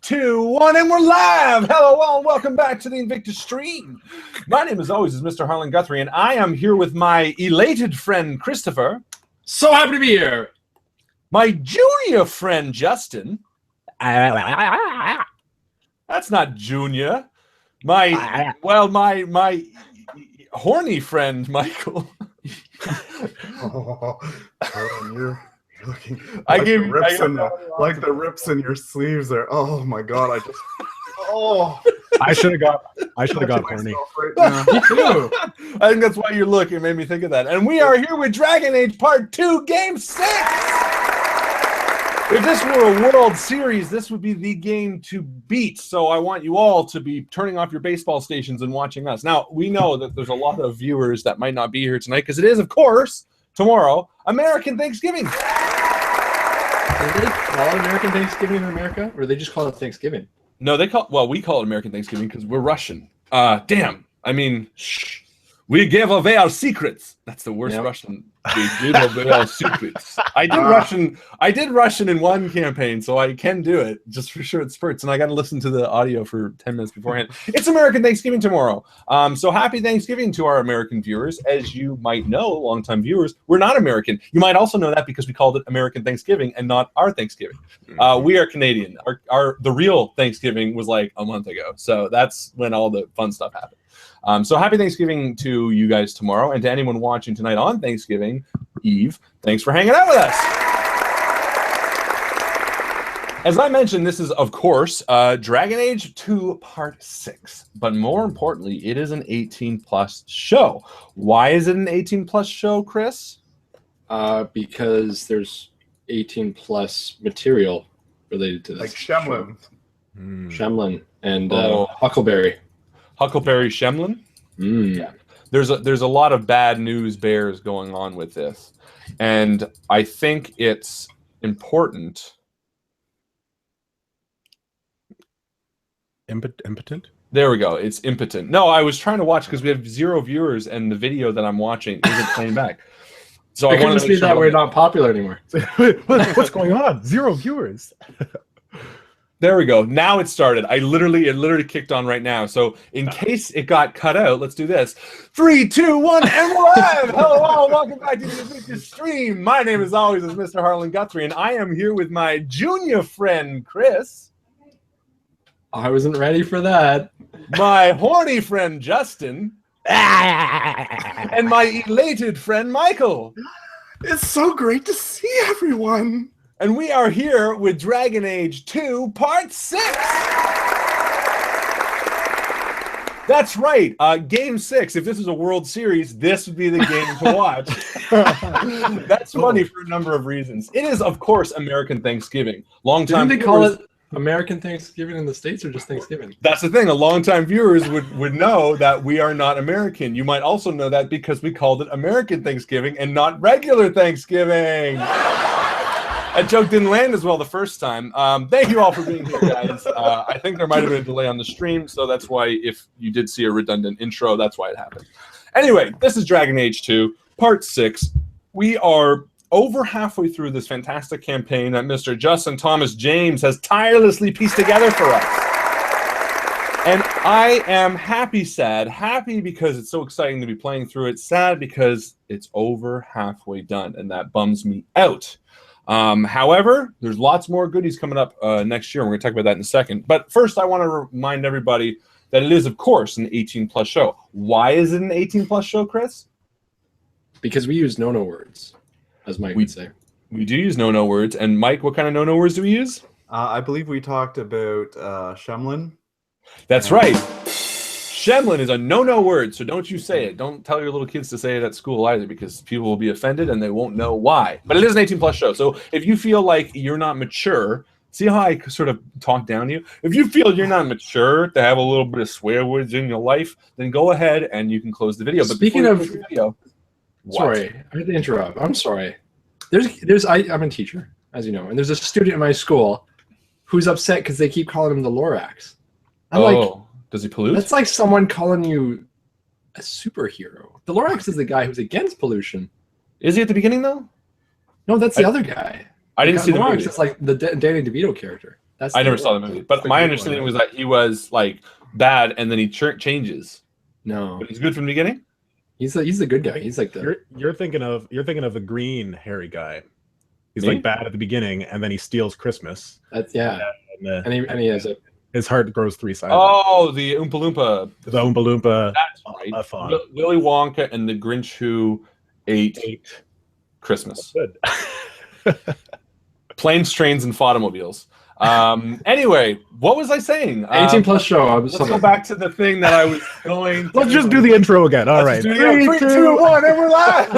Two, one, and we're live! Hello, and welcome back to the Invictus stream. My name, as always, is Mr. Harlan Guthrie, and I am here with my elated friend, Christopher. So happy to be here! My junior friend, Justin. That's not junior. My horny friend, Michael. Oh, you're looking I like gave the rips the rips in your sleeves there. Oh my god! I should have got horny. Right now. Me too! I think that's why you're looking. It made me think of that. And we are here with Dragon Age Part 2, Game 6! If this were a World Series, this would be the game to beat. So I want you all to be turning off your baseball stations and watching us. Now, we know that there's a lot of viewers that might not be here tonight because it is, of course, tomorrow, American Thanksgiving. Do they call it American Thanksgiving in America? Or do they just call it Thanksgiving? No, we call it American Thanksgiving because we're Russian. Damn. I mean, shh. We gave away our secrets. That's the worst Russian. We gave away our secrets. I did Russian in one campaign, so I can do it just for sure. It spurts, and I got to listen to the audio for 10 minutes beforehand. It's American Thanksgiving tomorrow. So happy Thanksgiving to our American viewers. As you might know, longtime viewers, we're not American. You might also know that because we called it American Thanksgiving and not our Thanksgiving. We are Canadian. The real Thanksgiving was like a month ago. So that's when all the fun stuff happened. So happy Thanksgiving to you guys tomorrow, and to anyone watching tonight on Thanksgiving Eve, thanks for hanging out with us. As I mentioned, this is, of course, Dragon Age 2 Part 6, but more importantly, it is an 18-plus show. Why is it an 18-plus show, Chris? Because there's 18-plus material related to this. Like Shemlin. Shemlin and Huckleberry. Huckleberry Shemlin? Yeah. There's a lot of bad news bears going on with this. And I think it's important. Impotent? There we go. It's impotent. No, I was trying to watch because we have 0 viewers and the video that I'm watching isn't playing back. So It could just be that we're not popular anymore. What's going on? 0 viewers. There we go. Now it started. It literally kicked on right now. So in case it got cut out, let's do this. 3, 2, 1, and we're live! Hello all, welcome back to the Invictus stream. My name, as always, is Mr. Harlan Guthrie, and I am here with my junior friend, Chris. I wasn't ready for that. My horny friend, Justin. And my elated friend, Michael. It's so great to see everyone. And we are here with Dragon Age 2 Part 6! That's right, Game 6. If this was a World Series, this would be the game to watch. That's funny for a number of reasons. It is, of course, American Thanksgiving. Didn't they call it American Thanksgiving in the States or just Thanksgiving? That's the thing. Longtime viewers would know that we are not American. You might also know that because we called it American Thanksgiving and not regular Thanksgiving. That joke didn't land as well the first time. Thank you all for being here, guys. I think there might have been a delay on the stream, so that's why if you did see a redundant intro, that's why it happened. Anyway, this is Dragon Age 2, Part 6. We are over halfway through this fantastic campaign that Mr. Justin Thomas James has tirelessly pieced together for us. And I am happy, sad. Happy because it's so exciting to be playing through it. Sad because it's over halfway done, and that bums me out. However, there's lots more goodies coming up next year. We're going to talk about that in a second. But first, I want to remind everybody that it is, of course, an 18-plus show. Why is it an 18-plus show, Chris? Because we use no-no words, as Mike would say. We do use no-no words. And Mike, what kind of no-no words do we use? I believe we talked about Shemlin. That's right. Shemlin is a no-no word, so don't you say it. Don't tell your little kids to say it at school either, because people will be offended and they won't know why. But it is an 18-plus show, so if you feel like you're not mature, see how I sort of talk down to you? If you feel you're not mature to have a little bit of swear words in your life, then go ahead and you can close the video. But speaking of the video, sorry, I had to interrupt. I'm sorry. I'm a teacher, as you know, and there's a student in my school who's upset because they keep calling him the Lorax. I'm like, does he pollute? That's like someone calling you a superhero. The Lorax is the guy who's against pollution. Is he at the beginning, though? No, that's the other guy. I didn't see the movie. It's like the Danny DeVito character. That's I the never saw the worst. movie, but It's a my good understanding one, was that he was like bad, and then he changes. No, But he's good from the beginning. he's the good guy. He's like the You're thinking of the green hairy guy. He's Me? like bad at the beginning, and then he steals Christmas. that's yeah. And he has a His heart grows 3 sizes. Oh, the Oompa Loompa. The Oompa Loompa. That's right. a thought. Willy Wonka and the Grinch who ate Christmas. Good. Planes, trains, and automobiles. Anyway, what was I saying? 18 plus show. Let's go back to the thing that I was going to. Let's just do the intro again. All right. 3, 2, 1, and we're live.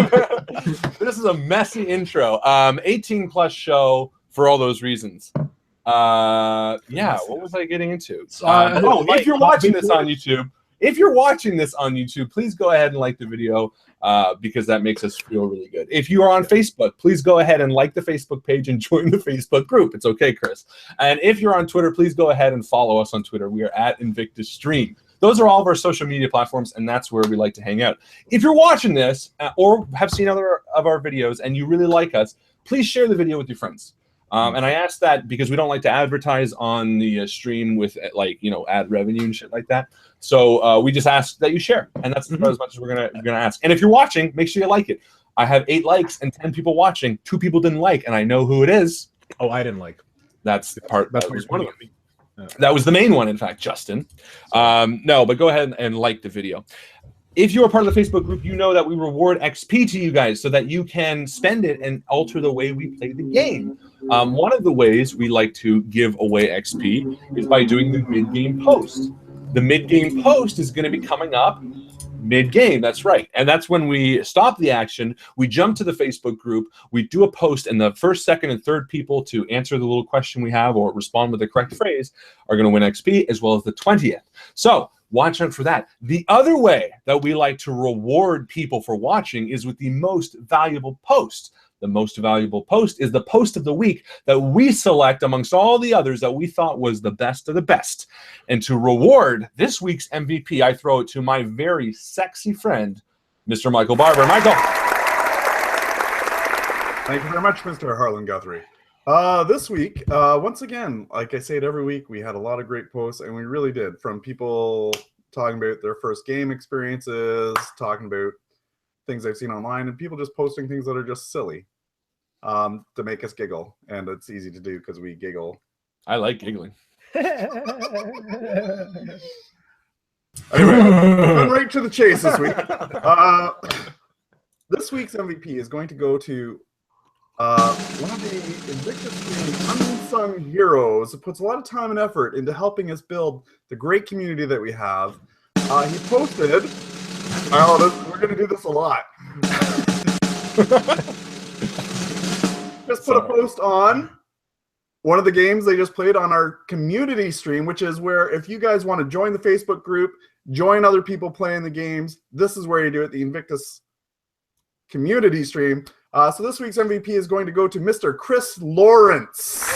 This is a messy intro. 18 plus show for all those reasons. Yeah, what was I getting into? If you're watching this on YouTube, please go ahead and like the video because that makes us feel really good. If you are on Facebook, please go ahead and like the Facebook page and join the Facebook group. It's okay, Chris. And if you're on Twitter, please go ahead and follow us on Twitter. We are at Invictus Stream. Those are all of our social media platforms, and that's where we like to hang out. If you're watching this or have seen other of our videos and you really like us, please share the video with your friends. And I ask that because we don't like to advertise on the stream with ad revenue and shit like that. So we just ask that you share, and that's about as much as we're gonna ask. And if you're watching, make sure you like it. I have 8 likes and 10 people watching. 2 people didn't like, and I know who it is. Oh, I didn't like. That's the part. That's that was one one of them. That was the main one, in fact, Justin. No, but go ahead and like the video. If you're a part of the Facebook group, you know that we reward XP to you guys so that you can spend it and alter the way we play the game. One of the ways we like to give away XP is by doing the mid-game post. The mid-game post is going to be coming up mid-game, that's right. And that's when we stop the action, we jump to the Facebook group, we do a post, and the first, second, and third people to answer the little question we have or respond with the correct phrase are going to win XP, as well as the 20th. So watch out for that. The other way that we like to reward people for watching is with the most valuable post. The most valuable post is the post of the week that we select amongst all the others that we thought was the best of the best. And to reward this week's MVP, I throw it to my very sexy friend, Mr. Michael Barber. Michael. Thank you very much, Mr. Harlan Guthrie. This week, once again, like I say it every week, we had a lot of great posts, and we really did, from people talking about their first game experiences, talking about things I've seen online, and people just posting things that are just silly to make us giggle. And it's easy to do because we giggle. I like giggling. Anyway, come right to the chase this week. This week's MVP is going to go to one of the Invictus unsung heroes that puts a lot of time and effort into helping us build the great community that we have. He posted, we're going to do this a lot. Just put a post on one of the games they just played on our community stream, which is where if you guys want to join the Facebook group, join other people playing the games, this is where you do it, the Invictus community stream. So this week's MVP is going to go to Mr. Chris Lawrence.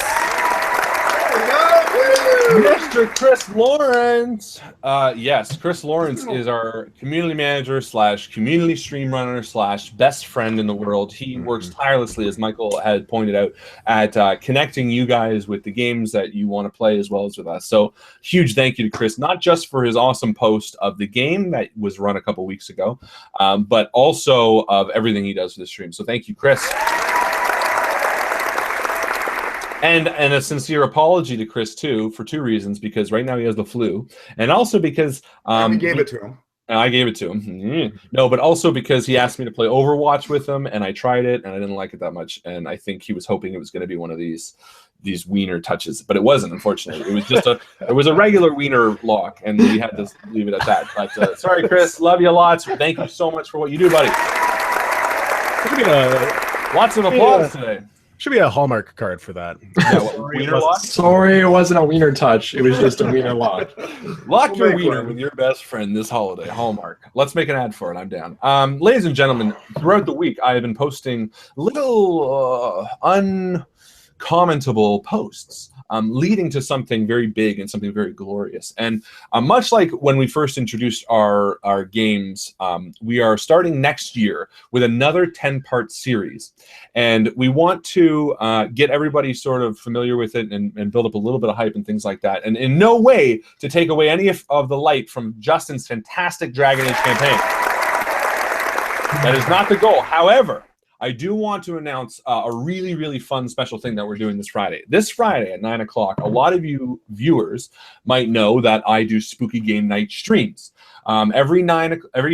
Mr. Chris Lawrence. Yes, Chris Lawrence is our community manager / community stream runner / best friend in the world. He works tirelessly, as Michael had pointed out, at connecting you guys with the games that you want to play as well as with us. So huge thank you to Chris, not just for his awesome post of the game that was run a couple weeks ago, but also of everything he does for the stream. So thank you, Chris. And a sincere apology to Chris, too, for 2 reasons. Because right now he has the flu. And also because... we gave it to him. I gave it to him. No, but also because he asked me to play Overwatch with him. And I tried it, and I didn't like it that much. And I think he was hoping it was going to be one of these wiener touches. But it wasn't, unfortunately. It was just it was a regular wiener lock. And we had to leave it at that. But sorry, Chris. Love you lots. Thank you so much for what you do, buddy. Lots of applause today. Should be a Hallmark card for that. Yeah, wiener lock? Sorry, it wasn't a wiener touch. It was just a wiener lock. Lock your wiener with your best friend this holiday, Hallmark. Let's make an ad for it. I'm down. Ladies and gentlemen, throughout the week, I have been posting little uncommentable posts leading to something very big and something very glorious. And much like when we first introduced our games, we are starting next year with another 10-part series. And we want to get everybody sort of familiar with it and build up a little bit of hype and things like that. And in no way to take away any of the light from Justin's fantastic Dragon Age campaign. That is not the goal. However, I do want to announce a really, really fun special thing that we're doing this Friday. This Friday at 9 o'clock, a lot of you viewers might know that I do spooky game night streams. Every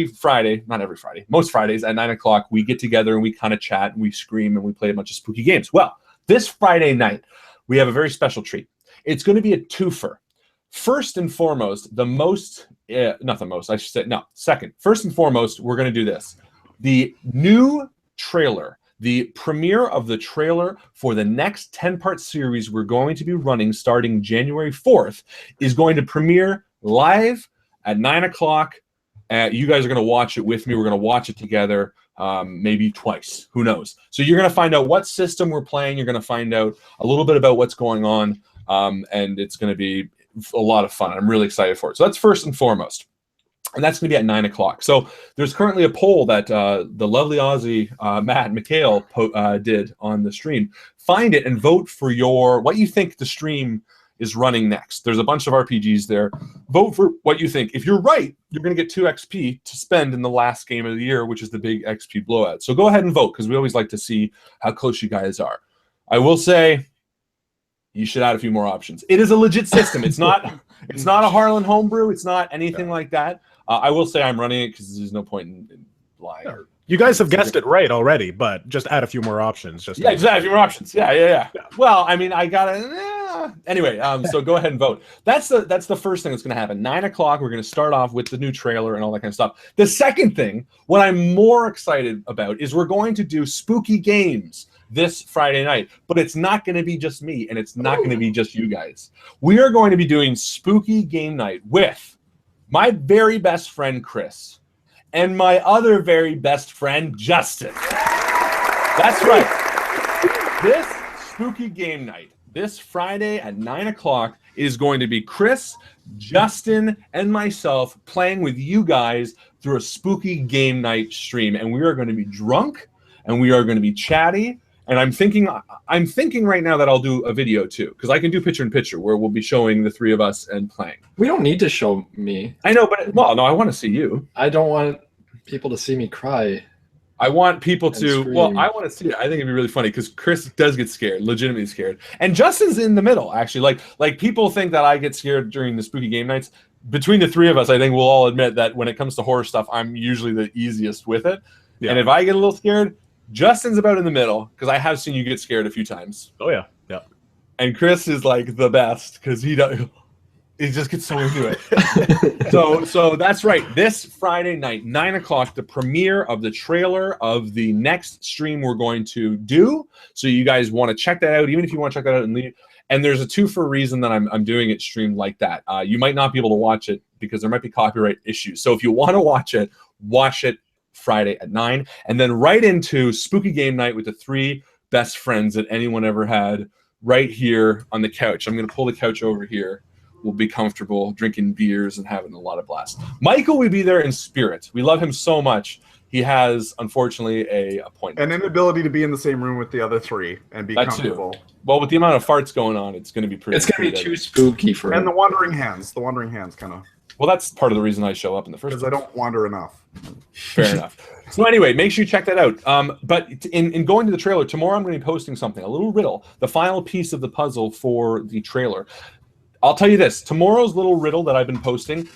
Friday, not every Friday, most Fridays at 9 o'clock, we get together and we kind of chat and we scream and we play a bunch of spooky games. Well, this Friday night, we have a very special treat. It's going to be a twofer. First and foremost, second. First and foremost, we're going to do this. The new trailer, the premiere of the trailer for the next 10-part series we're going to be running starting January 4th is going to premiere live at 9 o'clock. You guys are going to watch it with me. We're going to watch it together, maybe twice. Who knows? So you're going to find out what system we're playing. You're going to find out a little bit about what's going on, and it's going to be a lot of fun. I'm really excited for it. So that's first and foremost. And that's going to be at 9 o'clock. So there's currently a poll that the lovely Aussie Matt McHale did on the stream. Find it and vote for what you think the stream is running next. There's a bunch of RPGs there. Vote for what you think. If you're right, you're going to get 2 XP to spend in the last game of the year, which is the big XP blowout. So go ahead and vote because we always like to see how close you guys are. I will say you should add a few more options. It is a legit system. It's not a Harlan homebrew. It's not anything like that. I will say I'm running it because there's no point in lying. Yeah. You guys have guessed it right already, but just add a few more options. Just add a few more options. Yeah. Well, I mean, I gotta. Anyway, so go ahead and vote. That's the first thing that's going to happen. 9 o'clock. We're going to start off with the new trailer and all that kind of stuff. The second thing, what I'm more excited about, is we're going to do spooky games this Friday night, but it's not going to be just me, and it's not going to be just you guys. We are going to be doing spooky game night with my very best friend, Chris, and my other very best friend, Justin. That's right. This spooky game night, this Friday at 9 o'clock, is going to be Chris, Justin, and myself playing with you guys through a spooky game night stream. And we are going to be drunk, and we are going to be chatty. And I'm thinking right now that I'll do a video too, because I can do picture-in-picture where we'll be showing the three of us and playing. We don't need to show me. I know, but no, I want to see you. I don't want people to see me cry. I want people to. Scream. Well, I want to see it. I think it'd be really funny because Chris does get scared, legitimately scared, and Justin's in the middle actually. Like people think that I get scared during the spooky game nights. Between the three of us, I think we'll all admit that when it comes to horror stuff, I'm usually the easiest with it. Yeah. And if I get a little scared, Justin's about in the middle because I have seen you get scared a few times. Oh yeah. And Chris is like the best because he just gets so into it. so that's right. This Friday night, 9 o'clock, the premiere of the trailer of the next stream we're going to do. So you guys want to check that out, even if you want to check that out and leave. And there's a two-for reason that I'm doing it streamed like that. You might not be able to watch it because there might be copyright issues. So if you want to watch it Friday at 9, and then right into spooky game night with the three best friends that anyone ever had right here on the couch. I'm going to pull the couch over here. We'll be comfortable drinking beers and having a lot of blast. Michael will be there in spirit. We love him so much. He has, unfortunately, a appointment. An inability to be in the same room with the other three and be comfortable. Well, with the amount of farts going on, it's going to be pretty. It's going to be too spooky for him. And the wandering hands kind of. Well, that's part of the reason I show up in the first place. Because I don't wander enough. Fair enough. So anyway, make sure you check that out. But in going to the trailer, tomorrow I'm going to be posting something, a little riddle, the final piece of the puzzle for the trailer. I'll tell you this, tomorrow's little riddle that I've been posting,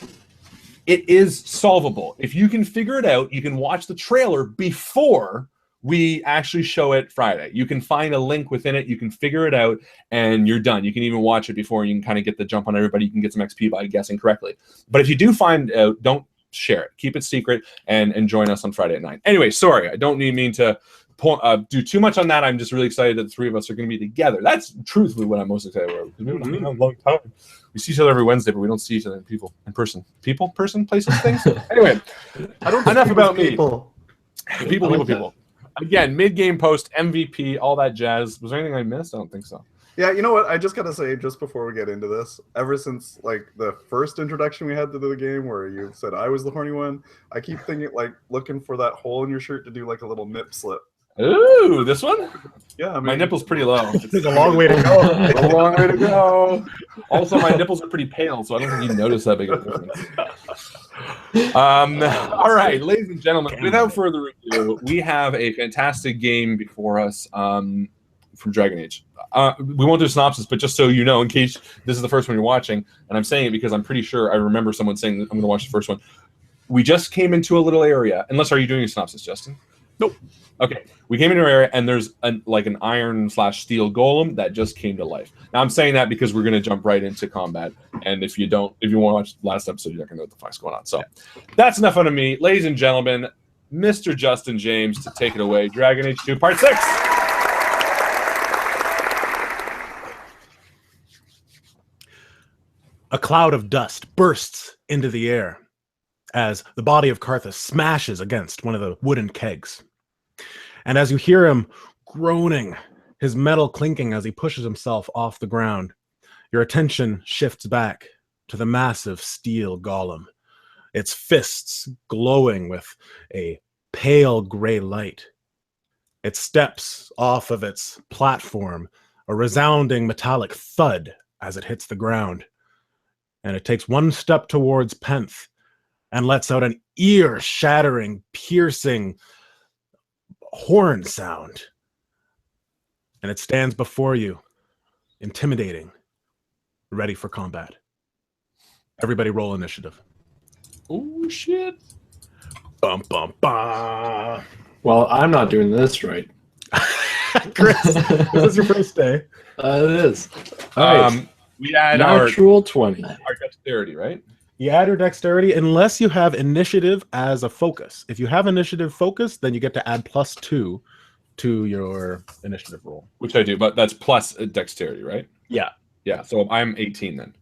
it is solvable. If you can figure it out, you can watch the trailer before we actually show it Friday. You can find a link within it, you can figure it out, and you're done. You can even watch it before, and you can kind of get the jump on everybody. You can get some XP by guessing correctly. But if you do find out, don't share it. Keep it secret and join us on Friday at 9. Anyway, sorry, I don't mean to do too much on that. I'm just really excited that the three of us are going to be together. That's truthfully what I'm most excited about. Because we've been a long time. We see each other every Wednesday, but we don't see each other in person. People, places, things. Anyway, enough about me. People. Again, mid-game post, MVP, all that jazz. Was there anything I missed? I don't think so. Yeah, you know what? I just gotta say, just before we get into this, ever since like the first introduction we had to the game, where you said I was the horny one, I keep thinking like looking for that hole in your shirt to do like a little nip slip. Ooh, this one? Yeah, I mean, My nipple's pretty low. It's a long way to go. A long way to go. Also, my nipples are pretty pale, so I don't think you notice that big of a difference. All right, ladies and gentlemen, without further ado, we have a fantastic game before us from Dragon Age. We won't do a synopsis, but just so you know, in case this is the first one you're watching, and I'm saying it because I'm pretty sure I remember someone saying I'm going to watch the first one. We just came into a little area. Unless, are you doing a synopsis, Justin? Nope. Okay, we came into an area, and there's like an iron/steel golem that just came to life. Now, I'm saying that because we're going to jump right into combat, and if you want to watch the last episode, you're not going to know what the fuck's going on. So that's enough out of me. Ladies and gentlemen, Mr. Justin James to take it away. Dragon Age 2 Part 6. A cloud of dust bursts into the air as the body of Carthus smashes against one of the wooden kegs. And as you hear him groaning, his metal clinking as he pushes himself off the ground, your attention shifts back to the massive steel golem, its fists glowing with a pale gray light. It steps off of its platform, a resounding metallic thud as it hits the ground. And it takes one step towards Penth and lets out an ear-shattering, piercing horn sound. And it stands before you, intimidating, ready for combat. Everybody roll initiative. Oh, shit. Bum, bum, bum. Well, I'm not doing this right. Chris, this is your first day. It is. All right. We add our Natural 20. dexterity, right? You add your dexterity unless you have initiative as a focus. If you have initiative focus, then you get to add +2 to your initiative roll. Which I do, but that's plus dexterity, right? Yeah. Yeah, so I'm 18 then.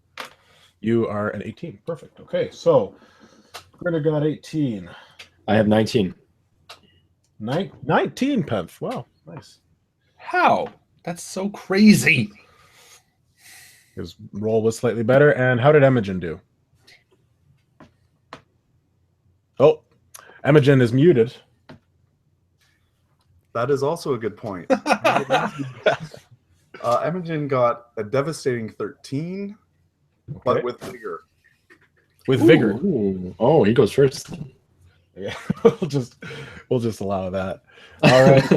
You are an 18. Perfect. Okay, so Gritter got 18. I have 19. 19, Penth. Wow, nice. How? That's so crazy. His roll was slightly better. And how did Imogen do? Oh, Imogen is muted. that is also a good point. Imogen got a devastating 13, but Okay. with vigor. With vigor. Ooh. Oh, he goes first. Yeah, we'll just allow that. All right.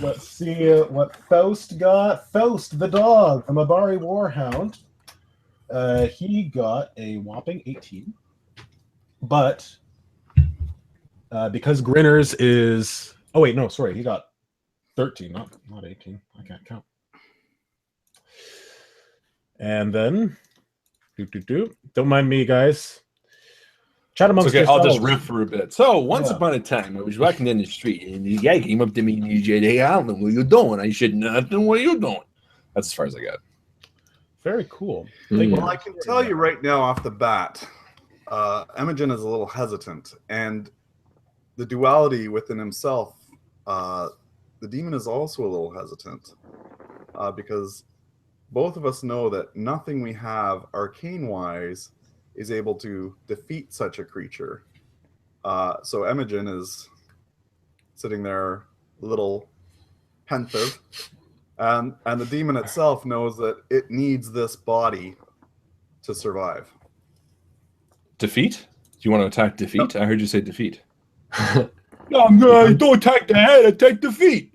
Let's see what Faust got. Faust, the dog from Abari Warhound. He got a whopping 18. But because Grinner's is... Oh, wait, no, sorry. He got 13, not 18. I can't count. And then... Don't mind me, guys. Chat amongst Okay, I'll yourselves. just riff for a bit. So, once Yeah. upon a time, I was walking down the street, and the guy came up to me and he said, "Hey, Alan, what are you doing?" I said, "Nothing. What are you doing?" That's as far as I got. Very cool. Mm. Well, I can tell you right now off the bat, Imogen is a little hesitant, and the duality within himself, the demon is also a little hesitant, because both of us know that nothing we have arcane-wise is able to defeat such a creature. So Imogen is sitting there, a little pensive, and the demon itself knows that it needs this body to survive. Defeat? Do you want to attack defeat? I heard you say defeat. No, don't attack the head. Attack defeat.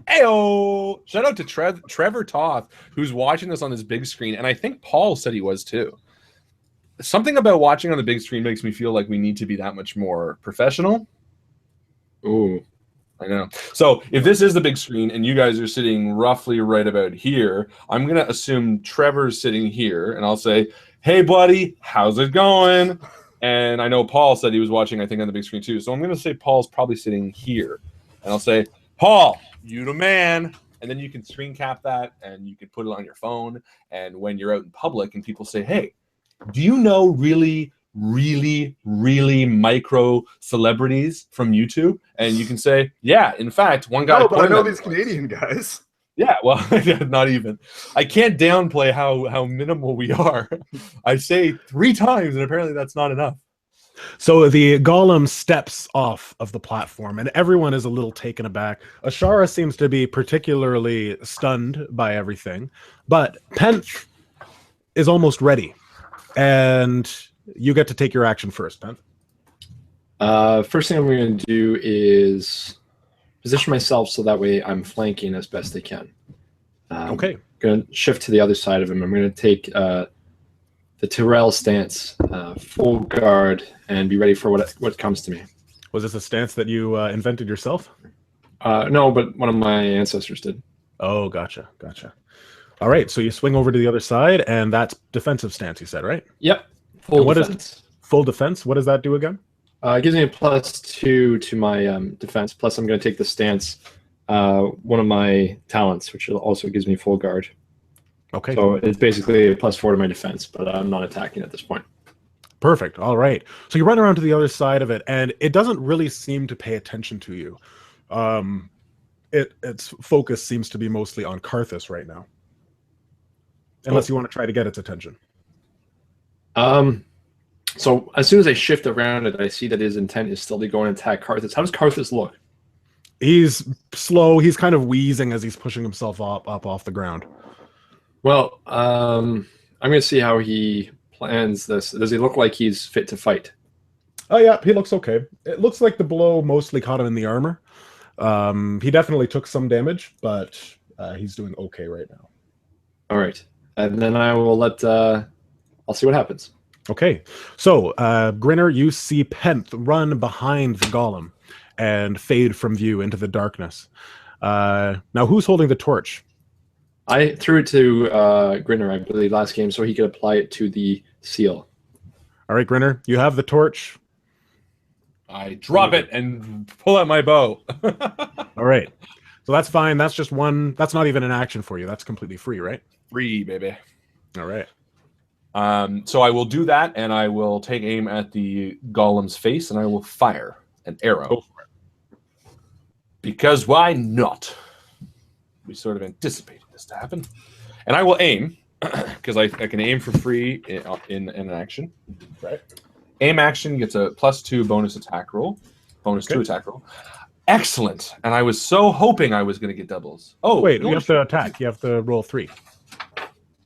Heyo! Shout out to Trevor Toth, who's watching this on this big screen, and I think Paul said he was too. Something about watching on the big screen makes me feel like we need to be that much more professional. Ooh. I know. So if this is the big screen and you guys are sitting roughly right about here, I'm going to assume Trevor's sitting here, and I'll say, "Hey, buddy, how's it going?" And I know Paul said he was watching, I think, on the big screen too. So I'm going to say Paul's probably sitting here. And I'll say, "Paul, you the man." And then you can screen cap that and you can put it on your phone. And when you're out in public and people say, "Hey, do you know really, really, really micro celebrities from YouTube, and you can say, yeah, in fact, one guy. No, but I know pointed at these me once. Canadian guys. Yeah, well, not even. I can't downplay how minimal we are. I say 3 times, and apparently that's not enough. So the golem steps off of the platform, and everyone is a little taken aback. Ashara seems to be particularly stunned by everything, but Penth is almost ready, and you get to take your action first, Penth. First thing I'm going to do is position myself so that way I'm flanking as best I can. Okay. I'm going to shift to the other side of him. I'm going to take the Tyrell stance, full guard, and be ready for what comes to me. Was this a stance that you invented yourself? No, but one of my ancestors did. Oh, gotcha. All right, so you swing over to the other side, and that's defensive stance, you said, right? Yep. Full defense. Full defense? What does that do again? It gives me a +2 to my defense, plus I'm going to take the stance, one of my talents, which also gives me full guard. Okay. So it's basically a +4 to my defense, but I'm not attacking at this point. Perfect. All right. So you run around to the other side of it, and it doesn't really seem to pay attention to you. Its focus seems to be mostly on Karthus right now. Unless you want to try to get its attention. So as soon as I shift around it, I see that his intent is still to go and attack Karthus. How does Karthus look? He's slow. He's kind of wheezing as he's pushing himself up off the ground. Well, I'm going to see how he plans this. Does he look like he's fit to fight? Oh, yeah, he looks okay. It looks like the blow mostly caught him in the armor. He definitely took some damage, but he's doing okay right now. All right. And then I will I'll see what happens. Okay. So, Grinner, you see Penth run behind the golem and fade from view into the darkness. Now, who's holding the torch? I threw it to Grinner, I believe, last game, so he could apply it to the seal. All right, Grinner, you have the torch. I drop it and pull out my bow. All right. So that's fine. That's just one. That's not even an action for you. That's completely free, right? Free, baby. All right. So I will do that, and I will take aim at the golem's face, and I will fire an arrow. Go for it. Because why not? We sort of anticipated this to happen. And I will aim, because I can aim for free in an action. Right. Aim action gets a +2 bonus attack roll. Bonus 2 attack roll. Excellent. And I was so hoping I was going to get doubles. Oh, wait, you have to attack. You have to roll 3.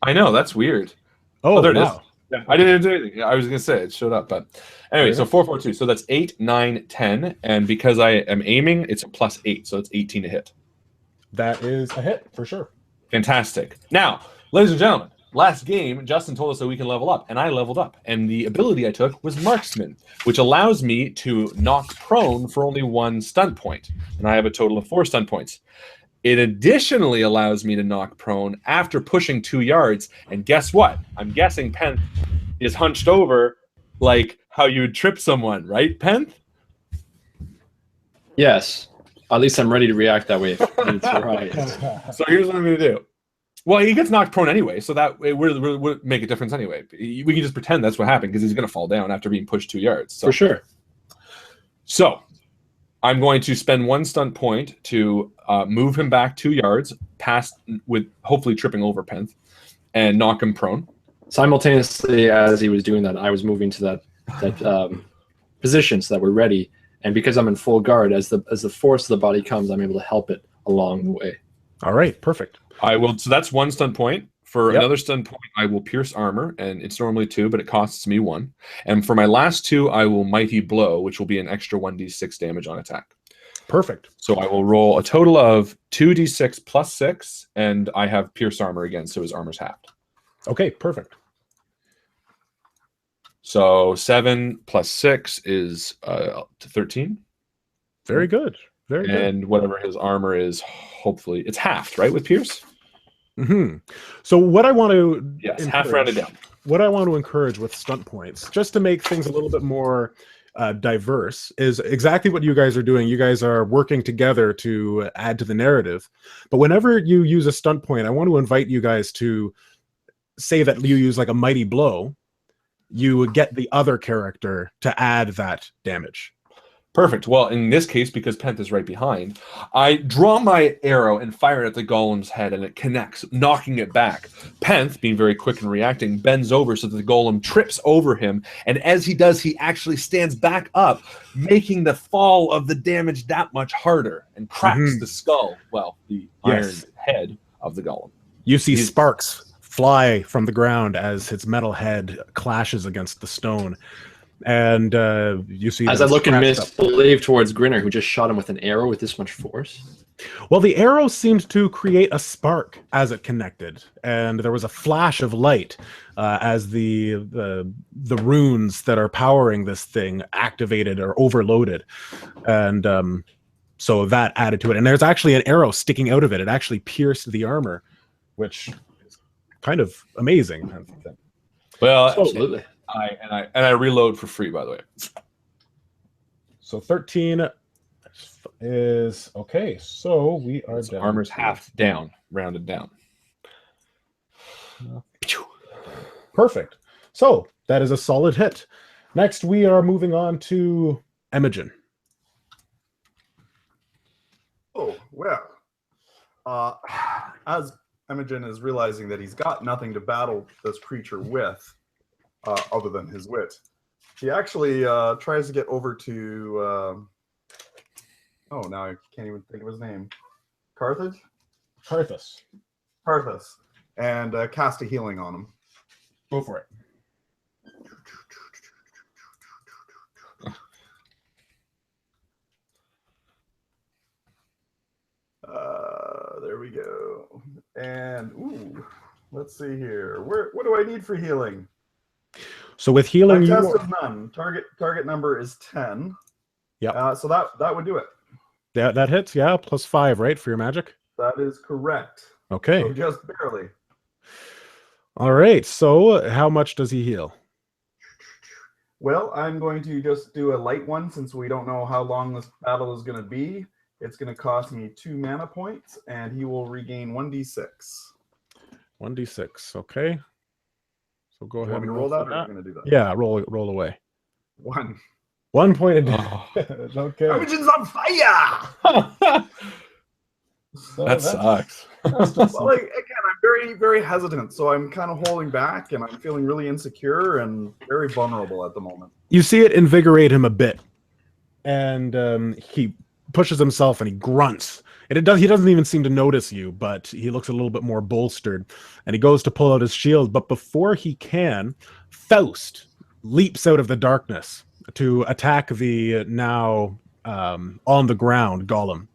I know, that's weird. Oh, there it wow. is. Yeah, I didn't do anything. I was going to say it showed up, but anyway, so 4, 4, 2. So that's 8, 9, 10. And because I am aiming, it's a +8. So it's 18 to hit. That is a hit for sure. Fantastic. Now, ladies and gentlemen, last game, Justin told us that we can level up, and I leveled up. And the ability I took was Marksman, which allows me to knock prone for only 1 stunt point. And I have a total of 4 stunt points. It additionally allows me to knock prone after pushing 2 yards. And guess what? I'm guessing Penth is hunched over like how you would trip someone, right, Penth? Yes. At least I'm ready to react that way. Right. So here's what I'm going to do. Well, he gets knocked prone anyway, so that it would make a difference anyway. We can just pretend that's what happened because he's going to fall down after being pushed 2 yards. So. For sure. So I'm going to spend 1 stunt point to move him back 2 yards, past with hopefully tripping over Penth, and knock him prone. Simultaneously, as he was doing that, I was moving to that position so that we're ready. And because I'm in full guard, as the force of the body comes, I'm able to help it along the way. All right, perfect. I will. So that's 1 stunt point. For another stun point, I will pierce armor, and it's normally 2, but it costs me 1. And for my last 2, I will mighty blow, which will be an extra 1d6 damage on attack. Perfect. So I will roll a total of 2d6 plus 6, and I have pierce armor again, so his armor's halved. Okay, perfect. So 7 plus 6 is 13. Very good. Very good. And whatever his armor is, hopefully it's halved, right, with pierce? Mm-hmm. So what I want to half rounded down. What I want to encourage with stunt points, just to make things a little bit more diverse, is exactly what you guys are doing. You guys are working together to add to the narrative. But whenever you use a stunt point, I want to invite you guys to say that you use like a mighty blow, you would get the other character to add that damage. Perfect. Well, in this case, because Penth is right behind, I draw my arrow and fire it at the golem's head, and it connects, knocking it back. Penth, being very quick and reacting, bends over so that the golem trips over him, and as he does, he actually stands back up, making the fall of the damage that much harder, and cracks the skull, well, the iron head of the golem. You see sparks fly from the ground as its metal head clashes against the stone. And you see as I look in misbelief towards Grinner, who just shot him with an arrow with this much force. Well, the arrow seemed to create a spark as it connected, and there was a flash of light as the runes that are powering this thing activated or overloaded, and so that added to it. And there's actually an arrow sticking out of it. It actually pierced the armor, which is kind of amazing. Well, absolutely. I reload for free, by the way. So 13 is okay. So we are down. Armor's half down, rounded down. Perfect. So that is a solid hit. Next, we are moving on to Imogen. Oh, well. As Imogen is realizing that he's got nothing to battle this creature with, other than his wit, he actually tries to get over to now I can't even think of his name. Carthus, and cast a healing on him. Go for it. There we go. And let's see here. What do I need for healing? So with healing, test is none. Target number is 10. Yeah. So that would do it. That hits. Yeah, +5, right, for your magic. That is correct. Okay. So just barely. All right. So how much does he heal? Well, I'm going to just do a light one since we don't know how long this battle is going to be. It's going to cost me 2 mana points, and he will regain 1d6. 1d6. Okay. So go ahead. Want me to roll that, or are you going to do that? Yeah, roll away. 1. 1 point of damage. Okay. Imogen's on fire! So that sucks. Well, again, I'm very, very hesitant, so I'm kind of holding back, and I'm feeling really insecure and very vulnerable at the moment. You see it invigorate him a bit, and he pushes himself and he grunts. And he doesn't even seem to notice you, but he looks a little bit more bolstered, and he goes to pull out his shield. But before he can, Faust leaps out of the darkness to attack the now on the ground golem.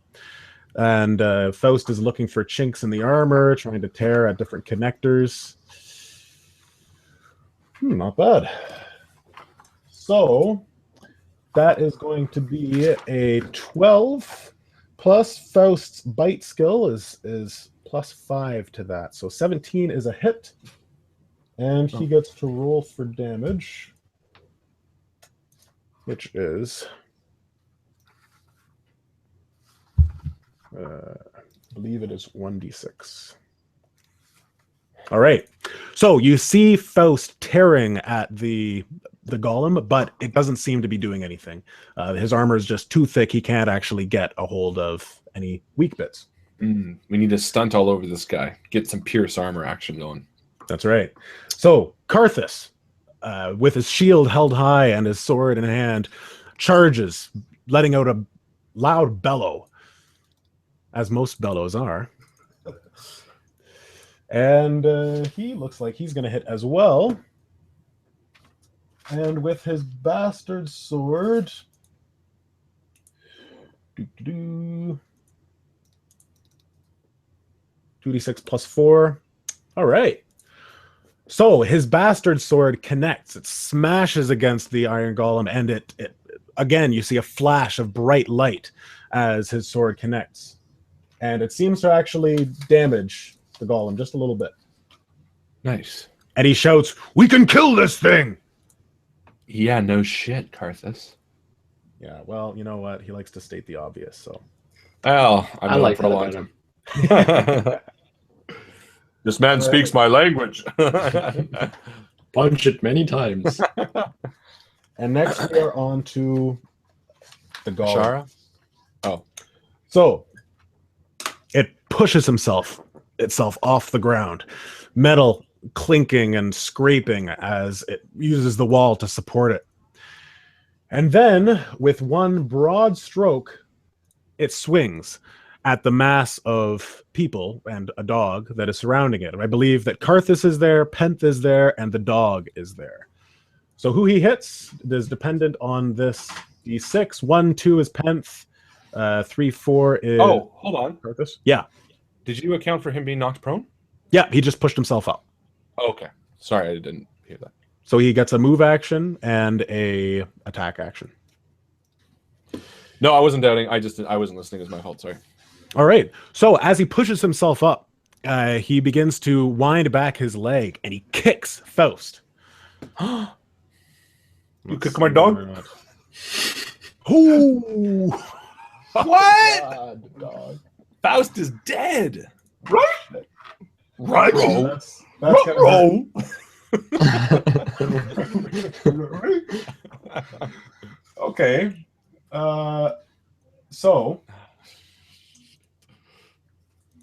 And Faust is looking for chinks in the armor, trying to tear at different connectors. Not bad. So that is going to be a 12 plus Faust's bite skill is +5 to that. So 17 is a hit. And he gets to roll for damage, which is I believe it is 1d6. All right. So you see Faust tearing at the golem, but it doesn't seem to be doing anything. His armor is just too thick. He can't actually get a hold of any weak bits. We need to stunt all over this guy. Get some pierce armor action going. That's right. So Carthus, with his shield held high and his sword in hand, charges, letting out a loud bellow, as most bellows are. And he looks like he's going to hit as well. And with his bastard sword, 2d6 +4. All right. So his bastard sword connects. It smashes against the iron golem, and it again, you see a flash of bright light as his sword connects. And it seems to actually damage the golem just a little bit. Nice. And he shouts, "We can kill this thing!" Yeah, no shit, Carthus. Yeah, well, you know what? He likes to state the obvious, so. Well, I like for a long time. This man speaks my language. punch it many times. And next we are on to the Golem. Shara? So it pushes itself off the ground, metal clinking and scraping as it uses the wall to support it. And then, with one broad stroke, it swings at the mass of people and a dog that is surrounding it. I believe that Karthus is there, Penth is there, and the dog is there. So who he hits is dependent on this d6. 1, 2 is Penth. 3, 4 is... Oh, hold on. Karthus? Yeah. Did you account for him being knocked prone? Yeah, he just pushed himself up. Okay. Sorry, I didn't hear that. So he gets a move action and a attack action. No, I wasn't doubting. I wasn't listening. It's my fault. Sorry. All right. So as he pushes himself up, he begins to wind back his leg and he kicks Faust. You kick my dog? Ooh. What? God, dog. Faust is dead. Right? Right. That's gonna okay. So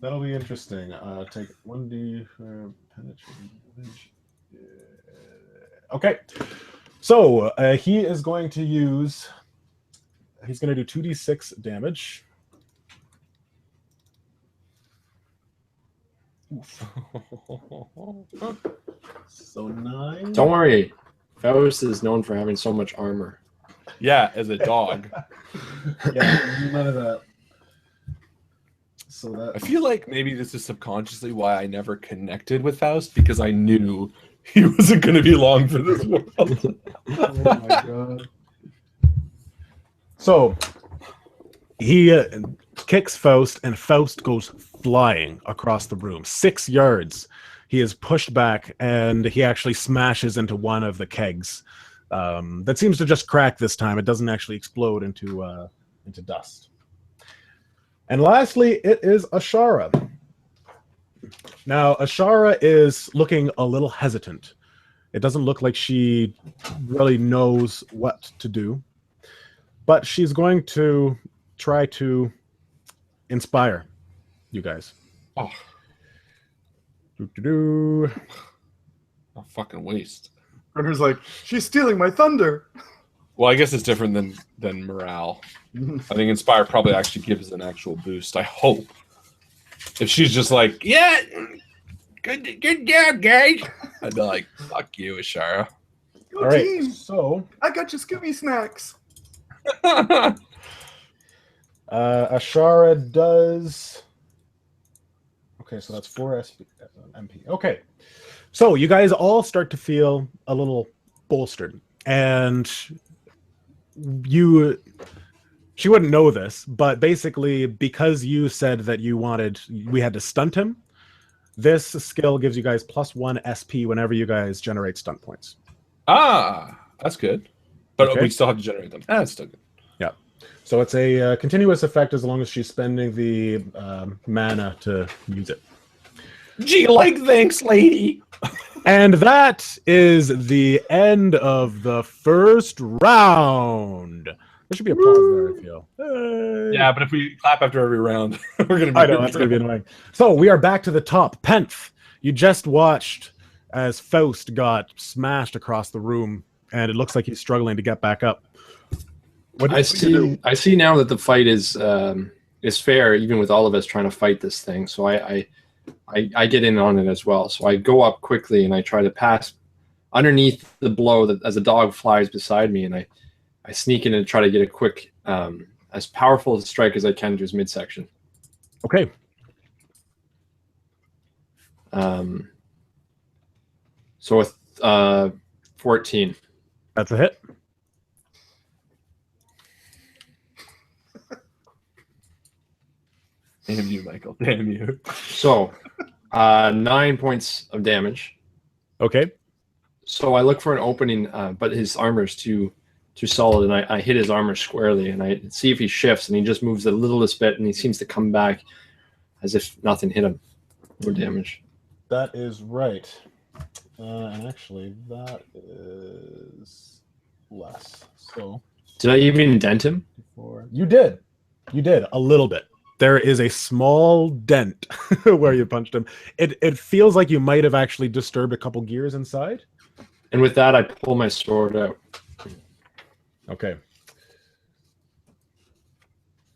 that'll be interesting. Take 1d for penetrating damage. Okay. So he is going to use. He's going to do 2d6 damage. Oof. So 9. Don't worry. Faust is known for having so much armor. Yeah, as a dog. Yeah, none of that. So that I feel like maybe this is subconsciously why I never connected with Faust, because I knew he wasn't going to be long for this world. Oh my god. So he kicks Faust, and Faust goes flying across the room 6 yards. He is pushed back, and he actually smashes into one of the kegs. That seems to just crack this time. It doesn't actually explode into dust. And lastly, it is Ashara. Now, Ashara is looking a little hesitant. It doesn't look like she really knows what to do. But she's going to try to inspire you guys. Oh, Doo-doo-doo. a fucking waste. Runner's like, she's stealing my thunder. Well, I guess it's different than morale. I think Inspire probably actually gives an actual boost. I hope. If she's just like, yeah, good job, guys, I'd be like, fuck you, Ashara. Go All right, team. so I got you Scooby snacks. Ashara does. Okay, so that's 4 MP. Okay, so you guys all start to feel a little bolstered, and she wouldn't know this, but basically, because you said that we had to stunt him, this skill gives you guys +1 SP whenever you guys generate stunt points. Ah, that's good. But Okay. we still have to generate them. That's still good. Yeah. So it's a continuous effect as long as she's spending the mana to use it. Gee, thanks, lady. And that is the end of the first round. There should be a pause there, I feel. Hey. Yeah, but if we clap after every round, we're gonna be. I know, that's going to be annoying. So we are back to the top. Penth, you just watched as Faust got smashed across the room, and it looks like he's struggling to get back up. What I see now that the fight is fair, even with all of us trying to fight this thing. So I get in on it as well. So I go up quickly and I try to pass underneath the blow that as a dog flies beside me, and I sneak in and try to get a quick, as powerful a strike as I can to his midsection. Okay. So with 14. That's a hit. Damn you, Michael. Damn you. So 9 points of damage. Okay. So I look for an opening, but his armor is too solid, and I hit his armor squarely, and I see if he shifts, and he just moves the littlest bit, and he seems to come back as if nothing hit him. No damage. That is right. And actually, that is less. So Did I even dent him? you did a little bit. There is a small dent where you punched him. It feels like you might have actually disturbed a couple gears inside. And with that, I pull my sword out. Okay.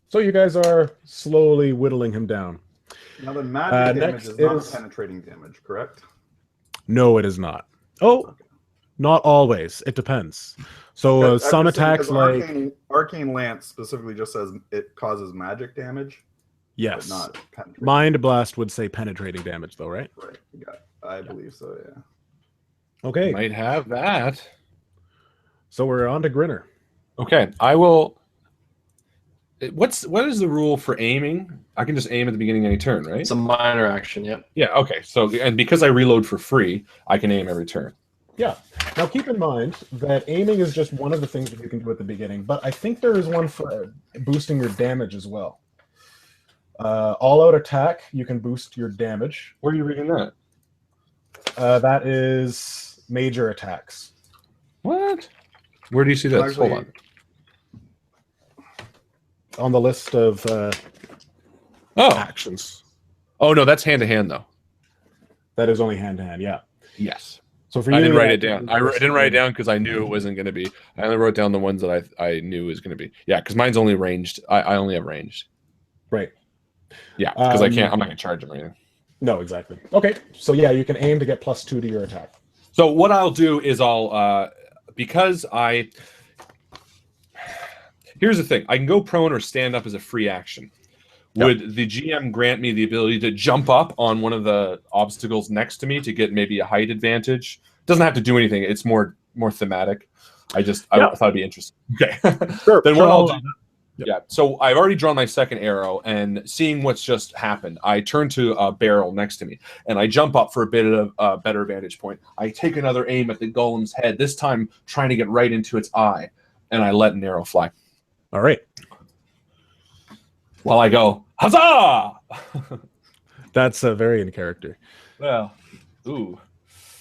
So you guys are slowly whittling him down. Now the magic damage next is not is- penetrating damage, correct? No, it is not. Oh, not always. It depends. So I'm some just saying, attacks 'cause like Arcane Lance specifically just says it causes magic damage, but yes, not penetrating. Mind Blast would say penetrating damage, though, right? Right. I believe so. Yeah. Okay. Might have that. So we're on to Grinner. Okay, I will. What is the rule for aiming? I can just aim at the beginning of any turn, right? It's a minor action, yep. Yeah. Okay. So and because I reload for free, I can aim every turn. Yeah. Now keep in mind that aiming is just one of the things that you can do at the beginning, but I think there is one for boosting your damage as well. All-out attack, you can boost your damage. Where are you reading that? That is major attacks. What? Where do you see this? Actually- Hold on. On the list of Oh. actions. Oh no, that's hand to hand though. That is only hand-to-hand, yeah. Yes. So for I you, didn't write that it down. is I didn't write it just- down because I knew it wasn't going to be. I only wrote down the ones that I knew was going to be. Yeah, because mine's only ranged. I only have ranged. Right. Yeah, because I Um, can't. I'm not going to charge them or anything. No, exactly. Okay, so yeah, you can aim to get +2 to your attack. So what I'll do is I'll because I. Here's the thing: I can go prone or stand up as a free action. Would the GM grant me the ability to jump up on one of the obstacles next to me to get maybe a height advantage? Doesn't have to do anything. It's more thematic. I thought it'd be interesting. Okay. Sure. Then what I'll do. Yep. Yeah. So I've already drawn my second arrow, and seeing what's just happened, I turn to a barrel next to me, and I jump up for a bit of a better vantage point. I take another aim at the golem's head, this time trying to get right into its eye, and I let an arrow fly. All right. While I go, huzzah! That's very in character. Well, ooh.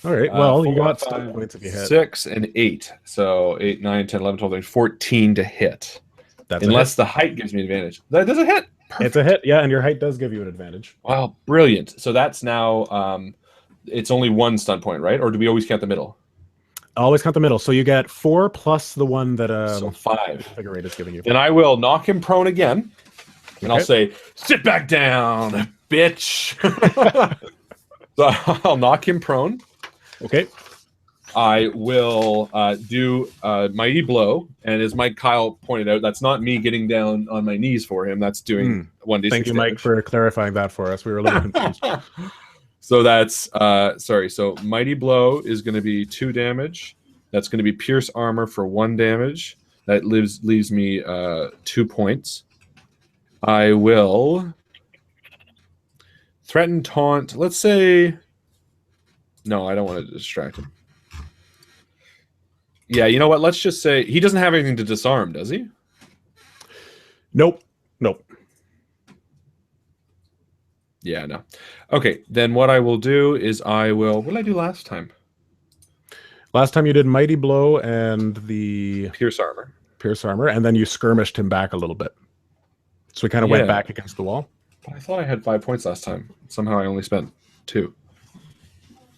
All right. Well, you 4, got 5, still points if you hit. 6 and 8. So 8, 9, 10, 11, 12, 13, 14 to hit. That's Unless the height gives me advantage. That does a hit. it's a hit. Yeah, and your height does give you an advantage. Wow, brilliant. So that's now it's only one stun point, right? Or do we always count the middle? Always count the middle. So you get 4 plus the one that So 5. figure eight is giving you. Then I will knock him prone again. And I'll Okay. say, sit back down, bitch. So I'll knock him prone. Okay. I will do Mighty Blow. And as Mike Kyle pointed out, that's not me getting down on my knees for him. That's doing 1d6 Thank you, Mike, damage. for clarifying that for us. We were a little confused. So that's, sorry. So Mighty Blow is going to be 2 damage. That's going to be Pierce Armor for 1 damage. That leaves me 2 points. I will threaten, taunt. Let's say, no, I don't want to distract him. Yeah, you know what? Let's just say he doesn't have anything to disarm, does he? Nope. Yeah, no. Okay, then what I will do is I will. What did I do last time? Last time you did Mighty Blow and the Pierce Armor. Pierce Armor, and then you skirmished him back a little bit. So he kind of went Yeah. back against the wall. I thought I had 5 points last time. Somehow I only spent 2.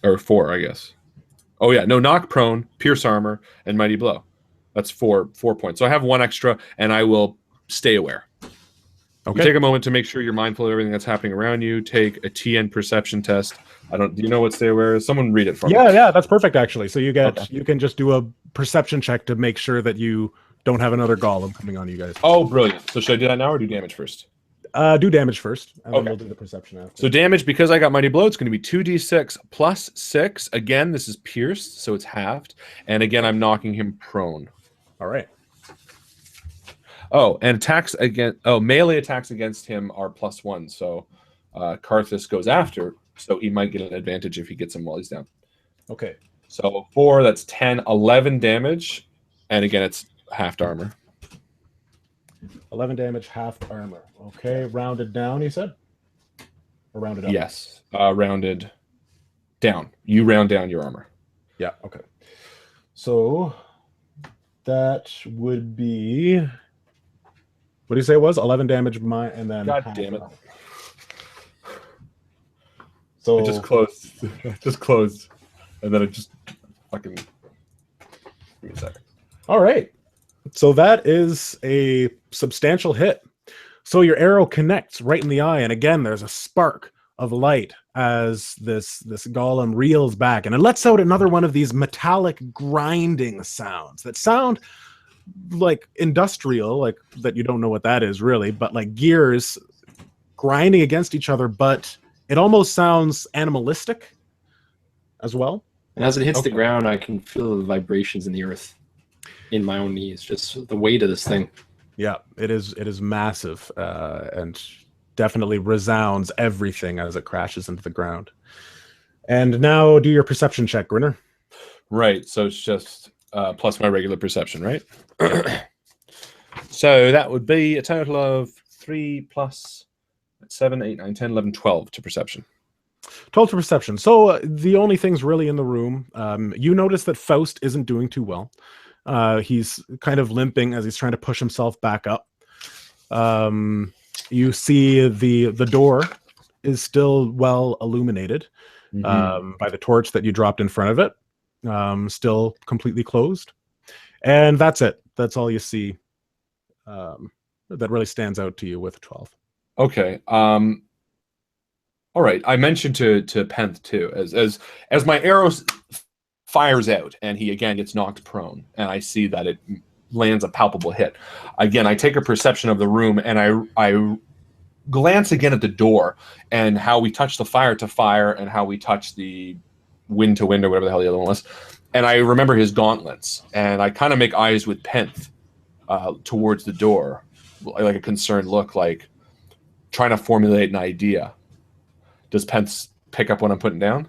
Or 4, I guess. Oh, yeah. No, knock prone, Pierce Armor, and Mighty Blow. That's 4 points. So I have 1 extra, and I will stay aware. Okay. You take a moment to make sure you're mindful of everything that's happening around you. Take a TN perception test. Do you know what stay aware is? Someone read it for me. Yeah, that's perfect actually. So you get Okay. you can just do a perception check to make sure that you don't have another golem coming on you guys. Oh, brilliant. So should I do that now or do damage first? Do damage first, and then Okay. we'll do the perception after. So damage, because I got Mighty Blow, it's going to be 2d6 plus 6. Again, this is pierced, so it's halved. And again, I'm knocking him prone. All right. Oh, and melee attacks against him are +1. So Karthus goes after, so he might get an advantage if he gets him while he's down. Okay. So 4, that's 10, 11 damage. And again, it's halved armor. 11 damage, half armor. Okay, rounded down, you said? Or rounded up? Yes, rounded. Down. You round down your armor. Yeah. Okay. So that would be. What do you say it was? 11 damage, and then. God damn it! So It just closed. Just closed, and then it just fucking. Give me a second. All right. So that is a substantial hit. So your arrow connects right in the eye, and again, there's a spark of light as this golem reels back, and it lets out another one of these metallic grinding sounds that sound like industrial, like that you don't know what that is really, but like gears grinding against each other, but it almost sounds animalistic as well. And as it hits the ground, I can feel the vibrations in the earth in my own knees, just the weight of this thing. Yeah, it is massive, and definitely resounds everything as it crashes into the ground. And now do your perception check, Grinner. Right, so it's just plus my regular perception, right? So that would be a total of 3 plus 7, 8, 9, 10, 11, 12 to perception. 12 to perception. So the only things really in the room, you notice that Faust isn't doing too well. He's kind of limping as he's trying to push himself back up. You see the door is still well illuminated by the torch that you dropped in front of it. Still completely closed. And that's it. That's all you see that really stands out to you with 12. Okay. All right. I mentioned to Penth too, as my arrow fires out and he again gets knocked prone, and I see that it lands a palpable hit. Again, I take a perception of the room and I glance again at the door and how we touch the fire to fire and how we touch the wind to wind or whatever the hell the other one was. And I remember his gauntlets, and I kind of make eyes with Penth towards the door, like a concerned look, like trying to formulate an idea. Does Penth pick up what I'm putting down?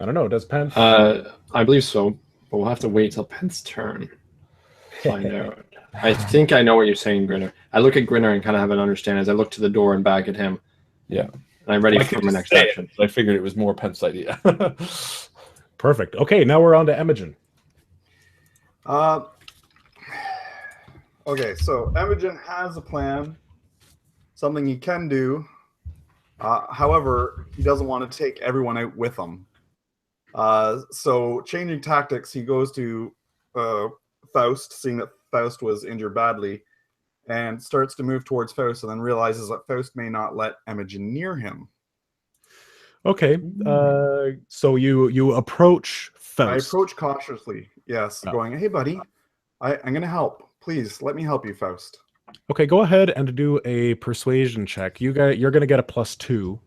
I don't know. Does Penth? I believe so, but we'll have to wait till Penth's turn to find out. I think I know what you're saying, Grinner. I look at Grinner and kind of have an understanding as I look to the door and back at him. Yeah. And I'm ready for my next action. I figured it was more Penth's idea. Perfect. Okay, now we're on to Imogen. Okay, so Imogen has a plan, something he can do. However, he doesn't want to take everyone out with him. So changing tactics, he goes to Faust, seeing that Faust was injured badly, and starts to move towards Faust, and then realizes that Faust may not let Imogen near him. Okay, so you approach Faust. I approach cautiously, yes, going, "Hey, buddy, I'm going to help. Please, let me help you, Faust." Okay, go ahead and do a persuasion check. You're going to get a +2.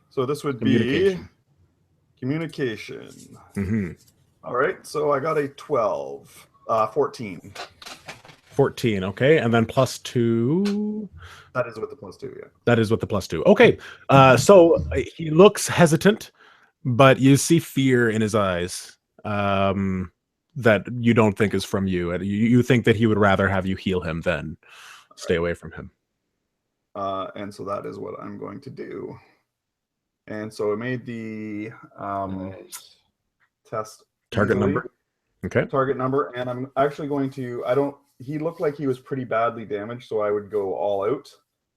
So this would be communication. Mm-hmm. All right, so I got a 12, 14. 14, okay, and then +2. That is with the +2, yeah. That is with the +2. Okay, so he looks hesitant, but you see fear in his eyes that you don't think is from you. You think that he would rather have you heal him than stay away from him. And so that is what I'm going to do. And so I made the test Target easily. number. Okay. Target number, and I'm actually going to, he looked like he was pretty badly damaged, so I would go all out.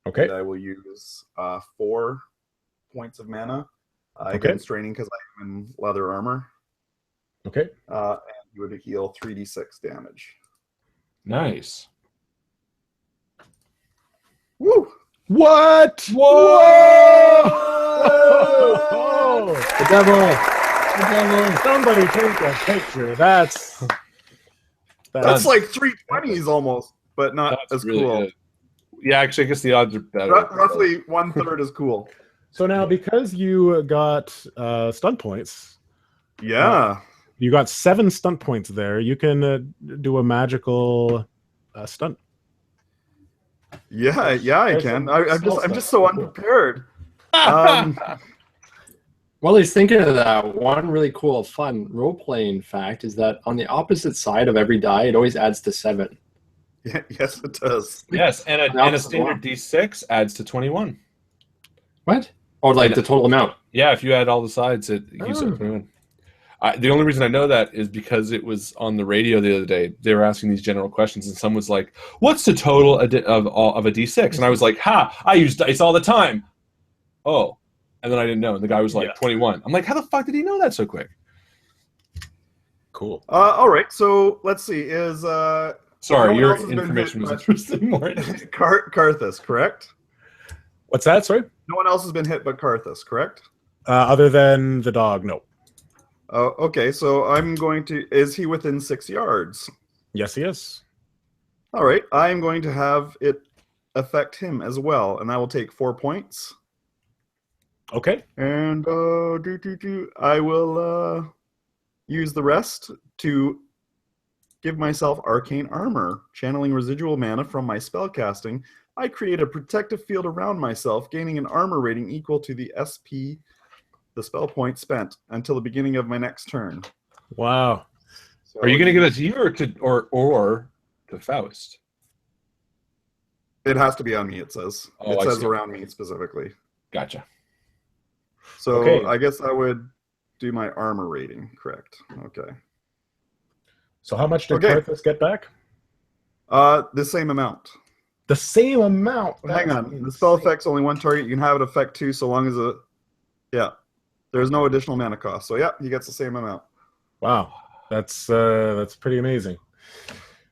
Okay. And I will use 4 points of mana Okay. against straining because I'm in leather armor. Okay. And he would heal 3d6 damage. Nice. Woo! What? Whoa! Whoa! The devil! The devil! Somebody take a picture. That's That's like 320s almost, but not as really cool. good. Yeah, actually, I guess the odds are better. Roughly 1/3 is cool. So now, because you got stunt points, Yeah. you got 7 stunt points there. You can do a magical stunt. Yeah, I can. I'm just so unprepared. While he's thinking of that, one really cool, fun role-playing fact is that on the opposite side of every die, it always adds to 7. Yes, it does. Yes, and a standard D6 adds to 21. What? Or like the total amount? Yeah, if you add all the sides, it he's Oh. 21. The only reason I know that is because it was on the radio the other day. They were asking these general questions, and someone was like, "What's the total of a D6?" And I was like, "Ha! I use dice all the time." Oh, and then I didn't know. And the guy was like, 21. I'm like, how the fuck did he know that so quick? Cool. All right, so let's see. Is Sorry, no one your else has been information hit, was interesting more. Karthus, correct? What's that? Sorry. No one else has been hit but Karthus, correct? Other than the dog, no. Okay, so I'm going to... Is he within 6 yards? Yes, he is. All right, I'm going to have it affect him as well, and I will take 4 points. Okay. And I will use the rest to give myself arcane armor. Channeling residual mana from my spellcasting, I create a protective field around myself, gaining an armor rating equal to the SP, the spell point spent, until the beginning of my next turn. Wow. So Are you going to give it to you or to Faust? it has to be on me, it says. Oh, It I says see. around me specifically. Gotcha. So Okay. I guess I would do my armor rating, correct. Okay. So how much did Okay. Karthus get back? The same amount. The same amount. Hang That's on. The spell insane. affects only one target. You can have it affect 2 so long as it... Yeah. There's no additional mana cost. So yeah, he gets the same amount. Wow. That's pretty amazing.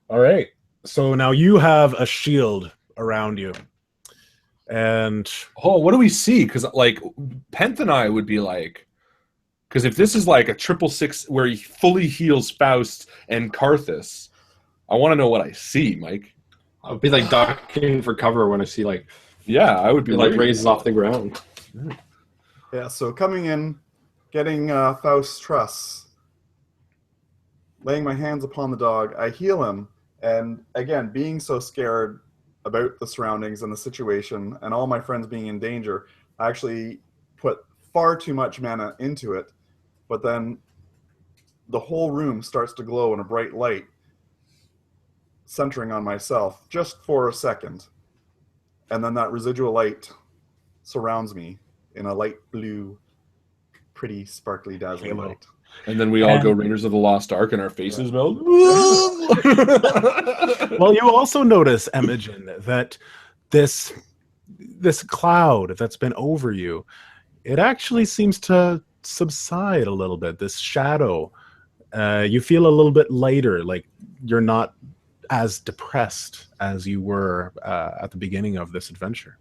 All right. So now you have a shield around you. And Oh, what do we see? Because like Penth and I would be like, because if this is like a 666 where he fully heals Faust and Karthus, I want to know what I see, Mike. I'll be like ducking for cover when I see like Yeah, I would be it like worried. raises off the ground. Yeah, so coming in, getting Faust's trust, laying my hands upon the dog, I heal him, and again, being so scared about the surroundings and the situation and all my friends being in danger, I actually put far too much mana into it, but then the whole room starts to glow in a bright light, centering on myself just for a second. And then that residual light surrounds me in a light blue, pretty sparkly, dazzling Halo. light. And then we all go Raiders of the Lost Ark and our faces melt. well, you also notice, Imogen, that this cloud that's been over you, it actually seems to subside a little bit. This shadow, you feel a little bit lighter, like you're not as depressed as you were at the beginning of this adventure.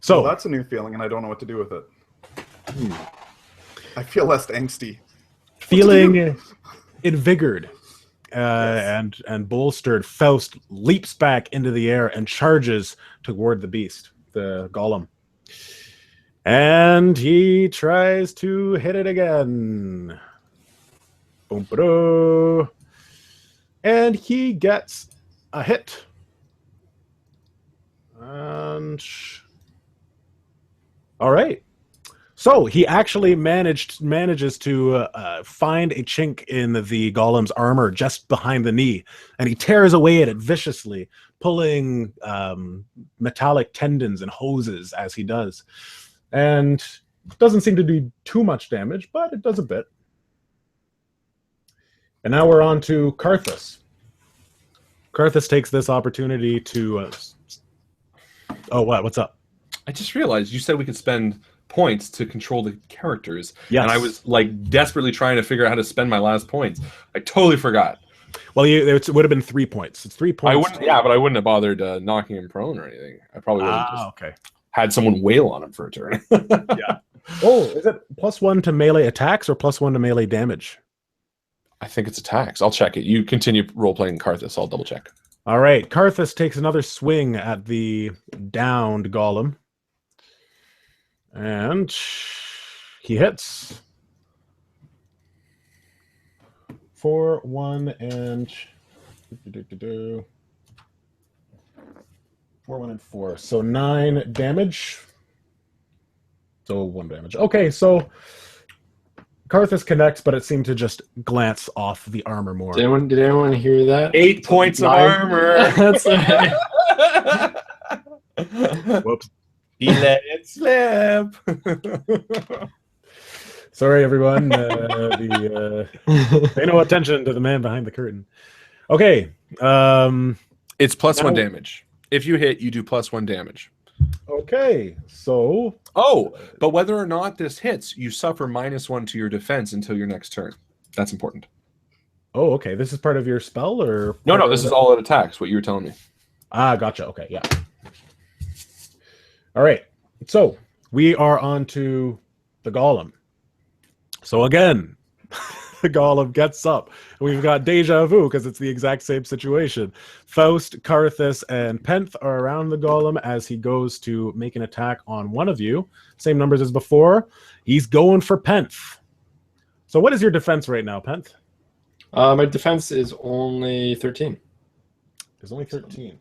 So Well, that's a new feeling, and I don't know what to do with it. I feel less angsty. feeling invigorated and bolstered, Faust leaps back into the air and charges toward the beast, the golem. And he tries to hit it again. Boom, ba-doo. And he gets a hit. And all right. So he actually manages to find a chink in the golem's armor just behind the knee, and he tears away at it viciously, pulling metallic tendons and hoses as he does. And it doesn't seem to do too much damage, but it does a bit. And now we're on to Karthus. Karthus takes this opportunity to... Oh, what? What's up? I just realized you said we could spend points to control the characters. Yes. And I was like desperately trying to figure out how to spend my last points. I totally forgot. Well, it would have been 3 points. It's 3 points. I wouldn't, yeah, but I wouldn't have bothered knocking him prone or anything. I probably would have just Okay. had someone wail on him for a turn. Yeah. Oh, is it +1 to melee attacks or +1 to melee damage? I think it's attacks. I'll check it. You continue role-playing Karthus. I'll double check. All right. Karthus takes another swing at the downed golem. And he hits. 4, 1, and 4, 1, and 4. So 9 damage. So 1 damage. Okay, so Karthus connects, but it seemed to just glance off the armor more. Did anyone hear that? 8 points of Nine. armor. That's right. Whoops. He let it slip. Sorry, everyone. Pay no attention to the man behind the curtain. Okay. It's plus Now- 1 damage. If you hit, you do plus 1 damage. Okay. So Oh, but whether or not this hits, you suffer -1 to your defense until your next turn. That's important. oh, okay. This is part of your spell, or No, this is all out attacks. What you were telling me. Ah, gotcha. Okay, yeah. All right. So we are on to the Golem. So again, the Golem gets up. We've got deja vu because it's the exact same situation. Faust, Karthus, and Penth are around the Golem as he goes to make an attack on one of you. Same numbers as before. He's going for Penth. So what is your defense right now, Penth? My defense is only 13. There's only 13.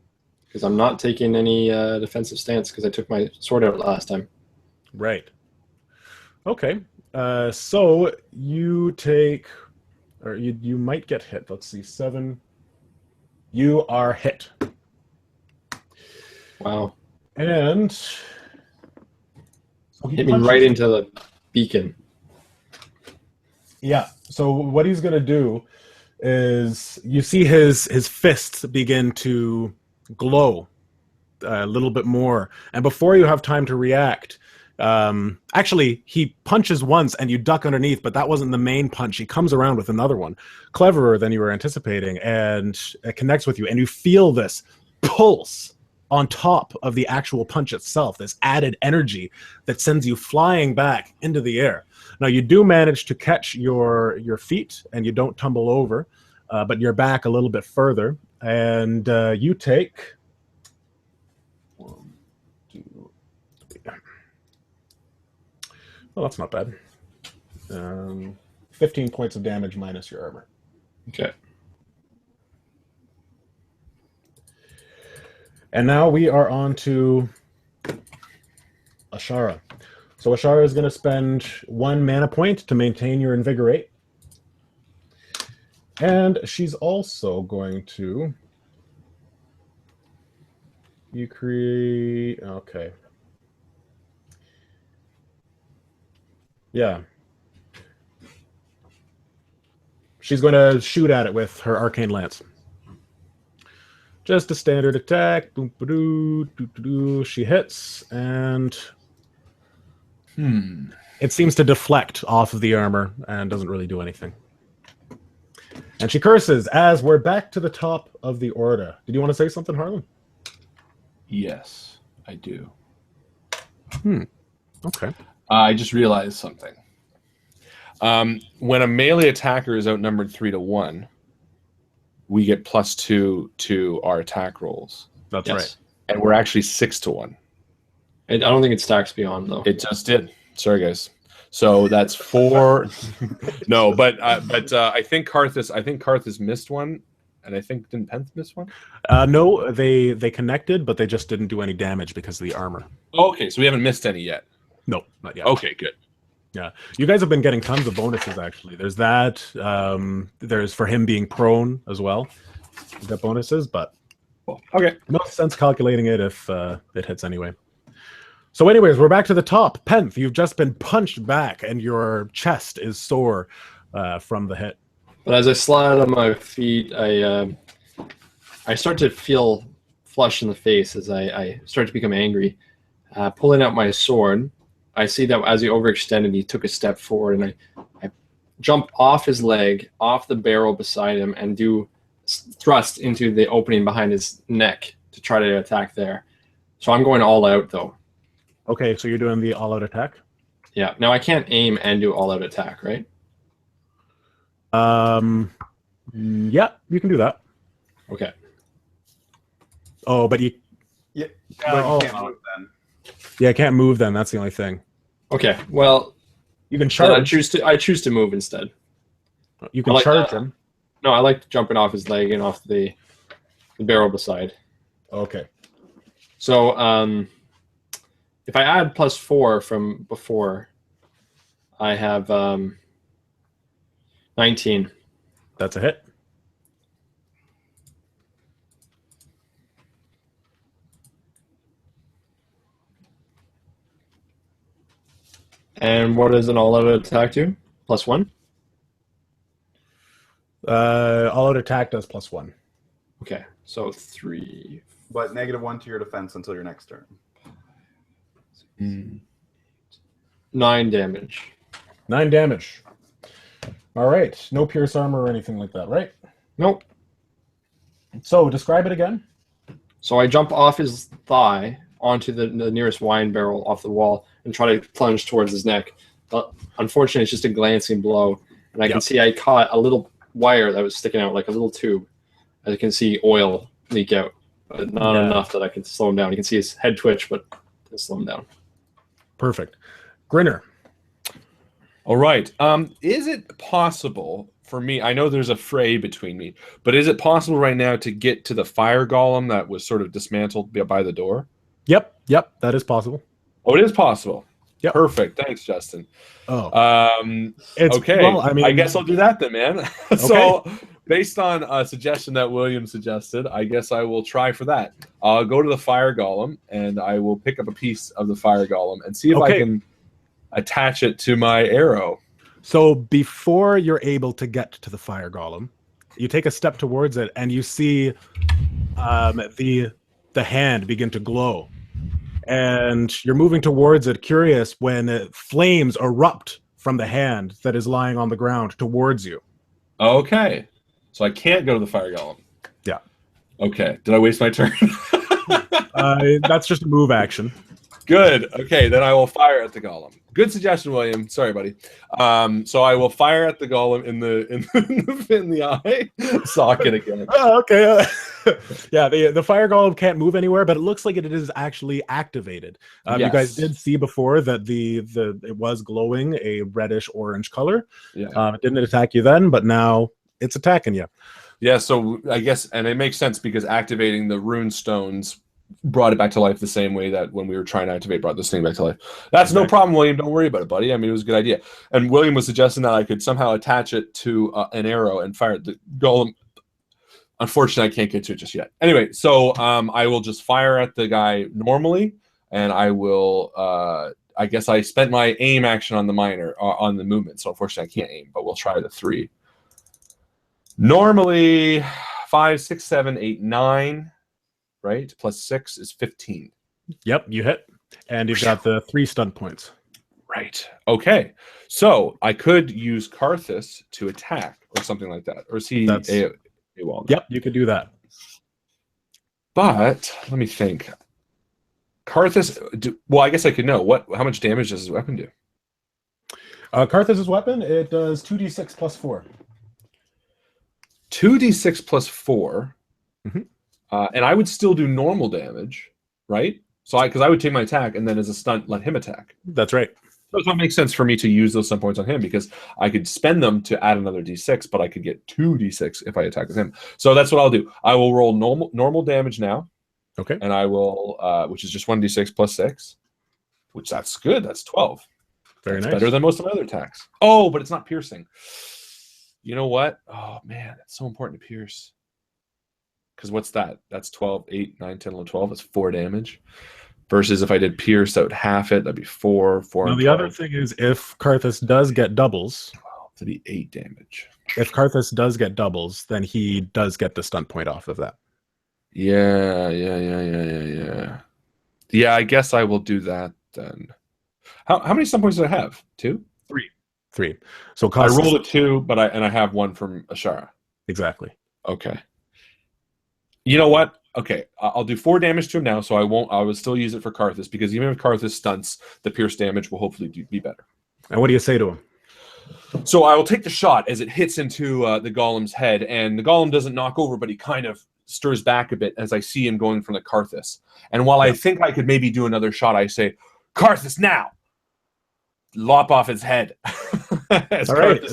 Because I'm not taking any defensive stance because I took my sword out last time. Right. Okay. So you take, or you might get hit. Let's see, 7. You are hit. Wow. And Hit me right into the beacon. Yeah. So what he's gonna do is you see his fists begin to glow a little bit more, and before you have time to react, actually he punches once and you duck underneath, but that wasn't the main punch. He comes around with another one, cleverer than you were anticipating, and it connects with you, and you feel this pulse on top of the actual punch itself, this added energy that sends you flying back into the air. Now you do manage to catch your feet and you don't tumble over, but you're back a little bit further, and you take 1, 2, 3. Well, that's not bad. 15 points of damage minus your armor. Okay. And now we are on to Ashara. So Ashara is going to spend 1 mana point to maintain your Invigorate. And she's also going to... You create... Okay. Yeah. She's going to shoot at it with her Arcane Lance. Just a standard attack. Boom, ba-doo, doo-doo-doo. She hits, and it seems to deflect off of the armor and doesn't really do anything. And she curses as we're back to the top of the order. Did you want to say something, Harlan? Yes, I do. Okay. I just realized something. When a melee attacker is outnumbered 3-1, we get +2 to our attack rolls. That's right. And we're actually 6-1. I don't think it stacks beyond, though. It just did. Sorry, guys. So that's 4. No, but I think Karthus missed one, and I think didn't Penth miss one? No, they connected, but they just didn't do any damage because of the armor. Okay, so we haven't missed any yet. No, not yet. Okay, good. Yeah, you guys have been getting tons of bonuses, actually. There's that. There's for him being prone as well. You got bonuses, but Okay. no sense calculating it if it hits anyway. So anyways, we're back to the top. Penth, you've just been punched back, and your chest is sore from the hit. But as I slide on my feet, I start to feel flush in the face as I start to become angry. Pulling out my sword, I see that as he overextended, he took a step forward, and I jump off his leg, off the barrel beside him, and do thrust into the opening behind his neck to try to attack there. So I'm going all out, though. Okay, so you're doing the all-out attack? Yeah. Now I can't aim and do all-out attack, right? Yeah, you can do that. Okay. Oh, but you... Yeah, Oh, but you can't move then. Yeah, I can't move then. That's the only thing. Okay. Well, You can then charge. I choose to move instead. You can I like charge that. him. No, I like jumping off his leg and off the barrel beside. Okay. So if I add +4 from before, I have 19. That's a hit. And what does an all-out attack do? +1? All-out attack does +1. Okay, so 3. But -1 to your defense until your next turn. 9 damage. 9 damage. All right. No pierce armor or anything like that, right? Nope. So describe it again. So I jump off his thigh onto the nearest wine barrel off the wall and try to plunge towards his neck. But unfortunately, it's just a glancing blow. And I can see I caught a little wire that was sticking out, like a little tube. I can see oil leak out, but not enough that I can slow him down. You can see his head twitch, but to slow him down. Perfect. Grinner. All right. Is it possible for me? I know there's a fray between me, but is it possible right now to get to the fire golem that was sort of dismantled by the door? Yep, that is possible. Oh, it is possible. Yep. Perfect. Thanks, Justin. Oh. Okay. Well, I guess I'll do that then, man. So, based on a suggestion that William suggested, I guess I will try for that. I'll go to the fire golem and I will pick up a piece of the fire golem and see if I can attach it to my arrow. So before you're able to get to the fire golem, you take a step towards it and you see the hand begin to glow. And you're moving towards it, curious, when flames erupt from the hand that is lying on the ground towards you. Okay. So I can't go to the fire golem. Yeah. Okay. Did I waste my turn? That's just a move action. Good. Okay, then I will fire at the golem. Good suggestion, William. Sorry, buddy. So I will fire at the golem in the eye socket again. Oh, okay. Yeah, the fire golem can't move anywhere, but it looks like it is actually activated. Yes. You guys did see before that it was glowing a reddish orange color. Yeah. It didn't attack you then, but now it's attacking you. Yeah. So I guess, and it makes sense because activating the rune stones brought it back to life the same way that when we were trying to activate brought this thing back to life. That's no problem, William. Don't worry about it, buddy. I mean, it was a good idea. And William was suggesting that I could somehow attach it to an arrow and fire the golem. Unfortunately, I can't get to it just yet. Anyway, so I will just fire at the guy normally, and I will. I guess I spent my aim action on the minor on the movement, so unfortunately I can't aim. But we'll try the 3. Normally, 5, 6, 7, 8, 9. Right? Plus 6 is 15. Yep, you hit. And you've got the 3 stun points. Right. Okay. So I could use Karthus to attack or something like that. Or is he a wall? Yep, you could do that. But let me think. Karthus, well, I guess I could know. How much damage does his weapon do? Karthus' weapon, it does 2d6 plus 4. 2d6 plus 4. Mm-hmm. And I would still do normal damage, right? So because I would take my attack and then as a stunt let him attack. That's right. So it makes sense for me to use those stun points on him because I could spend them to add another d6, but I could get 2 d6 if I attack with him. So that's what I'll do. I will roll normal damage now. Okay. And I will, which is just 1d6 plus 6, which that's good. That's 12. Very nice. Better than most of my other attacks. Oh, but it's not piercing. You know what? Oh man, it's so important to pierce. Because what's that? That's 12, 8, 9, 10, 11, 12. That's 4 damage. Versus if I did pierce, that would half it. That'd be 4. Now, the other thing is if Karthus does get doubles. 12, that'd be 8 damage. If Karthus does get doubles, then he does get the stunt point off of that. Yeah. Yeah, I guess I will do that then. How many stun points do I have? 2? 3. So I rolled a 2, but I have 1 from Ashara. Exactly. Okay. You know what? Okay, I'll do 4 damage to him now, so I will still use it for Karthus, because even if Karthus stunts, the pierce damage will hopefully be better. And what do you say to him? So I will take the shot as it hits into the golem's head, and the golem doesn't knock over, but he kind of stirs back a bit as I see him going from the Karthus. And while I think I could maybe do another shot, I say, Karthus now! Lop off his head. All right.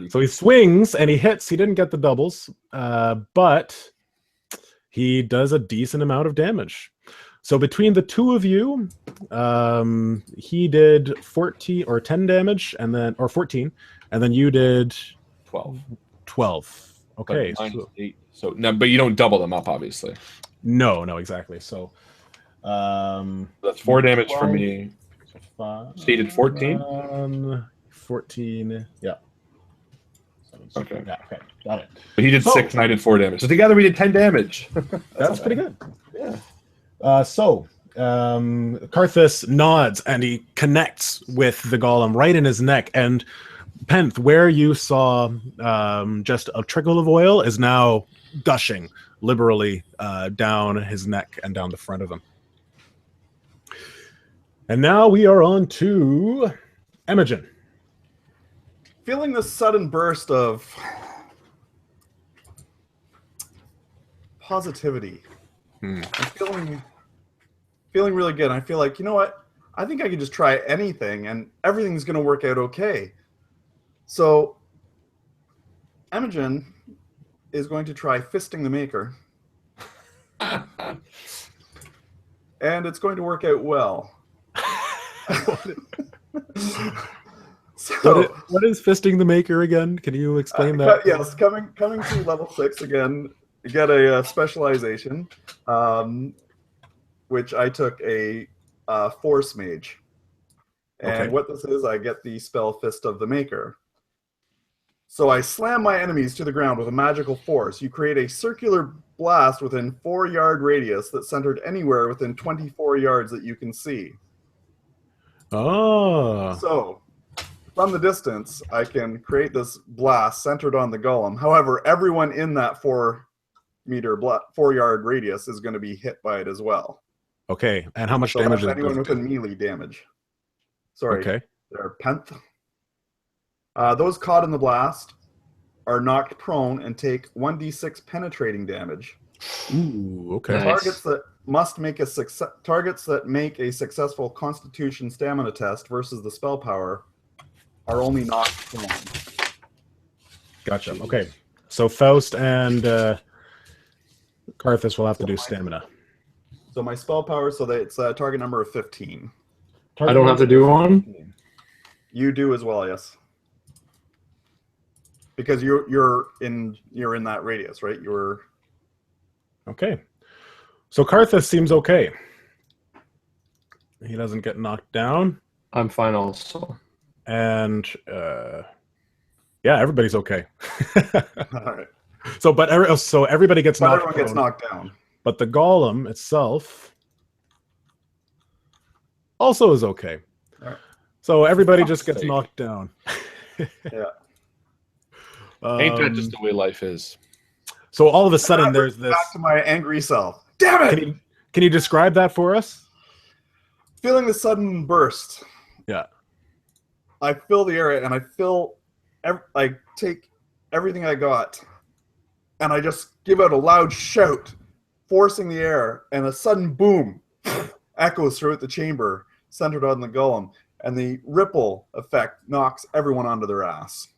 So he swings and he hits. He didn't get the doubles, but he does a decent amount of damage. So between the two of you, he did 14 or 10 damage, and then 14, and then you did 12. Okay, so 8. So no, but you don't double them up, obviously. No, exactly. So that's 4 damage for me. 5. So he did 14? 14. Yeah. Okay. Yeah, okay. Got it. But he did 6 and I did 4 damage. So together we did 10 damage. That's pretty good. Yeah. Karthus nods and he connects with the golem right in his neck. And Penth, where you saw just a trickle of oil is now gushing liberally down his neck and down the front of him. And now we are on to Imogen. Feeling this sudden burst of positivity. I'm feeling really good. I feel like, you know what? I think I could just try anything and everything's going to work out okay. So Imogen is going to try fisting the maker. And it's going to work out well. So, what is fisting the maker again? Can you explain that? Yes, coming to level 6 again, you get a specialization, which I took a Force Mage. And what this is, I get the spell Fist of the Maker. So I slam my enemies to the ground with a magical force. You create a circular blast within 4-yard radius that's centered anywhere within 24 yards that you can see. Oh. So, from the distance, I can create this blast centered on the golem. However, everyone in that 4-yard radius is going to be hit by it as well. Okay, and how much damage is anyone it? within melee damage. Sorry, okay. They're Penth. Those caught in the blast are knocked prone and take 1d6 penetrating damage. Ooh, okay. Nice. Targets that make a successful Constitution stamina test versus the spell power are only knocked prone. Gotcha. Okay, so Faust and Karthus will have to do stamina. So my spell power, so that it's a target number of 15. I don't have to do one? You do as well, yes. Because you're in that radius, right? You're okay. So Karthus seems okay. He doesn't get knocked down. I'm fine also. And yeah, everybody's okay. all right. So everybody gets knocked everyone gets knocked down. But the golem itself also is okay. All right. So everybody just gets knocked down. Yeah. Ain't that just the way life is? So all of a sudden there's this. Back to my angry self. Damn it! Can you describe that for us? Feeling the sudden burst. Yeah. I fill the area and I take everything I got and I just give out a loud shout, forcing the air, and a sudden boom echoes throughout the chamber, centered on the golem, and the ripple effect knocks everyone onto their ass.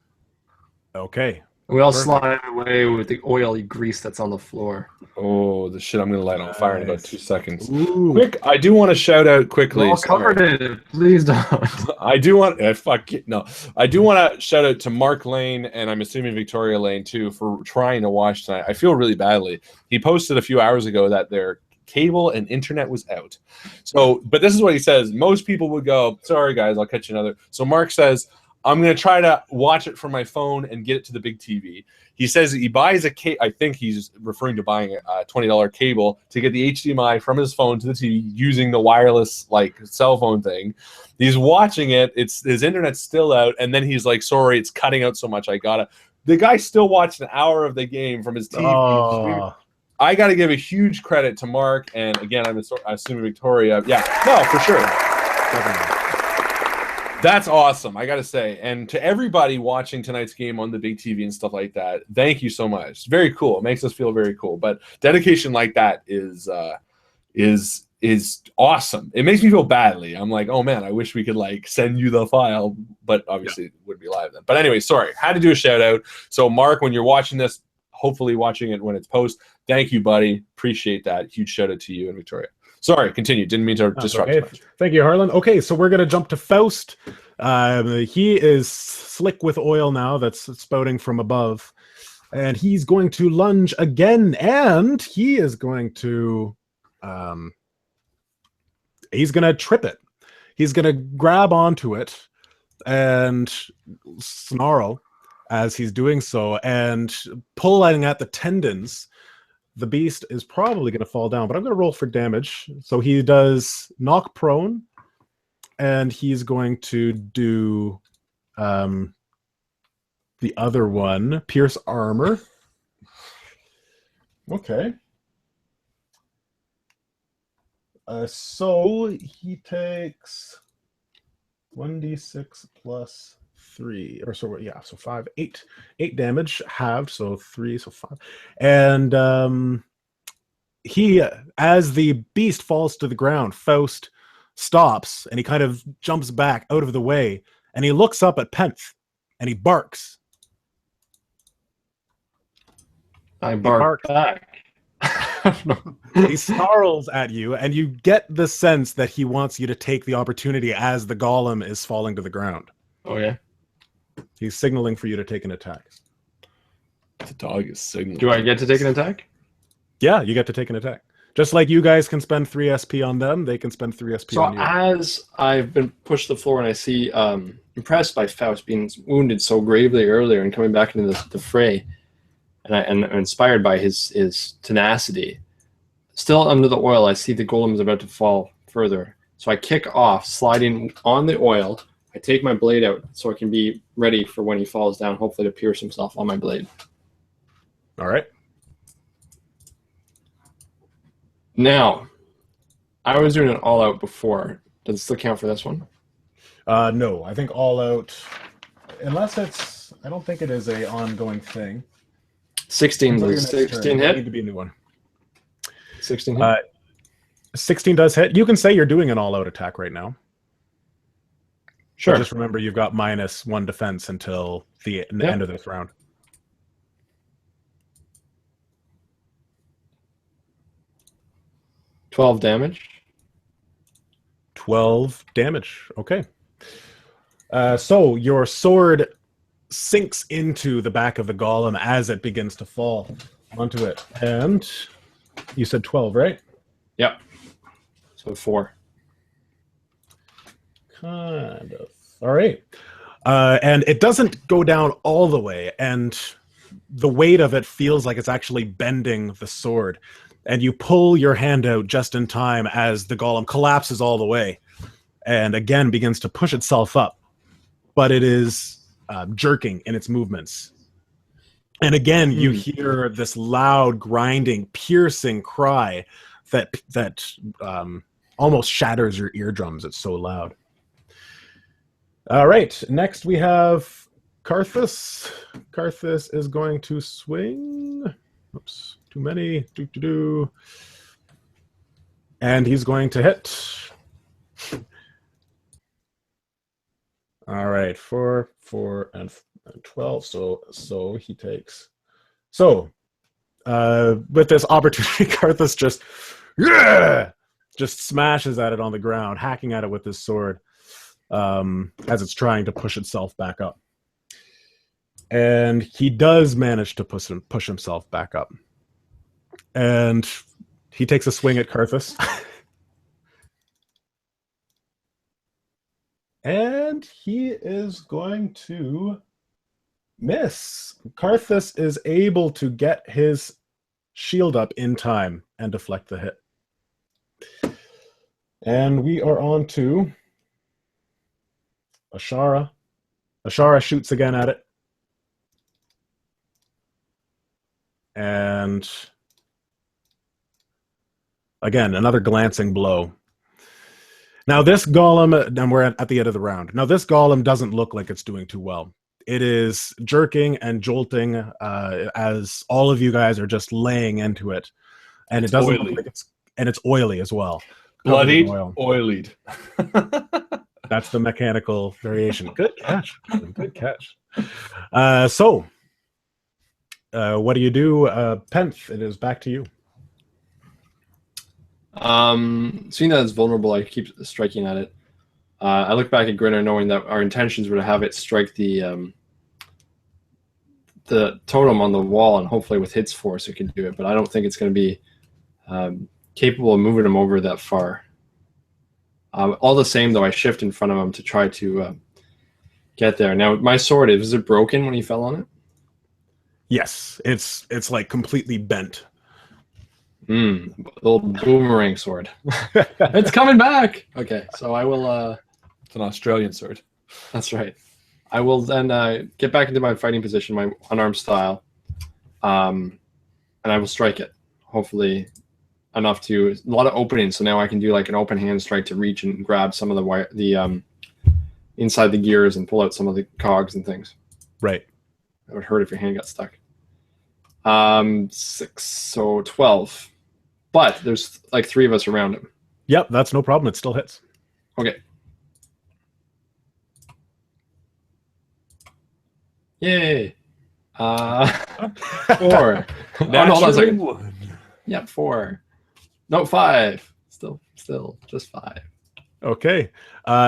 Okay. We all slide away with the oily grease that's on the floor. Oh, the shit I'm going to light on fire in about 2 seconds. Ooh. Quick, I do want to shout out quickly. We all covered it. Please don't. I do want I do want to shout out to Mark Lane, and I'm assuming Victoria Lane too, for trying to watch tonight. I feel really badly. He posted a few hours ago that their cable and internet was out. So, but this is what he says. Most people would go, sorry guys, I'll catch you another. So Mark says, I'm going to try to watch it from my phone and get it to the big TV. He says he buys I think he's referring to buying a $20 cable to get the HDMI from his phone to the TV using the wireless cell phone thing. He's watching it. His internet's still out. And then he's like, sorry, it's cutting out so much. The guy still watched an hour of the game from his TV. Oh. I got to give a huge credit to Mark. And again, I'm assuming Victoria. Yeah, no, for sure. Definitely. That's awesome, I gotta say. And to everybody watching tonight's game on the big TV and stuff like that, thank you so much. It's very cool. It makes us feel very cool. But dedication like that is awesome. It makes me feel badly. I'm like, oh man, I wish we could send you the file, but obviously it would be live then. But anyway, sorry, had to do a shout out. So Mark, when you're watching this, hopefully watching it when it's post, thank you, buddy. Appreciate that. Huge shout out to you and Victoria. Sorry, continue. Didn't mean to disrupt too much. Thank you, Harlan. Okay, so we're going to jump to Faust. He is slick with oil now that's spouting from above. And he's going to lunge again. And he is going to... he's going to trip it. he's going to grab onto it and snarl as he's doing so, and pulling at the tendons. The beast is probably going to fall down, but I'm going to roll for damage. So he does knock prone, and he's going to do the other one, pierce armor. Okay. So he takes 1d6 plus 3, or so yeah, so 5, 8 damage halved, so 3, so 5. And he, as the beast falls to the ground, Faust stops and he kind of jumps back out of the way, and he looks up at Penth and he barks. I bark back. He snarls at you, and you get the sense that he wants you to take the opportunity as the golem is falling to the ground. Oh, yeah? He's signaling for you to take an attack. The dog is signaling. Do I get to take an attack? Yeah, you get to take an attack. Just like you guys can spend 3 SP on them, they can spend 3 SP on you. So as I've been pushed to the floor and I see, impressed by Faust being wounded so gravely earlier and coming back into the fray, and inspired by his tenacity, still under the oil, I see the golem is about to fall further. So I kick off, sliding on the oil. I take my blade out so I can be ready for when he falls down, hopefully to pierce himself on my blade. All right. Now, I was doing an all-out before. Does it still count for this one? No, I think all out, unless it's, I don't think it is a ongoing thing. 16 Until your was next 16 turn. It hit? need to be a new one. 16 hit? 16 does hit. You can say you're doing an all-out attack right now. Sure. But just remember, you've got -1 defense until the end of this round. $12 damage. 12 damage. Okay. So your sword sinks into the back of the golem as it begins to fall onto it. And you said 12, right? Yep. So 4. Kind of. All right. And it doesn't go down all the way, and the weight of it feels like it's actually bending the sword. And you pull your hand out just in time as the golem collapses all the way and again begins to push itself up. But it is jerking in its movements. And again, you hear this loud, grinding, piercing cry that almost shatters your eardrums. It's so loud. All right, next we have Karthus. Karthus is going to swing. Oops, too many. And he's going to hit. All right, 4, and 12. So he takes. So with this opportunity, Karthus just smashes at it on the ground, hacking at it with his sword as it's trying to push itself back up. And he does manage to push himself back up. And he takes a swing at Karthus. And he is going to miss. Karthus is able to get his shield up in time and deflect the hit. And we are on to Ashara. Ashara shoots again at it. And again, another glancing blow. Now this golem, and we're at the end of the round. Now this golem doesn't look like it's doing too well. It is jerking and jolting as all of you guys are just laying into it. And it doesn't look like it's oily as well. Bloodied, oilied. That's the mechanical variation. Good catch. Good catch. So what do you do? Penth, it is back to you. Seeing that it's vulnerable, I keep striking at it. I look back at Grinner knowing that our intentions were to have it strike the totem on the wall, and hopefully with hits force it can do it, but I don't think it's going to be capable of moving him over that far. All the same, though, I shift in front of him to try to get there. Now, my sword, is it broken when he fell on it? Yes, it's like completely bent. Little boomerang sword. It's coming back. Okay, so I will. It's an Australian sword. That's right. I will then get back into my fighting position, my unarmed style, and I will strike it. Hopefully, enough to a lot of openings. So now I can do like an open hand strike to reach and grab some of the wire, inside the gears and pull out some of the cogs and things. Right. That would hurt if your hand got stuck. 6, so 12. But there's like 3 of us around him. Yep, that's no problem. It still hits. Okay. Yay. 4. Naturally one. Yeah, 4. No, 5. Still, just 5. Okay.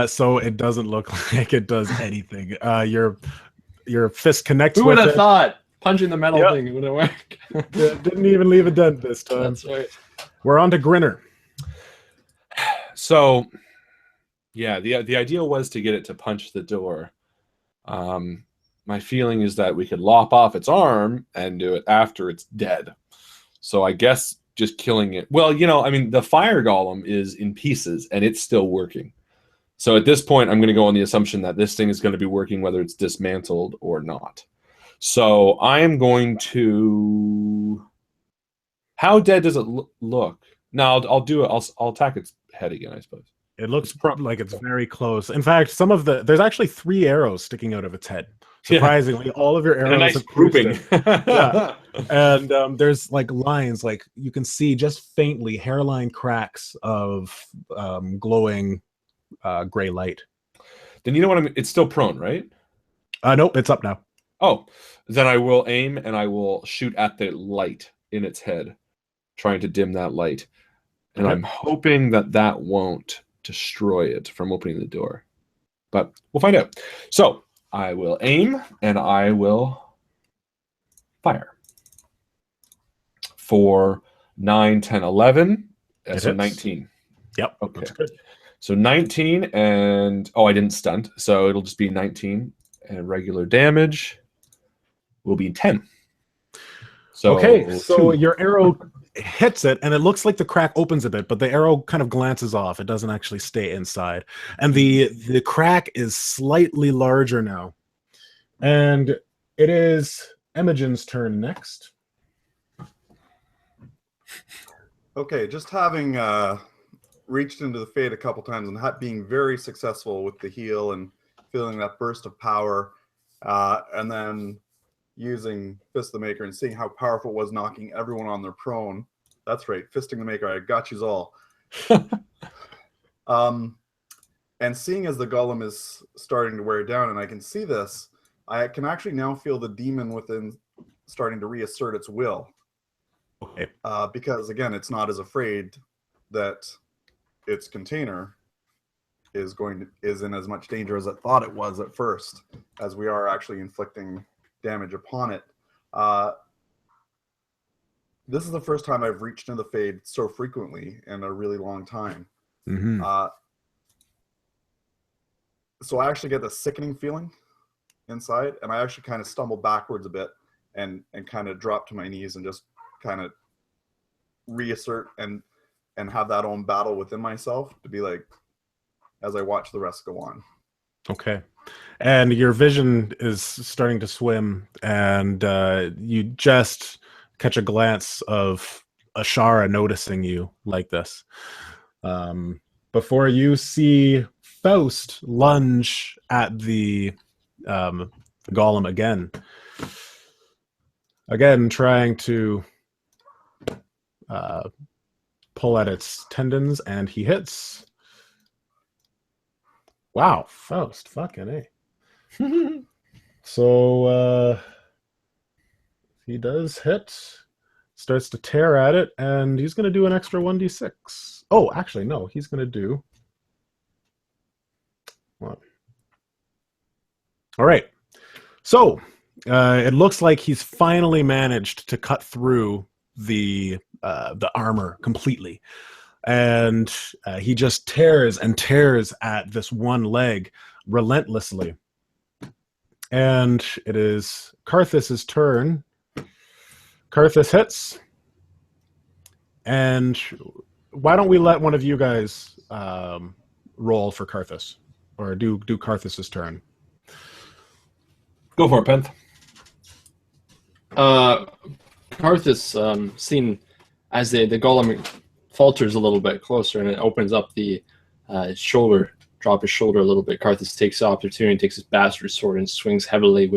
So it doesn't look like it does anything. Your fist connects Who with would have it. thought punching the metal thing would have worked? Didn't even leave a dent this time. That's right. We're on to Grinner. So, yeah, the idea was to get it to punch the door. My feeling is that we could lop off its arm and do it after it's dead. So I guess just killing it. Well, I mean, the fire golem is in pieces and it's still working. So at this point, I'm going to go on the assumption that this thing is going to be working whether it's dismantled or not. So I am going to... How dead does it look? No, I'll do it. I'll attack its head again, I suppose. It looks like it's very close. In fact, there's actually 3 arrows sticking out of its head. Surprisingly, all of your arrows And a nice have grouping. Yeah. And there's like lines, like you can see just faintly hairline cracks of glowing gray light. Then you know what I mean? It's still prone, right? Nope, it's up now. Oh, then I will aim and I will shoot at the light in its head, trying to dim that light. And Okay. I'm hoping that won't destroy it from opening the door. But we'll find out. So I will aim and I will fire. For 9, 10, 11. It So hits. 19. Yep. Okay. That's good. So 19 and... Oh, I didn't stunt. So it'll just be 19. And regular damage will be 10. So Okay, so 2. your arrow hits it, and it looks like the crack opens a bit, but the arrow kind of glances off. It doesn't actually stay inside. And the crack is slightly larger now. And it is Imogen's turn next. Okay, just having reached into the fade a couple times and being very successful with the heal and feeling that burst of power, and then using Fist the Maker and seeing how powerful it was, knocking everyone on their prone. That's right, Fisting the Maker, I got yous all. And seeing as the golem is starting to wear down, and I can see this, I can actually now feel the demon within starting to reassert its will. Okay. Because again, it's not as afraid that its container is in as much danger as it thought it was at first, as we are actually inflicting damage upon it. This is the first time I've reached into the fade so frequently in a really long time. Mm-hmm. So I actually get the sickening feeling inside, and I actually kind of stumble backwards a bit and kind of drop to my knees and just kind of reassert and have that own battle within myself to be like, as I watch the rest go on. Okay. And your vision is starting to swim, and you just catch a glance of Ashara noticing you like this. Before you see Faust lunge at the golem again trying to pull at its tendons, and he hits. Wow, Faust, fucking A. So he does hit, starts to tear at it, and he's going to do an extra 1d6. Oh, actually, no, he's going to do one. All right. So it looks like he's finally managed to cut through the armor completely. and he just tears and tears at this one leg relentlessly. And it is Karthus's turn. Karthus hits. And why don't we let one of you guys roll for Karthus? Or do Karthus's turn? Go for it, Penth. Karthus, seen as the golem falters a little bit closer and it opens up the shoulder, drop his shoulder a little bit. Karthus takes the opportunity, takes his bastard sword and swings heavily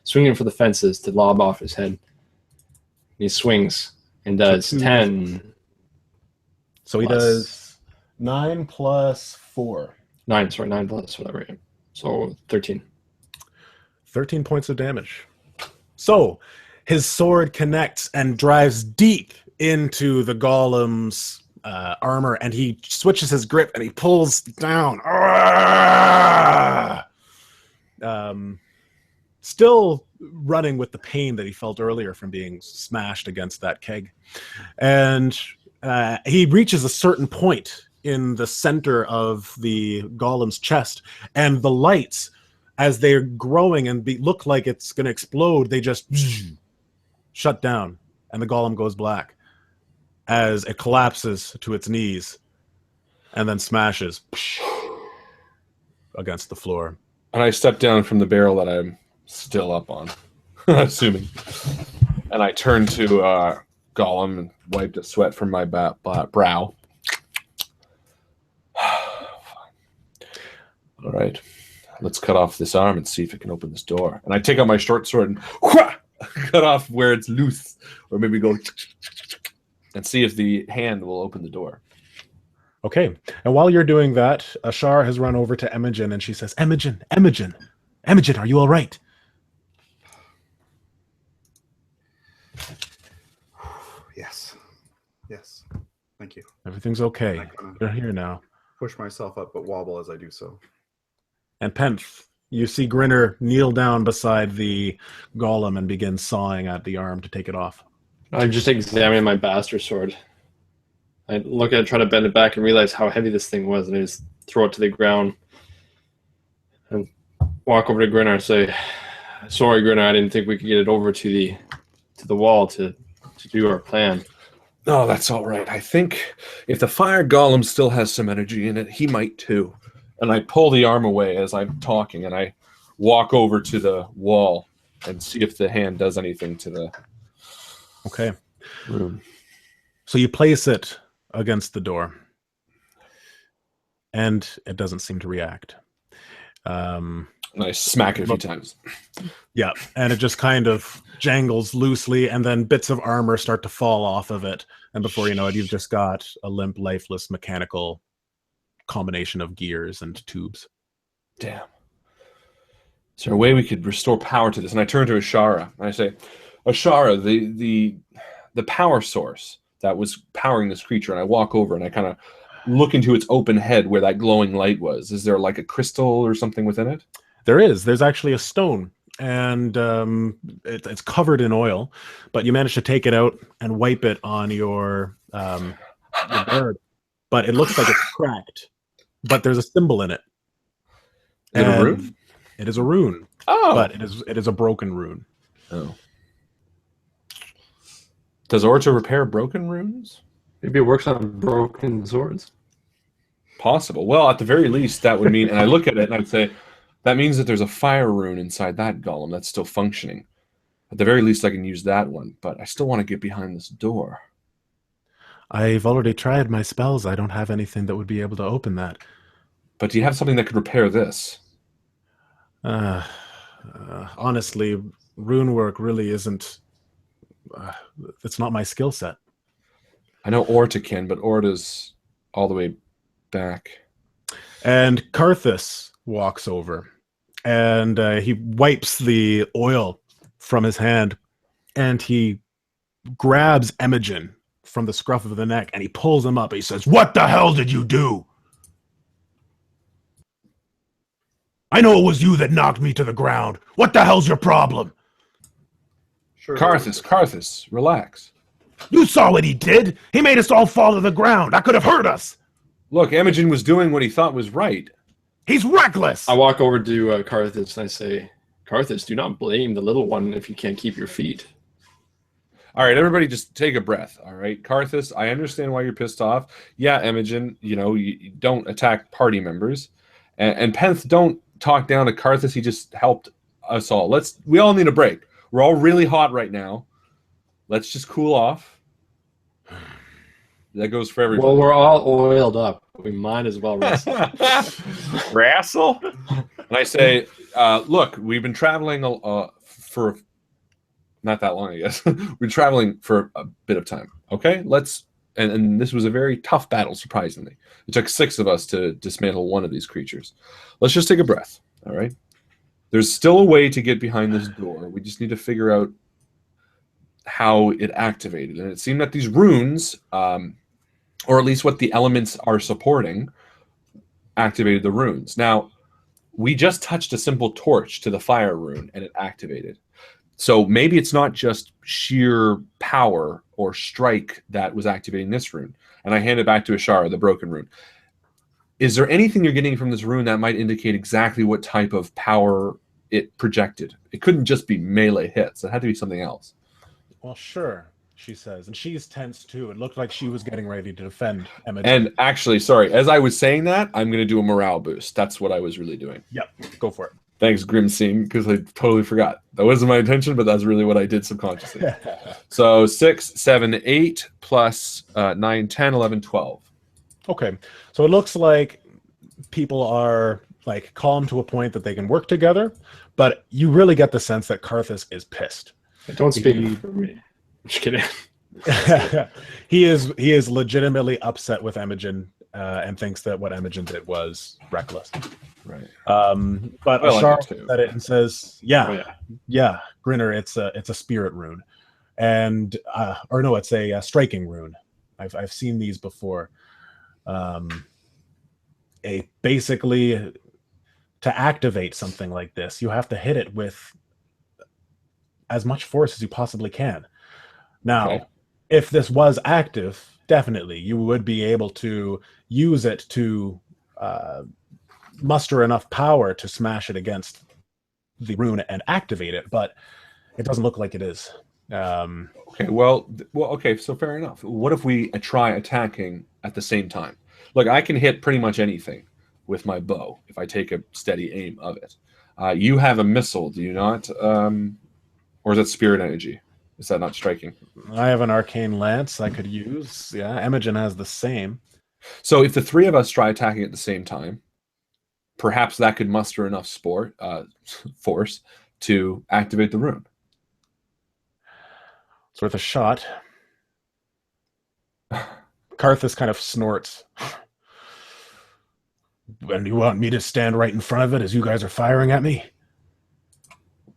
swinging for the fences to lob off his head. He swings and does 10. So he does 9 plus 4. 9 plus whatever. So 13. 13 points of damage. So his sword connects and drives deep into the golem's armor, and he switches his grip and he pulls down. Still running with the pain that he felt earlier from being smashed against that keg. And he reaches a certain point in the center of the golem's chest, and the lights, as they're growing and look like it's going to explode, they just shut down, and the golem goes black as it collapses to its knees and then smashes against the floor. And I step down from the barrel that I'm still up on, assuming. And I turn to Golem and wipe the sweat from my brow. All right, let's cut off this arm and see if it can open this door. And I take out my short sword and cut off where it's loose, or maybe go and see if the hand will open the door. Okay, and while you're doing that, Ashar has run over to Imogen and she says, Imogen, are you all right? Yes. Thank you. Everything's okay. You're here now. Push myself up, but wobble as I do so. And Penth, you see Grinner kneel down beside the golem and begin sawing at the arm to take it off. I'm just examining my bastard sword. I look at it, try to bend it back, and realize how heavy this thing was, and I just throw it to the ground and walk over to Grinner and say, "Sorry, Grinner, I didn't think we could get it over to the wall to do our plan." No, that's all right. I think if the fire golem still has some energy in it, he might too. And I pull the arm away as I'm talking, and I walk over to the wall and see if the hand does anything to the room. So you place it against the door, and it doesn't seem to react. And I smack it a few times. Yeah, and it just kind of jangles loosely, and then bits of armor start to fall off of it. And before you know it, you've just got a limp, lifeless, mechanical combination of gears and tubes. Damn. Is there a way we could restore power to this? And I turn to Ashara, and I say, Ashara, the power source that was powering this creature, and I walk over and I kind of look into its open head where that glowing light was. Is there like a crystal or something within it? There is. There's actually a stone, and it's covered in oil, but you manage to take it out and wipe it on your bird. But it looks like it's cracked, but there's a symbol in it. Is it a rune? It is a rune. Oh. But it is a broken rune. Oh. Does Orta repair broken runes? Maybe it works on broken swords. Possible. Well, at the very least, that would mean, and I look at it and I'd say, that means that there's a fire rune inside that golem that's still functioning. At the very least, I can use that one, but I still want to get behind this door. I've already tried my spells. I don't have anything that would be able to open that. But do you have something that could repair this? Honestly, rune work really isn't... it's not my skill set. I know Orta can, but Orta's all the way back. And Karthus walks over, and he wipes the oil from his hand, and he grabs Imogen from the scruff of the neck, and he pulls him up. He says, "What the hell did you do? I know it was you that knocked me to the ground. What the hell's your problem?" Sure. Karthus, relax. You saw what he did. He made us all fall to the ground. That could have hurt us. Look, Imogen was doing what he thought was right. He's reckless. I walk over to Carthus and I say, Carthus, do not blame the little one if you can't keep your feet. All right, everybody just take a breath, all right? Carthus, I understand why you're pissed off. Yeah, Imogen, you don't attack party members. And Penth, don't talk down to Carthus. He just helped us all. We all need a break. We're all really hot right now. Let's just cool off. That goes for everybody. Well, we're all oiled up. We might as well wrestle. Wrestle? And I say, look, we've been traveling for not that long, I guess. We've been traveling for a bit of time. Okay? And this was a very tough battle, surprisingly. It took 6 of us to dismantle one of these creatures. Let's just take a breath, all right? There's still a way to get behind this door. We just need to figure out how it activated. And it seemed that these runes, or at least what the elements are supporting, activated the runes. Now, we just touched a simple torch to the fire rune, and it activated. So maybe it's not just sheer power or strike that was activating this rune. And I hand it back to Ashara, the broken rune. Is there anything you're getting from this rune that might indicate exactly what type of power it projected? It couldn't just be melee hits. It had to be something else. Well, sure, she says. And she's tense, too. It looked like she was getting ready to defend Imogen. And actually, sorry, as I was saying that, I'm going to do a morale boost. That's what I was really doing. Yep, go for it. Thanks, Grimseam, because I totally forgot. That wasn't my intention, but that's really what I did subconsciously. So 6, 7, 8, plus 9, 10, 11, 12. Okay, so it looks like people are calm to a point that they can work together, but you really get the sense that Carthus is pissed. Don't speak for me. I'm just kidding. He is legitimately upset with Imogen and thinks that what Imogen did was reckless. Right. But Ashar said it and says, yeah, Grinner, it's a spirit rune, and or no, it's a striking rune. I've seen these before. Basically, to activate something like this, you have to hit it with as much force as you possibly can. Now, if this was active, definitely you would be able to use it to muster enough power to smash it against the rune and activate it, but it doesn't look like it is. Okay, okay, so fair enough. What if we try attacking at the same time? Look, I can hit pretty much anything with my bow if I take a steady aim of it. You have a missile, do you not? Or is that spirit energy? Is that not striking? I have an arcane lance I could use. Yeah, Imogen has the same. So if the 3 of us try attacking at the same time, perhaps that could muster enough force to activate the rune. It's worth a shot. Carthus kind of snorts. And you want me to stand right in front of it as you guys are firing at me?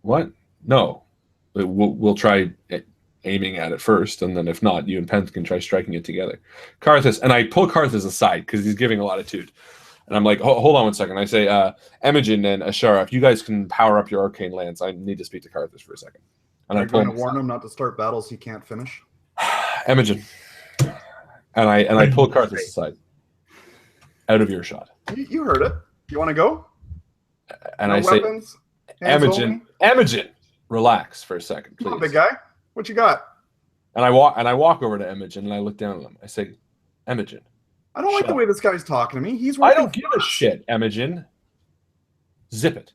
What? No. We'll try aiming at it first, and then if not, you and Penth can try striking it together. Carthus, and I pull Carthus aside because he's giving a lot of toot. And I'm like, hold on 1 second. I say, Imogen and Ashara, if you guys can power up your arcane lance, I need to speak to Carthus for a second. And I trying to warn him not to start battles he can't finish. Imogen, and I pull Carthus aside, out of earshot. You heard it. You want to go? And no I weapons, say, Imogen, relax for a second, please. Come on, big guy. What you got? And I walk over to Imogen and I look down at him. I say, Imogen. I don't like the way this guy's talking to me. I don't give a shit, Imogen. Zip it.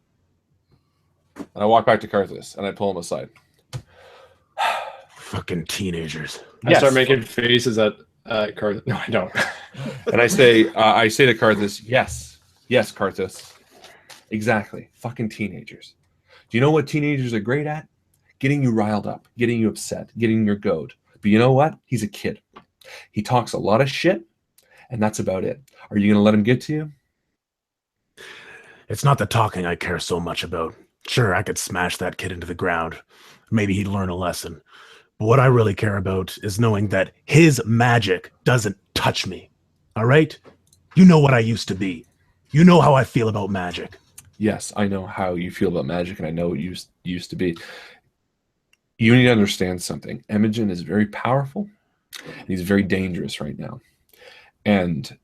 And I walk back to Carthus and I pull him aside. Fucking teenagers. I start making faces at Carthus. No, I don't. And I say to Carthus, yes, Carthus. Exactly. Fucking teenagers. Do you know what teenagers are great at? Getting you riled up, getting you upset, getting your goad. But you know what? He's a kid. He talks a lot of shit, and that's about it. Are you going to let him get to you? It's not the talking I care so much about. Sure, I could smash that kid into the ground. Maybe he'd learn a lesson. But what I really care about is knowing that his magic doesn't touch me. All right? You know what I used to be. You know how I feel about magic. Yes, I know how you feel about magic, and I know what you used to be. You need to understand something. Imogen is very powerful, He's very dangerous right now. And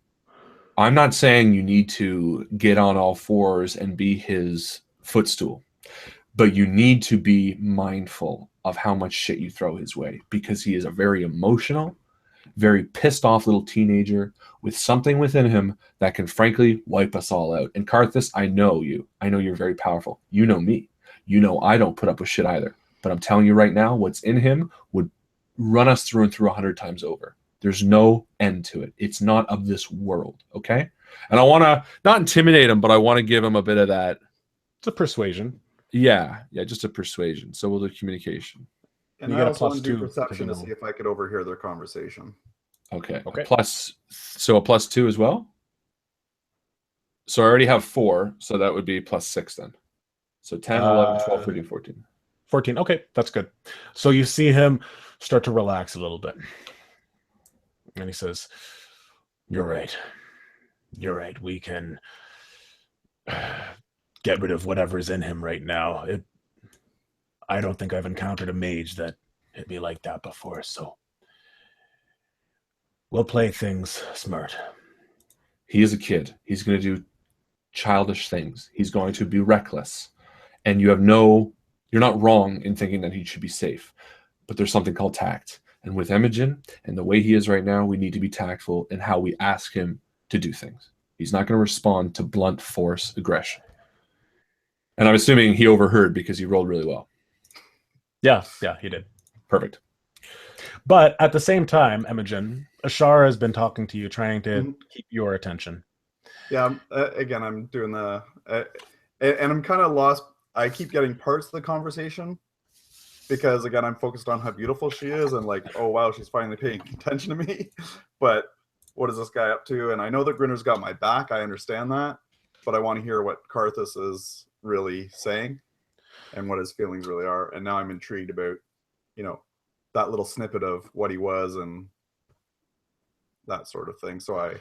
I'm not saying you need to get on all fours and be his footstool, but you need to be mindful of how much shit you throw his way, because he is a very emotional, very pissed off little teenager with something within him that can frankly wipe us all out. And Karthus, I know you. I know you're very powerful. You know me. You know I don't put up with shit either. But I'm telling you right now, what's in him would run us through and through 100 times over. There's no end to it. It's not of this world, okay? And I want to not intimidate him, but I want to give him a bit of that. It's a persuasion. Yeah, just a persuasion. So we'll do communication. And You I get a also want to do +2 perception to because see if I could overhear their conversation. Okay. Okay. So a +2 as well? So I already have 4, so that would be +6 then. So 10, 11, 12, 13, 14. 14. Okay, that's good. So you see him start to relax a little bit. And he says, "You're right. You're right. We can get rid of whatever's in him right now. I don't think I've encountered a mage that hit me like that before, so we'll play things smart." He is a kid. He's going to do childish things. He's going to be reckless. And you're not wrong in thinking that he should be safe. But there's something called tact. And with Imogen and the way he is right now, we need to be tactful in how we ask him to do things. He's not going to respond to blunt force aggression. And I'm assuming he overheard because he rolled really well. Yeah, he did. Perfect. But at the same time, Imogen, Ashara has been talking to you, trying to keep your attention. Yeah, again, I'm doing the... and I'm kind of lost. I keep getting parts of the conversation because, again, I'm focused on how beautiful she is and like, oh, wow, she's finally paying attention to me. But what is this guy up to? And I know that Grinner's got my back. I understand that. But I want to hear what Karthus is really saying and what his feelings really are. And now I'm intrigued about, that little snippet of what he was and that sort of thing. So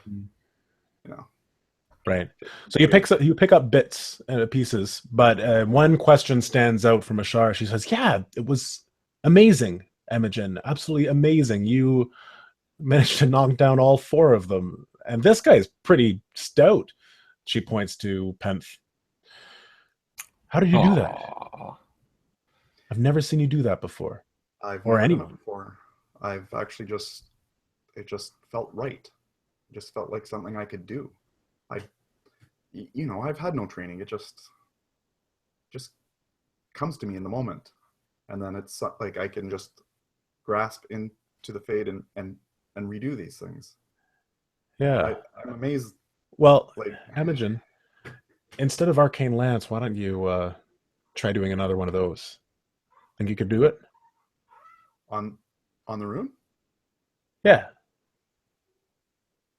Right. So you pick up bits and pieces, but one question stands out from Ashara. She says, "Yeah, it was amazing, Imogen. Absolutely amazing. You managed to knock down all 4 of them. And this guy is pretty stout." She points to Penth. "How did you do that? I've never seen you do that before." I've Or never done it anyone. before. I've actually it just felt right. It just felt like something I could do. I've had no training. It just comes to me in the moment. And then it's like I can just grasp into the fade and redo these things. Yeah. I'm amazed. Well, Like, Imogen, instead of Arcane Lance, why don't you try doing another one of those? Think you could do it? on the rune? Yeah.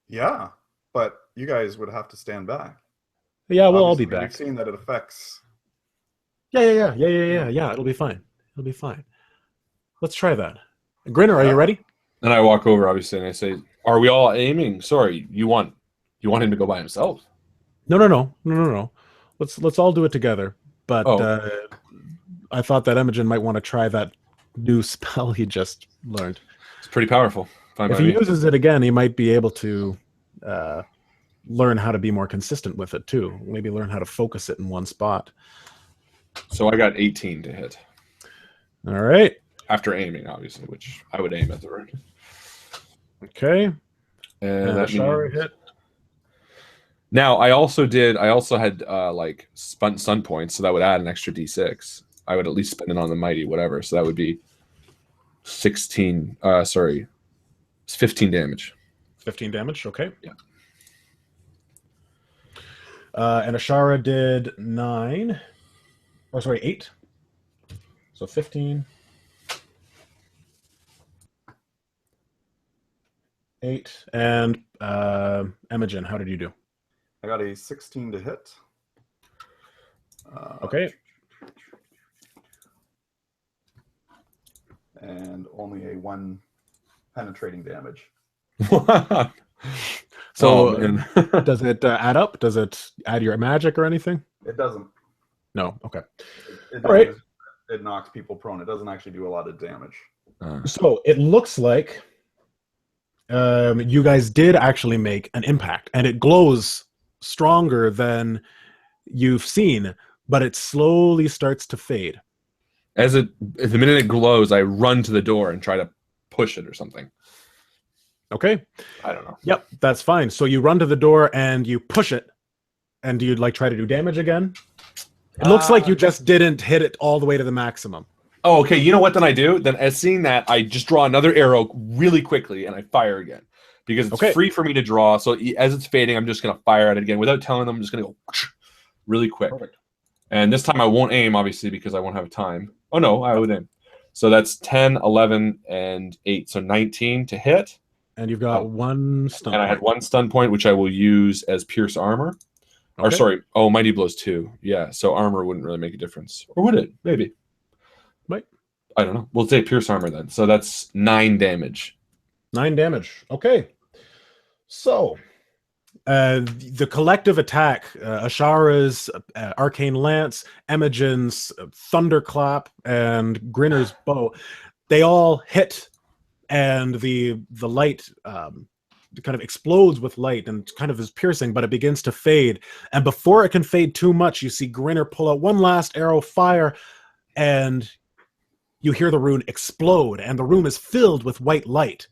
Yeah, but you guys would have to stand back. Yeah, we'll all Obviously, be back. We've seen that it affects. Yeah. It'll be fine. Let's try that. Grinner, are you ready? And I walk over, obviously, and I say, "Are we all aiming? Sorry, you want him to go by himself?" No. Let's all do it together. But Oh. I thought that Imogen might want to try that new spell he just learned. It's pretty powerful. Fine If by he me. uses it again, he might be able to learn how to be more consistent with it too. Maybe learn how to focus it in one spot. So I got 18 to hit. All right. After aiming, obviously, which I would aim at the rune. Okay. And that Ashara means... hit. Now, I also had like stun points, so that would add an extra d6. I would at least spend it on the mighty, whatever. So that would be 15 damage. 15 damage, okay. Yeah. And Ashara did 9. Oh, sorry, 8. So 15. 8. And Imogen, how did you do? I got a 16 to hit. Okay. And only a 1 penetrating damage. So man. does it add up? Does it add your magic or anything? It doesn't. No. Okay. It All right. It knocks people prone. It doesn't actually do a lot of damage. So it looks like you guys did actually make an impact, and it glows stronger than you've seen, but it slowly starts to fade. The minute it glows, I run to the door and try to push it or something. Okay. I don't know. Yep, that's fine. So you run to the door and you push it, and do you like try to do damage again? It looks like you just didn't hit it all the way to the maximum. Oh, okay. You know what? Then I do. Then, as seeing that, I just draw another arrow really quickly and I fire again because it's free for me to draw. So as it's fading, I'm just gonna fire at it again without telling them. I'm just gonna go really quick. Perfect. And this time I won't aim, obviously, because I won't have time. Oh no, I would aim. So that's 10, 11, and 8. So 19 to hit. And you've got one stun. And I had one stun point, which I will use as pierce armor. Okay. Or sorry, mighty blows 2. Yeah, so armor wouldn't really make a difference. Or would it? Maybe. Might. I don't know. We'll say pierce armor then. So that's 9 damage. 9 damage. Okay. So the collective attack, Ashara's Arcane Lance, Imogen's Thunderclap, and Grinner's Bow, they all hit, and the light kind of explodes with light and kind of is piercing, but it begins to fade. And before it can fade too much, you see Grinner pull out one last arrow, fire, and you hear the rune explode, and the room is filled with white light.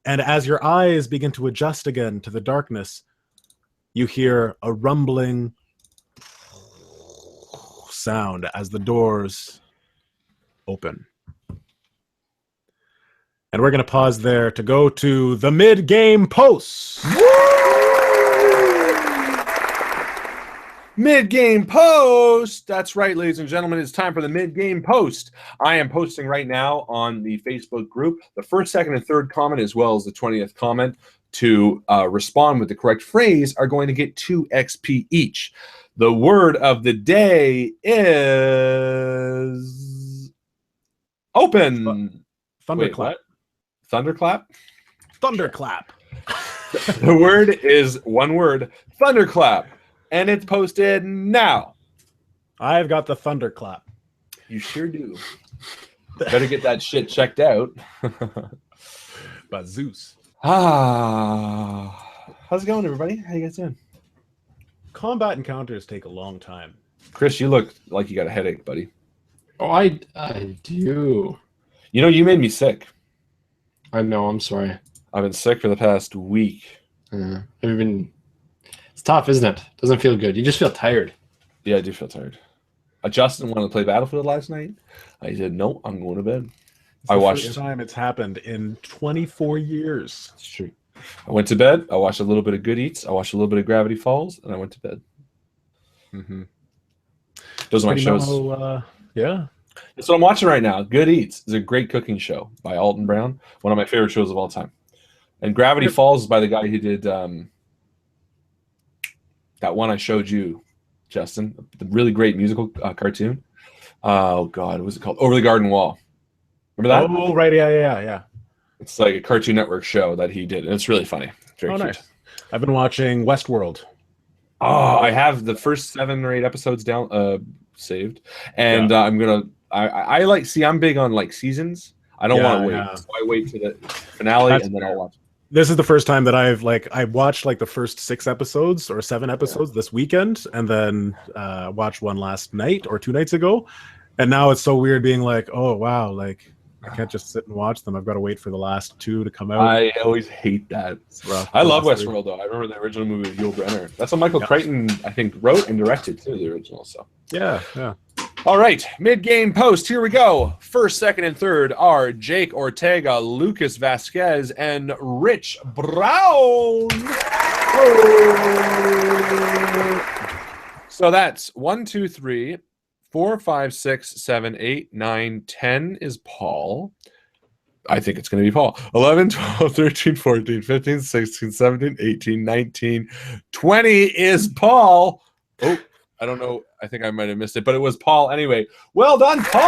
And as your eyes begin to adjust again to the darkness, you hear a rumbling sound as the doors open. And we're going to pause there to go to the mid-game posts. Mid-game post. That's right, ladies and gentlemen. It's time for the mid-game post. I am posting right now on the Facebook group the first, second, and third comment, as well as the 20th comment, to respond with the correct phrase are going to get 2 XP each. The word of the day is open. Thunderclap. Wait, Thunderclap? Thunderclap. The word is one word, thunderclap. And it's posted now. I've got the thunderclap. You sure do. Better get that shit checked out. By Zeus. How's it going, everybody? How you guys doing? Combat encounters take a long time. Chris, you look like you got a headache, buddy. Oh, I do. You know, you made me sick. I know. I'm sorry. I've been sick for the past week. Have you been? It's tough, isn't it? Doesn't feel good. You just feel tired. Yeah, I do feel tired. Justin wanted to play Battlefield last night. I said, no, I'm going to bed. It's the first time it's happened in 24 years. It's true. I went to bed. I watched a little bit of Good Eats. I watched a little bit of Gravity Falls, and I went to bed. Mm-hmm. Those are my shows. Yeah. That's what I'm watching right now. Good Eats is a great cooking show by Alton Brown. One of my favorite shows of all time. And Gravity Falls is by the guy who did that one I showed you, Justin. The really great musical cartoon. Oh, God. What was it called? Over the Garden Wall. Remember that? Oh, right. Yeah. It's like a Cartoon Network show that he did. And it's really funny. Very cute. Nice. I've been watching Westworld. Oh, I have the first 7 or 8 episodes down saved. And I'm going to... I like... See, I'm big on, like, seasons. I don't want to wait. Yeah. So I wait to the finale and then I'll watch it. This is the first time that I watched like the first 6 episodes or 7 episodes this weekend, and then watched one last night or 2 nights ago. And now it's so weird being like, oh wow, like I can't just sit and watch them. I've got to wait for the last 2 to come out. I always hate that. I love Westworld though. I remember the original movie with Yul Brynner. That's what Michael Crichton, I think, wrote and directed too, the original. So yeah. All right, mid-game post. Here we go. First, second, and third are Jake Ortega, Lucas Vasquez, and Rich Brown. So that's 1, 2, 3, 4, 5, 6, 7, 8, 9, 10 is Paul. I think it's going to be Paul. 11, 12, 13, 14, 15, 16, 17, 18, 19, 20 is Paul. Oh, I don't know. I think I might have missed it, but it was Paul anyway. Well done, Paul.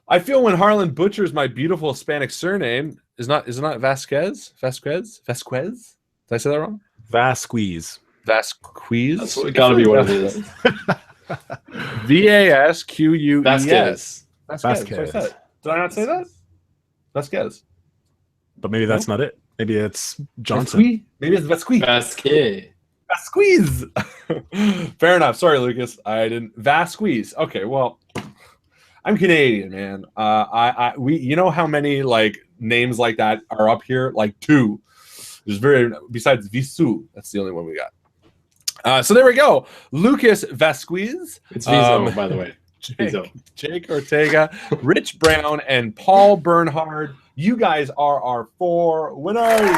I feel when Harlan butchers my beautiful Hispanic surname, is it not Vasquez? Vasquez? Did I say that wrong? Vasquez. Vasquez? That's gotta be what it is. Vasquez. Vasquez. Vasquez. Did I not say that? Vasquez. But maybe that's not it. Maybe it's Johnson. Vasquez? Maybe it's Vasquez. Vasquez. Vasquez. Fair enough. Sorry, Lucas. I didn't. Vasquez. Okay, well, I'm Canadian, man. We, you know how many like names like that are up here? Like 2. There's besides Visu. That's the only one we got. So there we go. Lucas Vasquez. It's Viso, by the way. Jake Ortega, Rich Brown, and Paul Bernhard. You guys are our 4 winners.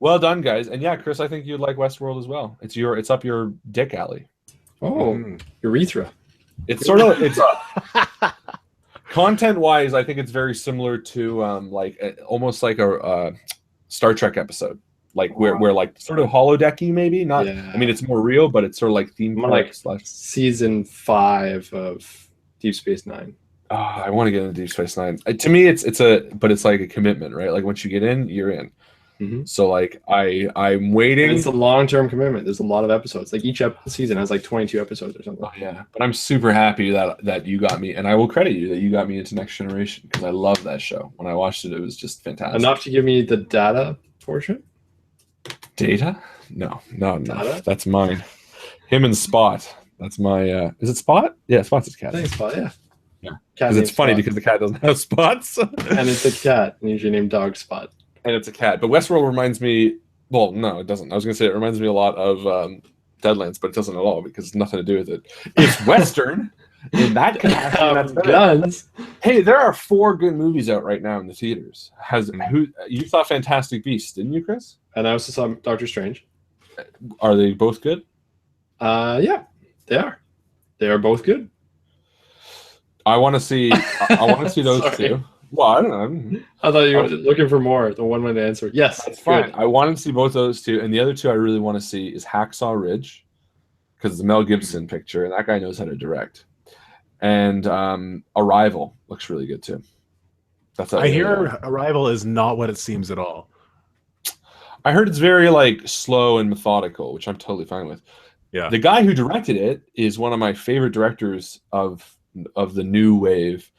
Well done, guys. And yeah, Chris, I think you'd like Westworld as well. It's up your dick alley. Oh, urethra. It's sort of content-wise, I think it's very similar to almost like a Star Trek episode. Like where like sort of holodecky maybe not. Yeah. I mean, it's more real, but it's sort of like theme park / season 5 of Deep Space Nine. Oh, I want to get into Deep Space Nine. To me, it's like a commitment, right? Like once you get in, you're in. Mm-hmm. So like I'm waiting. And it's a long-term commitment. There's a lot of episodes. Like each season has like 22 episodes or something. Oh, yeah, but I'm super happy that you got me, and I will credit you that you got me into Next Generation because I love that show. When I watched it, it was just fantastic. Enough to give me the data portion. Data? No. Data? That's mine. Him and Spot. That's my. Is it Spot? Yeah, Spot's his cat. I think Spot. Yeah. Because it's funny because the cat doesn't have spots. And it's a cat, and usually named Dog Spot. And it's a cat. But Westworld reminds me. Well, no, it doesn't. I was going to say it reminds me a lot of Deadlands, but it doesn't at all because it's nothing to do with it. It's Western. In that connection, that's guns. Hey, there are 4 good movies out right now in the theaters. You saw Fantastic Beasts, didn't you, Chris? And I also saw Doctor Strange. Are they both good? Yeah, they are. They are both good. I want to see. I want to see those 2. Well, I don't know. I thought you were looking for more. The one-word answer. Yes, that's fine. Good. I wanted to see both those 2, and the other 2 I really want to see is Hacksaw Ridge, because it's a Mel Gibson picture, and that guy knows how to direct. And Arrival looks really good too. I hear Arrival is not what it seems at all. I heard it's very like slow and methodical, which I'm totally fine with. Yeah. The guy who directed it is one of my favorite directors of the new wave.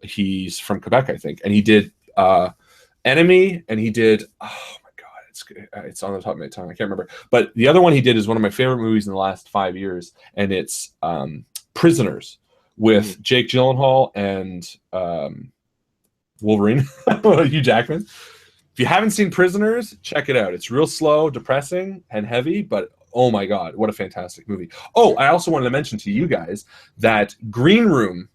He's from Quebec, I think, and he did Enemy, and he did it's on the top of my tongue. I can't remember, but the other one he did is one of my favorite movies in the last 5 years, and it's Prisoners with Jake Gyllenhaal and Wolverine, Hugh Jackman. If you haven't seen Prisoners, check it out. It's real slow, depressing, and heavy, but oh my God, what a fantastic movie. Oh, I also wanted to mention to you guys that Green Room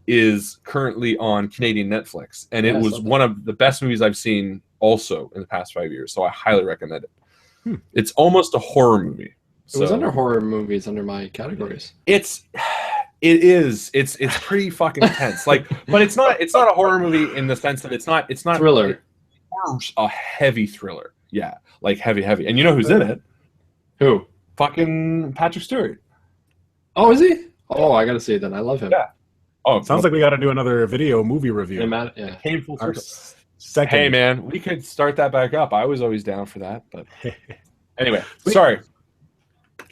is currently on Canadian Netflix, and it was one of the best movies I've seen also in the past 5 years, so I highly recommend it. It's almost a horror movie. It was under horror movies under my categories. It's pretty fucking intense. Like, but it's not a horror movie in the sense that it's not thriller. It's a heavy thriller. Yeah, like heavy. And you know who's in it? Who? Fucking Patrick Stewart. Oh, is he? Oh, I gotta see it then. I love him. Yeah. Oh, sounds like we got to do another video movie review. Yeah. Painful second. Hey man, we could start that back up. I was always down for that, but anyway, sorry.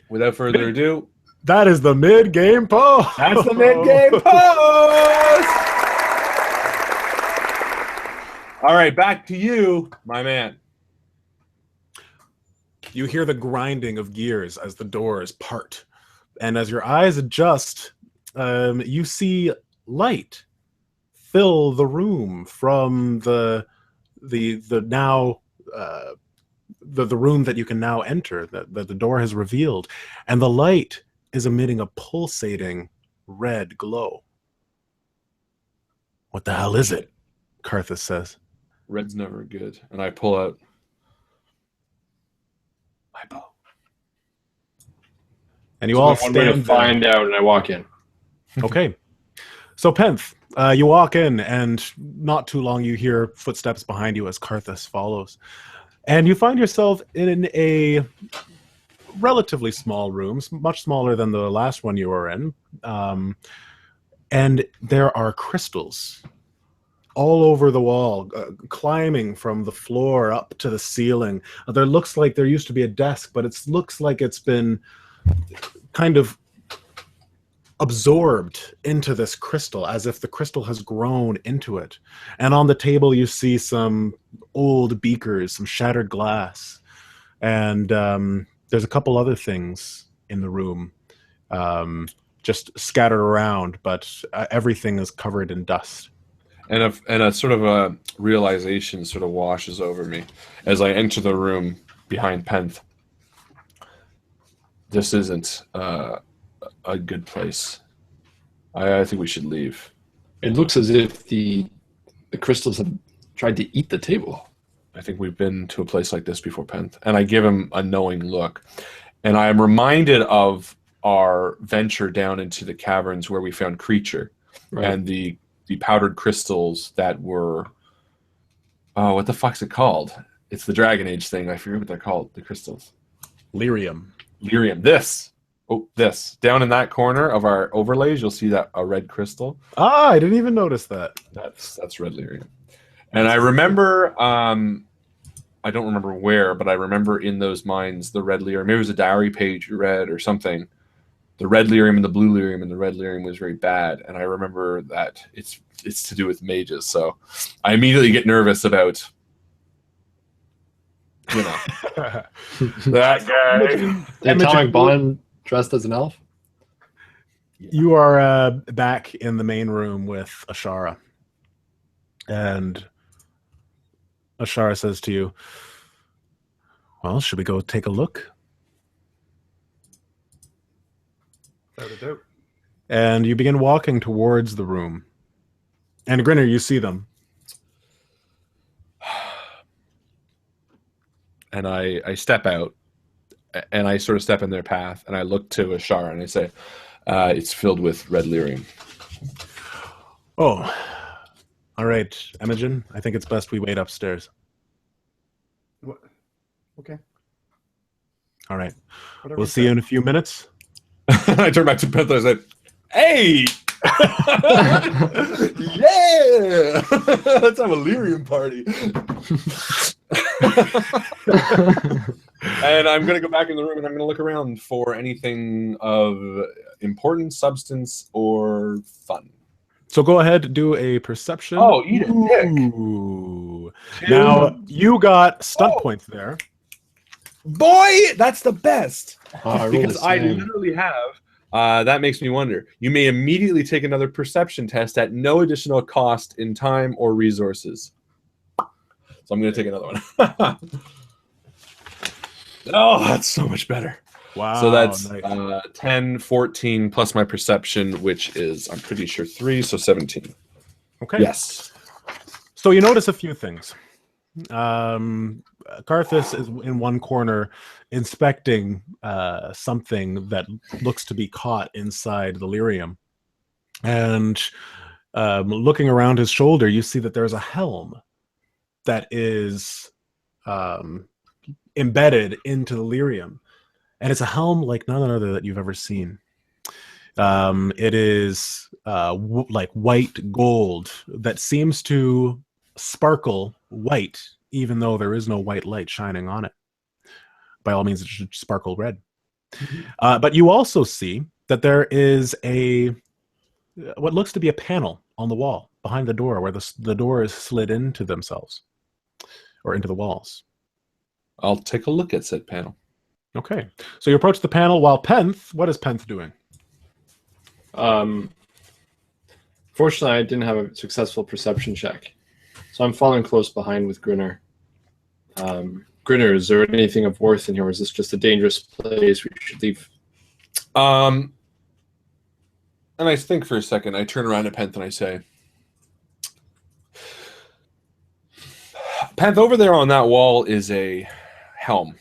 Without further ado, that is the mid-game post. That's the mid-game post. All right, back to you, my man. You hear the grinding of gears as the doors part, and as your eyes adjust, you see light fill the room from the room that you can now enter, that the door has revealed, and the light is emitting a pulsating red glow. What the hell is it? Karthus says. Red's never good. And I pull out my bow. And you all stand to find out, and I walk in. Okay. So Penth, you walk in, and not too long you hear footsteps behind you as Karthus follows. And you find yourself in a relatively small room, much smaller than the last one you were in. And there are crystals all over the wall, climbing from the floor up to the ceiling. There looks like there used to be a desk, but it looks like it's been kind of absorbed into this crystal, as if the crystal has grown into it. And on the table, you see some old beakers, some shattered glass, and there's a couple other things in the room, just scattered around, but everything is covered in dust. And a sort of a realization sort of washes over me as I enter the room behind Penth. This isn't a good place. I think we should leave. It looks as if the crystals have tried to eat the table. I think we've been to a place like this before, Penth. And I give him a knowing look. And I am reminded of our venture down into the caverns where we found Creature, right, and the powdered crystals that were, oh, what the fuck's it called? It's the Dragon Age thing. I forget what they're called, the crystals. Lyrium. This. Down in that corner of our overlays, you'll see that a red crystal. Ah, I didn't even notice that. That's red lyrium. And I remember, I don't remember where, but I remember in those mines, the red lyrium, maybe it was a diary page you read or something, the red lyrium and the blue lyrium, and the red lyrium was very bad. And I remember that it's to do with mages. So I immediately get nervous about, that guy. The atomic bomb dressed as an elf? You are back in the main room with Ashara. And Ashara says to you, well, should we go take a look? Without a doubt. And you begin walking towards the room. And Grinner, you see them. And I step out, and I sort of step in their path, and I look to Ashara, and I say, it's filled with red lyrium. Oh, all right, Imogen, I think it's best we wait upstairs. What? Okay. All right. Whatever We'll see you in a few minutes. I turn back to Penth and I said, hey! Yeah! Let's have a lyrium party. And I'm going to go back in the room and I'm going to look around for anything of important substance or fun. So go ahead and do a perception. Oh, eat it, dick. Ooh. Now, you got stunt points there. Boy, that's the best. Oh, Because I literally have, that makes me wonder. You may immediately take another perception test at no additional cost in time or resources. So I'm going to take another one. Oh, that's so much better. Wow. So that's nice. 10, 14 plus my perception, which is, I'm pretty sure, 3, so 17. Okay. Yes. So you notice a few things. Karthus is in one corner inspecting something that looks to be caught inside the lyrium. And looking around his shoulder, you see that there's a helm that is embedded into the lyrium. And it's a helm like none other that you've ever seen. It is like white gold that seems to sparkle white, even though there is no white light shining on it. By all means, it should sparkle red. Mm-hmm. But you also see that there is what looks to be a panel on the wall behind the door, where the door is slid into themselves or into the walls. I'll take a look at said panel. Okay, so you approach the panel while Penth. What is Penth doing? Fortunately, I didn't have a successful perception check, so I'm following close behind with Grinner. Grinner, is there anything of worth in here, or is this just a dangerous place we should leave? And I think for a second, I turn around to Penth and I say, Penth, over there on that wall is a helm,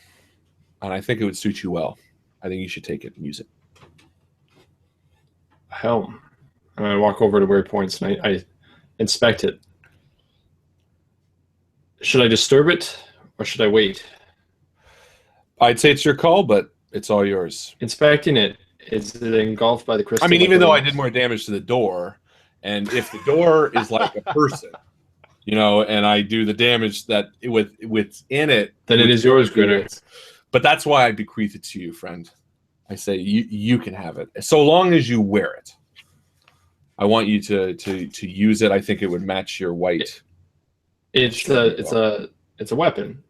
and I think it would suit you well. I think you should take it and use it. A helm. And I walk over to where it points and I inspect it. Should I disturb it or should I wait? I'd say it's your call, but it's all yours. Inspecting it, is it engulfed by the crystal? I mean, even though I did more damage to the door, and if the door is like a person, and I do the damage that with in it, then it is yours, Grinner. But that's why I bequeath it to you, friend. I say you can have it so long as you wear it. I want you to use it. I think it would match your white. It's a weapon.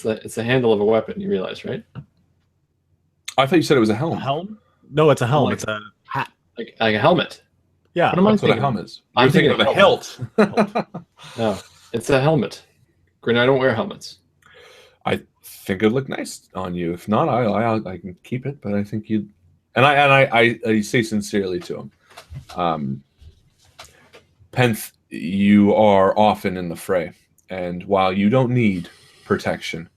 It's the handle of a weapon. You realize, right? I thought you said it was a helm. A helm? No, it's a helm. Like- it's a hat. Like a helmet. Yeah. What am I That's what a thinking? helmet is. I'm You're thinking of thinking a hilt. No, it's a helmet. Grin, I don't wear helmets. I think it'd look nice on you. If not, I can keep it. But I think you, and I say sincerely to him, Penth, you are often in the fray, and while you don't need protection,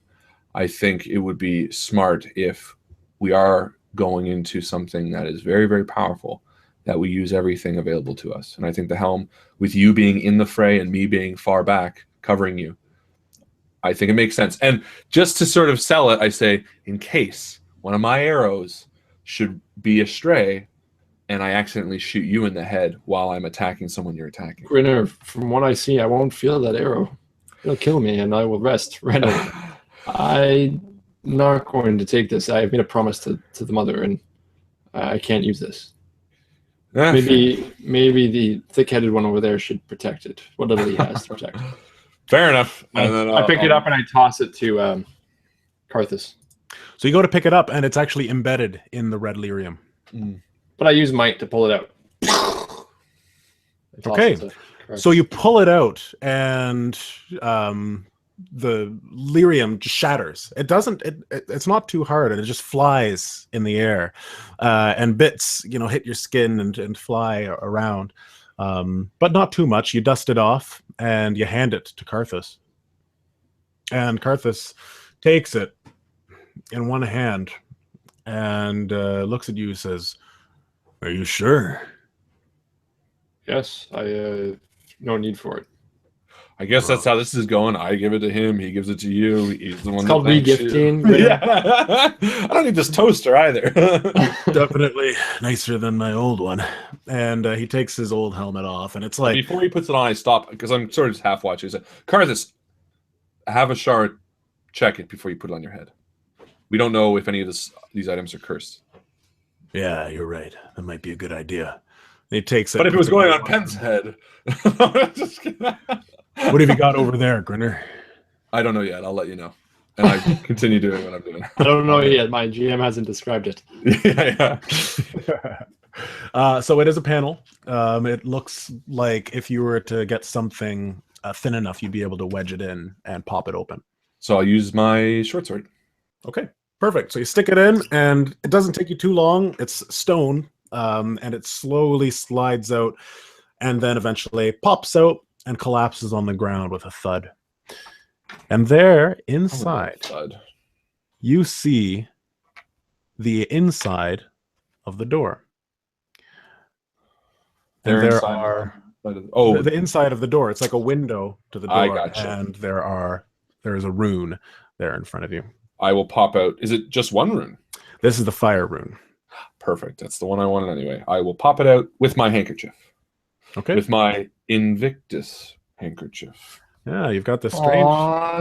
I think it would be smart if we are going into something that is very, very powerful, that we use everything available to us. And I think the helm, with you being in the fray and me being far back covering you, I think it makes sense. And just to sort of sell it, I say, in case one of my arrows should be astray and I accidentally shoot you in the head while I'm attacking someone you're attacking. Grinner, from what I see, I won't feel that arrow. It'll kill me and I will rest right away. I'm not going to take this. I've made a promise to the mother and I can't use this. Maybe the thick-headed one over there should protect it. Whatever he has to protect. Fair enough. And then I pick it up and I toss it to Karthus. So you go to pick it up, and it's actually embedded in the red lyrium. But I use might to pull it out. Okay. So you pull it out, and the lyrium just shatters. It doesn't. It's not too hard, and it just flies in the air, and bits, hit your skin and fly around, but not too much. You dust it off, and you hand it to Karthus, and Karthus takes it in one hand, and looks at you and says, "Are you sure?" Yes, I no need for it. I guess that's how this is going. I give it to him. He gives it to you. He's the one. It's called regifting. Yeah. I don't need this toaster either. Definitely nicer than my old one. And he takes his old helmet off, and it's like, before he puts it on, I stop because I'm sort of just half watching. He said, Karthus, have a shard check it before you put it on your head. We don't know if any of these items are cursed. yeah, you're right. That might be a good idea. And he takes it. But if it was going on Penn's head, just kidding. What have you got over there, Grinner? I don't know yet. I'll let you know. And I continue doing what I'm doing. I don't know yet. My GM hasn't described it. Yeah. So it is a panel. It looks like if you were to get something thin enough, you'd be able to wedge it in and pop it open. So I'll use my short sword. Okay, perfect. So you stick it in, and it doesn't take you too long. It's stone, and it slowly slides out, and then eventually pops out and collapses on the ground with a thud. And there, inside, you see the inside of the door. And there are the inside of the door. It's like a window to the door. I gotcha. And there is a rune there in front of you. I will pop out. Is it just one rune? This is the fire rune. Perfect. That's the one I wanted anyway. I will pop it out with my handkerchief. Okay. With my Invictus handkerchief. Yeah, you've got this strange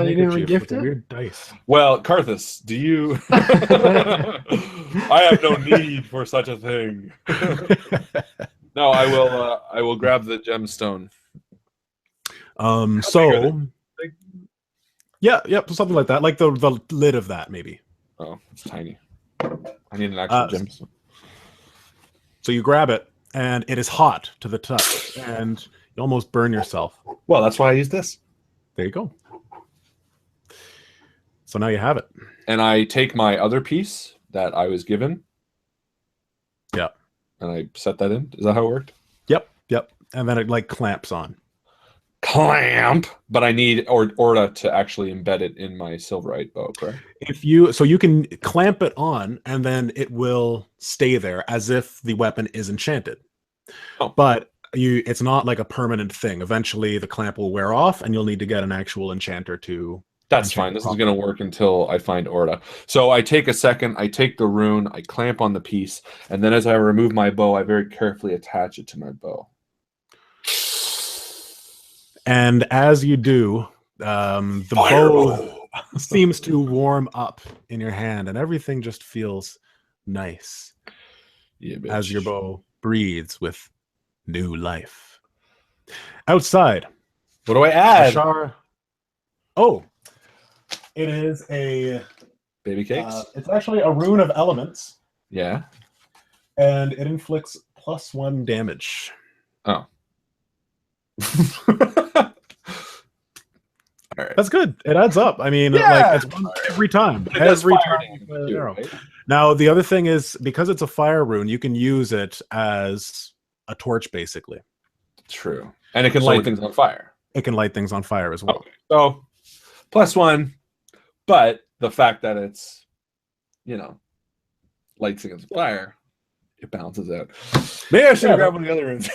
you didn't handkerchief regift with the it? weird dice. Well, Karthus, do you... I have no need for such a thing. No, I will grab the gemstone. Yeah, something like that. Like the lid of that, maybe. Oh, it's tiny. I need an actual gemstone. So you grab it, and it is hot to the touch, and you almost burn yourself. Well, that's why I use this. There you go. So now you have it. And I take my other piece that I was given. Yeah. And I set that in. Is that how it worked? Yep. And then it like clamps on. Clamp, but I need Orda to actually embed it in my silverite bow, correct? So you can clamp it on, and then it will stay there as if the weapon is enchanted. Oh. But it's not like a permanent thing. Eventually, the clamp will wear off, and you'll need to get an actual enchanter to. That's fine. This is going to work until I find Orda. So I take a second, I take the rune, I clamp on the piece, and then as I remove my bow, I very carefully attach it to my bow. And as you do, the bow seems to warm up in your hand, and everything just feels nice Yeah, bitch. as your bow breathes with new life. Outside, What do I add? Ashara. Oh, it is a. Baby cakes? It's actually a rune of elements, Yeah. and it inflicts +1 damage. Oh. All right. That's good. It adds up. I mean, Yeah. like it's one every time. But it does Every fire time damage you put an too, arrow. right? Now, the other thing is because it's a fire rune, you can use it as a torch, basically. True. And it can So light it- things on fire. It can light things on fire as well. Okay. So +1, but the fact that it's, lights against fire, it balances out. Maybe I should have grabbed one of the other runes.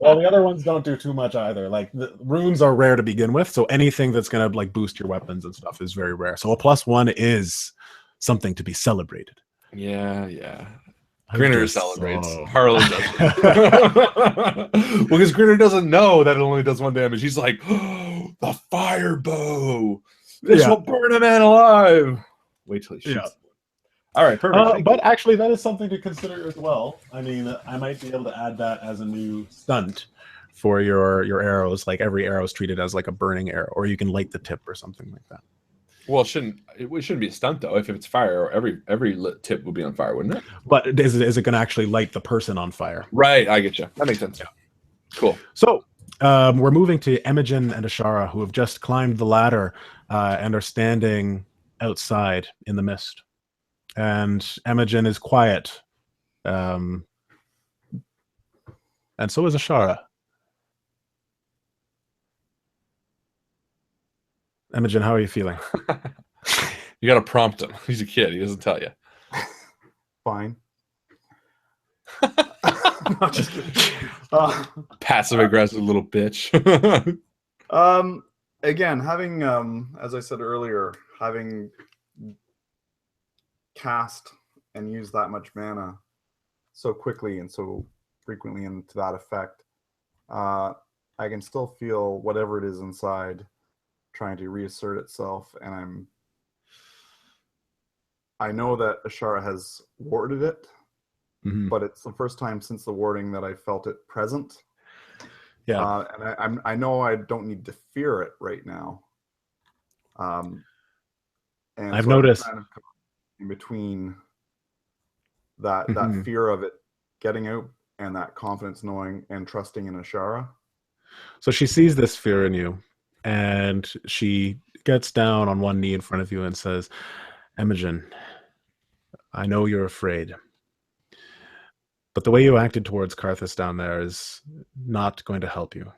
Well, the other ones don't do too much either. Like the runes are rare to begin with, so anything that's gonna like boost your weapons and stuff is very rare. So a +1 is something to be celebrated. Yeah. Grinner celebrates. So- Harlan doesn't. Well, because Grinner doesn't know that it only does 1 damage. He's like, oh, the fire bow. This will burn a man alive. Wait till he shoots. Yeah. All right, perfect. But actually, that is something to consider as well. I mean, I might be able to add that as a new stunt for your arrows. Like every arrow is treated as like a burning arrow, or you can light the tip or something like that. Well, it shouldn't be a stunt though. If it's fire, every lit tip would be on fire, wouldn't it? But is it going to actually light the person on fire? Right, I get you. That makes sense. Yeah. Cool. So we're moving to Imogen and Ashara, who have just climbed the ladder and are standing outside in the mist. And Imogen is quiet, and so is Ashara. Imogen, how are you feeling? You got to prompt him. He's a kid. He doesn't tell you. Fine. No, just kidding. Passive aggressive little bitch. Again, having as I said earlier, having cast and used that much mana so quickly and so frequently and to that effect, I can still feel whatever it is inside trying to reassert itself, and I know that Ashara has warded it, but it's the first time since the warding that I felt it present. Yeah. And I know I don't need to fear it right now. And I've so noticed kind of in between that fear of it getting out and that confidence knowing and trusting in Ashara. So she sees this fear in you, and she gets down on one knee in front of you and says, Imogen, I know you're afraid, but the way you acted towards Karthus down there is not going to help you.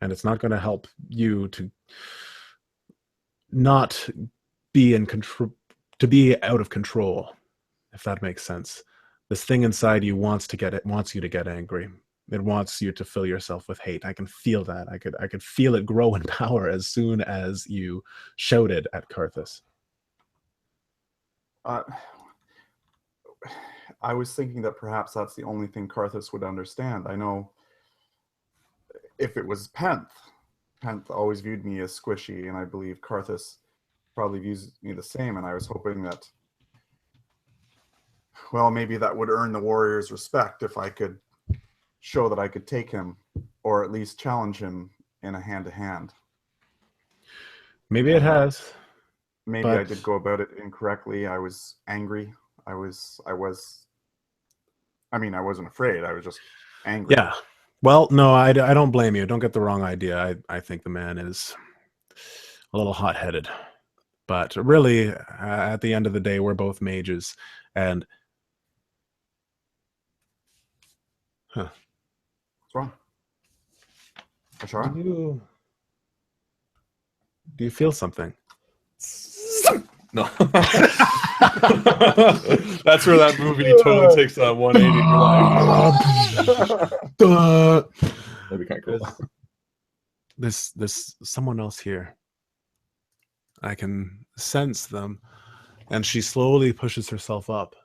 And it's not going to help you to not be in control, to be out of control, if that makes sense. This thing inside you wants you to get angry. It wants you to fill yourself with hate. I can feel that. I could feel it grow in power as soon as you shouted at Karthus. I was thinking that perhaps that's the only thing Karthus would understand. I know if it was Penth always viewed me as squishy, and I believe Karthus probably views me the same, and I was hoping that, well, maybe that would earn the warrior's respect if I could show that I could take him, or at least challenge him in a hand-to-hand. Maybe it has. Maybe I did go about it incorrectly. I was angry. I mean, I wasn't afraid. I was just angry. Yeah. Well, no, I don't blame you. Don't get the wrong idea. I think the man is a little hot-headed. But really, at the end of the day, we're both mages. And... Huh. What's wrong? Ashara? Do you feel something? No. That's where that movie totally takes a 180 in your life. That'd be kind of cool. There's someone else here. I can sense them. And she slowly pushes herself up.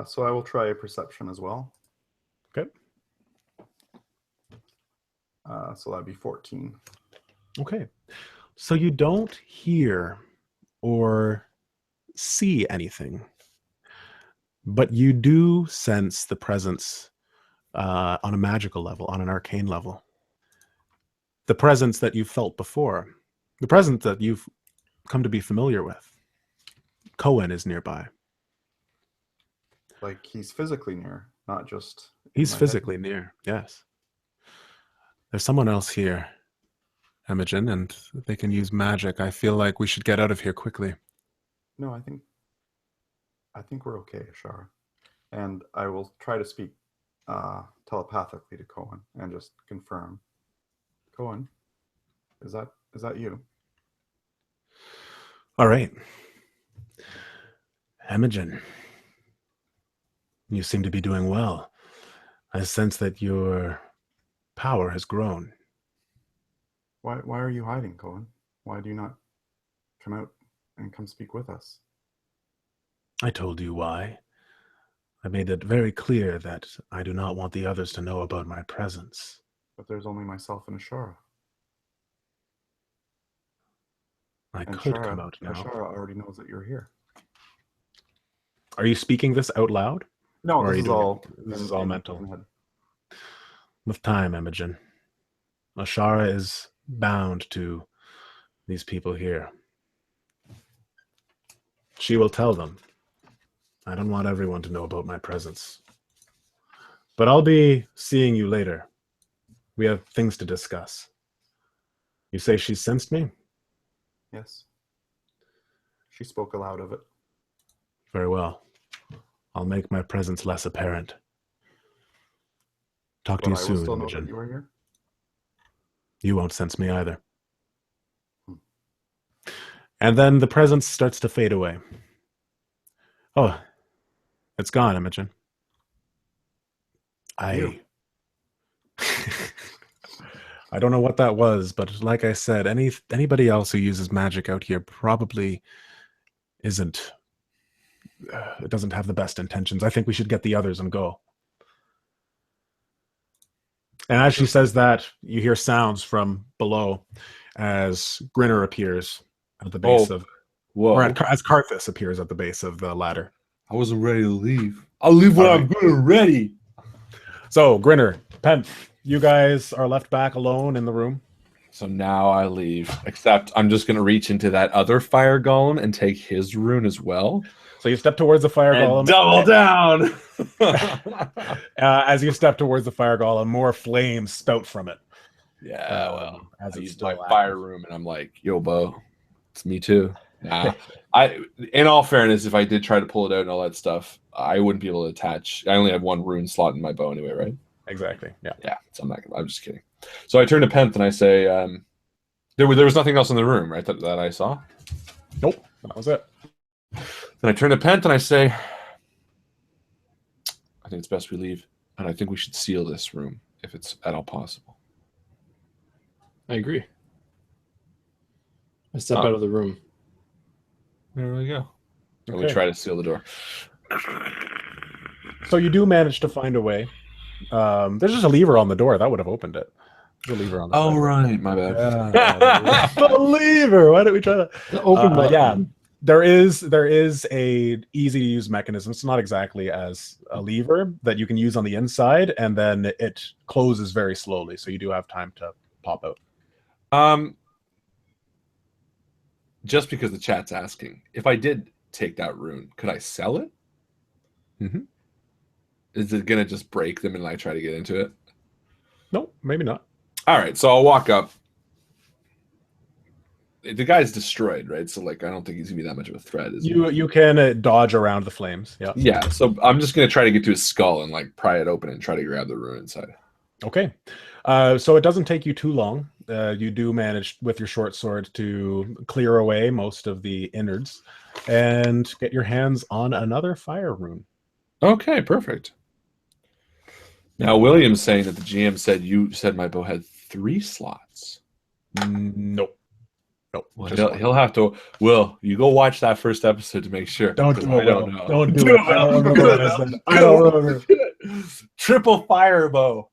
So I will try a perception as well. Okay. So that'd be 14. Okay. So you don't hear or see anything, but you do sense the presence on a magical level, on an arcane level. The presence that you've felt before, the presence that you've come to be familiar with. Cohen is nearby. Like he's physically near, not just. He's physically near, yes. There's someone else here, Imogen, and they can use magic. I feel like we should get out of here quickly. No, I think we're okay, Ashara. And I will try to speak telepathically to Cohen and just confirm. Cohen, is that you? All right. Imogen, you seem to be doing well. I sense that your power has grown. Why are you hiding, Cohen? Why do you not come out and come speak with us? I told you why. I made it very clear that I do not want the others to know about my presence. But there's only myself and Ashara. I And could come out now. Ashara already knows that you're here. Are you speaking this out loud? No, Or are this you is doing all. it- this is all mental. in the head. With time, Imogen. Ashara is bound to these people here. She will tell them. I don't want everyone to know about my presence. But I'll be seeing you later. We have things to discuss. You say she sensed me? Yes. She spoke aloud of it. Very well. I'll make my presence less apparent. Talk to But you I will soon, still know Imogen. that you are here. You won't sense me either. And then the presence starts to fade away. Oh, it's gone, Imogen. You. I don't know what that was, but like I said, anybody else who uses magic out here probably isn't. It doesn't have the best intentions. I think we should get the others and go. And as she says that, you hear sounds from below as Grinner appears at the base of, or as Karthus appears at the base of the ladder. I wasn't ready to leave. I'll leave when I'm good and ready. So, Grinner, Penth, you guys are left back alone in the room. So now I leave. Except I'm just going to reach into that other fire golem and take his rune as well. So you step towards the fire And golem. double down. As you step towards the fire golem, more flames spout from it. Yeah, well, as I it's use still my active. fire room, and I'm like, "Yo, Bo, it's me too." Nah, in all fairness, if I did try to pull it out and all that stuff, I wouldn't be able to attach. I only have one rune slot in my bow anyway, right? Exactly. Yeah. Yeah. So I'm just kidding. So I turn to Penth and I say, there was nothing else in the room, right? That I saw. Nope. That was it. Then I turn to Penth and I say, I think it's best we leave, and I think we should seal this room if it's at all possible. I agree. I step out of the room. There we go. And we Okay. try to seal the door. So you do manage to find a way. There's just a lever on the door that would have opened it. There's a lever on the Oh, door. right. My bad. Yeah. The lever. Why don't we try to Open but yeah, there is a easy to use mechanism. It's not exactly as a lever that you can use on the inside, and then it closes very slowly, so you do have time to pop out. Just because the chat's asking, if I did take that rune, could I sell it? Mm-hmm. Is it gonna just break them and I try to get into it? No, maybe not. All right, so I'll walk up. The guy's destroyed, right? So like, I don't think he's gonna be that much of a threat. Is he? You can dodge around the flames. Yeah. Yeah. So I'm just gonna try to get to his skull and like pry it open and try to grab the rune inside. Okay. So it doesn't take you too long. You do manage with your short sword to clear away most of the innards and get your hands on another fire rune. Okay, perfect. Now William's saying that the GM said you said my bow had 3 slots. Nope. Well, Just one. he'll have to. Will you go watch that first episode to make sure? Don't 'Cause do it. I don't know. Don't do it. I don't remember what I said. I don't remember. Triple fire bow.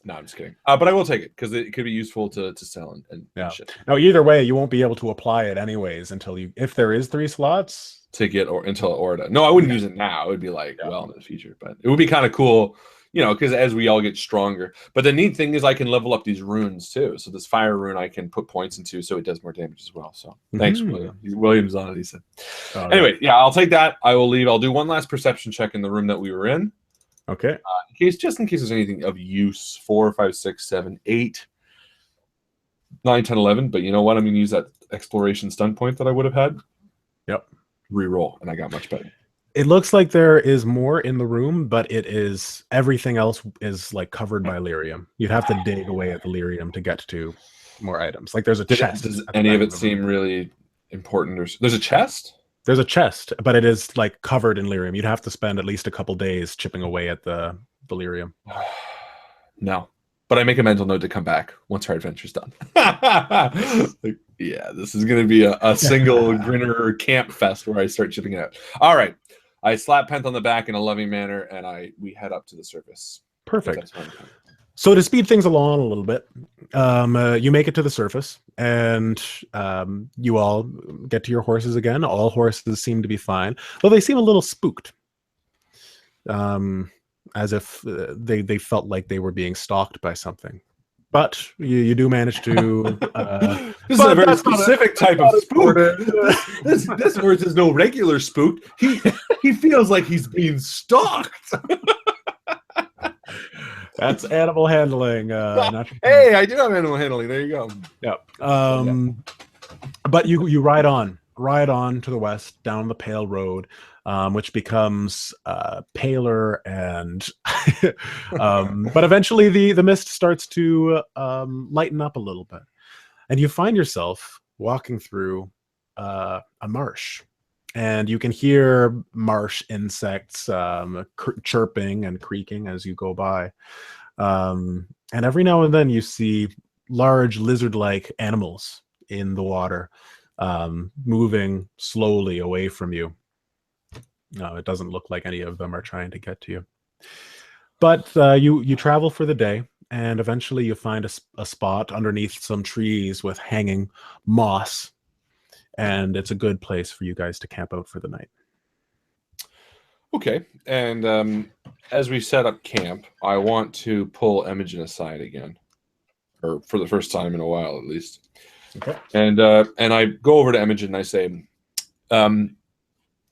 No, I'm just kidding. But I will take it because it could be useful to sell and Yeah. shit. Now, either way, you won't be able to apply it anyways until if there is 3 slots. To get until Orda. No, I wouldn't use it now. It would be like well in the future, but it would be kind of cool, because as we all get stronger. But the neat thing is I can level up these runes too. So this fire rune I can put points into, so it does more damage as well. So thanks, William. William's on it. He said. Anyway, yeah, I'll take that. I will leave. I'll do one last perception check in the room that we were in. Okay. In case there's anything of use. 4, 5, 6, 7, 8, 9, 10, 11. But you know what? I'm going to use that exploration stun point that I would have had. Yep. Reroll, and I got much better. It looks like there is more in the room, but everything else is like covered by lyrium. You'd have to dig away at the lyrium to get to more items. Like there's a chest. Does any of it seem really important? There's a chest? There's a chest, but it is like covered in lyrium. You'd have to spend at least a couple days chipping away at the lyrium. No. But I make a mental note to come back once our adventure's done. Yeah, this is going to be a single grinner camp fest where I start chipping it out. All right. I slap Pent on the back in a loving manner, and we head up to the surface. Perfect. So to speed things along a little bit, you make it to the surface, and you all get to your horses again. All horses seem to be fine, though they seem a little spooked. As if they felt like they were being stalked by something. But you do manage to... this is a very specific type of spook. This horse is no regular spook. He feels like he's being stalked. That's animal handling. Hey, I do have animal handling. There you go. Yeah. But you ride on to the west, down the Pale Road, which becomes paler and but eventually the mist starts to lighten up a little bit, and you find yourself walking through a marsh, and you can hear marsh insects chirping and creaking as you go by, and every now and then you see large lizard-like animals in the water moving slowly away from you. No, it doesn't look like any of them are trying to get to you. But you travel for the day, and eventually you find a spot underneath some trees with hanging moss, and it's a good place for you guys to camp out for the night. Okay, and as we set up camp, I want to pull Imogen aside again, or for the first time in a while at least. Okay. And I go over to Imogen and I say,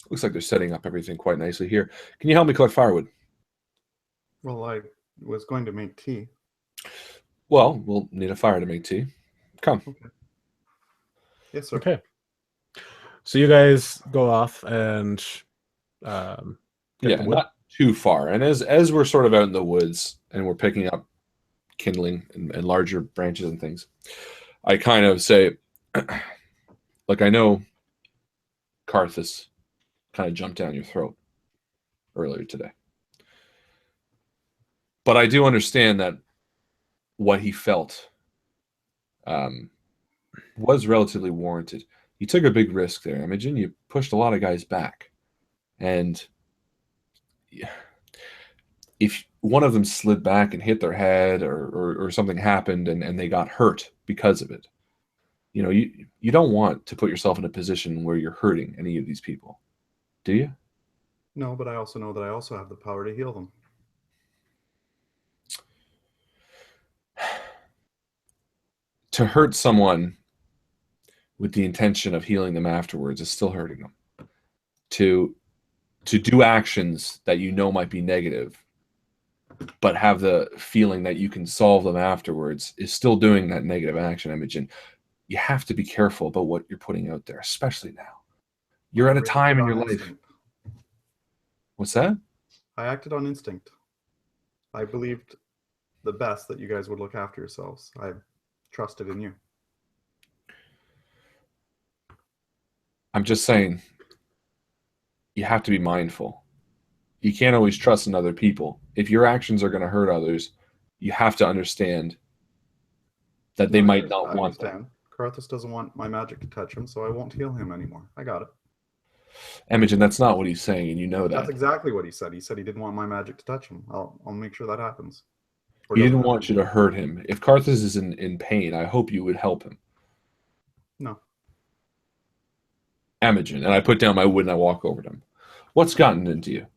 looks like they're setting up everything quite nicely here. Can you help me collect firewood? Well, I was going to make tea. Well, we'll need a fire to make tea. Come. Okay. Yes, sir. Okay. So you guys go off and not too far. And as we're sort of out in the woods and we're picking up kindling and larger branches and things, I kind of say, look, I know Carthus kind of jumped down your throat earlier today. But I do understand that what he felt was relatively warranted. You took a big risk there, Imogen. You pushed a lot of guys back. And if one of them slid back and hit their head or something happened and they got hurt because of it, you don't want to put yourself in a position where you're hurting any of these people. Do you? No, but I also know that I also have the power to heal them. To hurt someone with the intention of healing them afterwards is still hurting them. To do actions that you know might be negative, but have the feeling that you can solve them afterwards is still doing that negative action, Imogen. You have to be careful about what you're putting out there, especially now. You're at a time in your life. What's that? I acted on instinct. I believed the best that you guys would look after yourselves. I trusted in you. I'm just saying, you have to be mindful. You can't always trust in other people. If your actions are going to hurt others, you have to understand that they might not want that. Carthus doesn't want my magic to touch him, so I won't heal him anymore. I got it. Imogen, that's not what he's saying, and you know that. That's exactly what he said. He said he didn't want my magic to touch him. I'll make sure that happens. Or He doesn't didn't have want to? you to hurt him. If Karthus is in pain, I hope you would help him. No. Imogen, and I put down my wood and I walk over to him. What's gotten into you?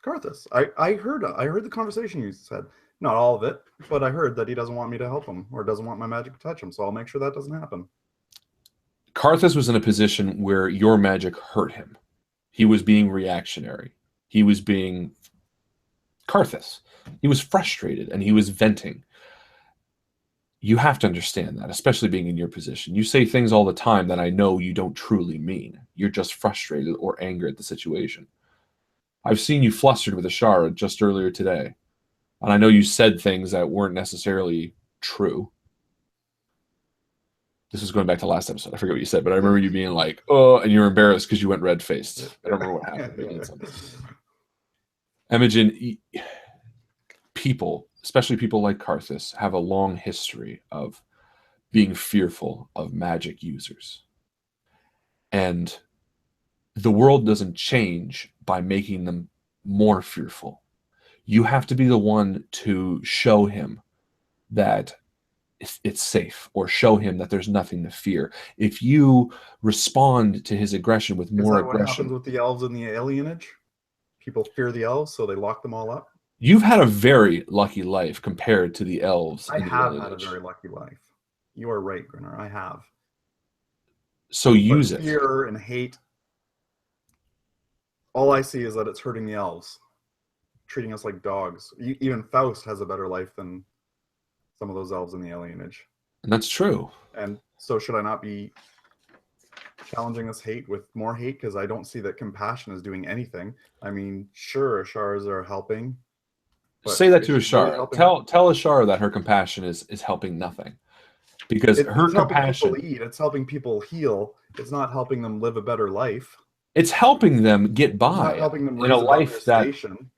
Karthus. I heard the conversation you said. Not all of it, but I heard that he doesn't want me to help him or doesn't want my magic to touch him. So I'll make sure that doesn't happen. Karthus was in a position where your magic hurt him. He was being reactionary. He was being Karthus. He was frustrated and he was venting. You have to understand that, especially being in your position. You say things all the time that I know you don't truly mean. You're just frustrated or angry at the situation. I've seen you flustered with Ashara just earlier today. And I know you said things that weren't necessarily true. This was going back to last episode. I forget what you said, but I remember you being like, oh, and you were embarrassed because you went red-faced. I don't remember what happened. But you did something. Imogen, people, especially people like Karthus, have a long history of being fearful of magic users. And the world doesn't change by making them more fearful. You have to be the one to show him that it's safe, or show him that there's nothing to fear. If you respond to his aggression with more Is that what happens aggression, with the elves in the alienage? People fear the elves, so they lock them all up. you've had a very lucky life compared to the elves. I in the have had a lineage. very lucky life. You are right, Grinner. I have. So use But it. fear and hate. All I see is that it's hurting the elves, treating us like dogs. Even Faust has a better life than some of those elves in the alienage. And that's true. And so should I not be challenging this hate with more hate? Because I don't see that compassion is doing anything. I mean, sure, Ashars are helping. but Say that is to she really Ashara. helping? Tell Ashara that her compassion is helping nothing. Because her It's helping compassion, people eat. It's helping people heal. It's not helping them live a better life. it's helping them get It's by not helping them in a raise above their life that station.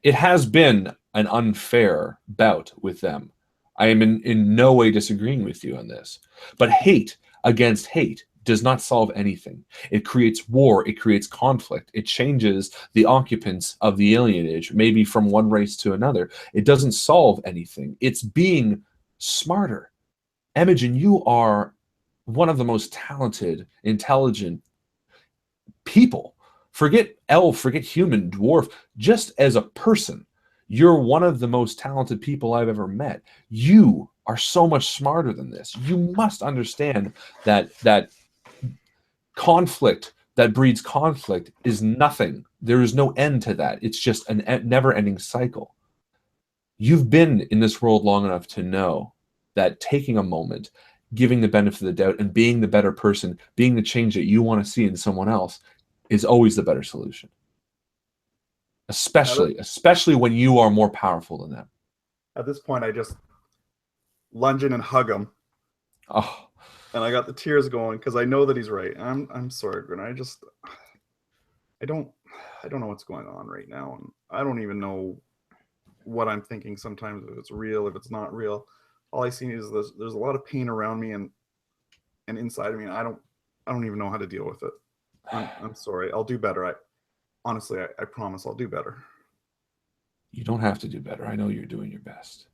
it has been an unfair bout with them. I am in no way disagreeing with you on this. But hate against hate does not solve anything. It creates war. It creates conflict. It changes the occupants of the alienage, maybe from one race to another. It doesn't solve anything. It's being smarter. Imogen, you are one of the most talented, intelligent people. Forget elf, forget human, dwarf. Just as a person, you're one of the most talented people I've ever met. You are so much smarter than this. You must understand that conflict that breeds conflict is nothing. There is no end to that. It's just a never-ending cycle. You've been in this world long enough to know that taking a moment, giving the benefit of the doubt, and being the better person, being the change that you want to see in someone else, is always the better solution. Especially when you are more powerful than them. At this point, I just lunge in and hug him, Oh, and I got the tears going because I know that he's right. I'm sorry, Grin. I don't know what's going on right now, and I don't even know what I'm thinking sometimes, if it's real, if it's not real. All I see is there's a lot of pain around me and inside of me, and I don't even know how to deal with it. I'm sorry. I'll do better. Honestly, I promise I'll do better. you don't have to do better. I know you're doing your best.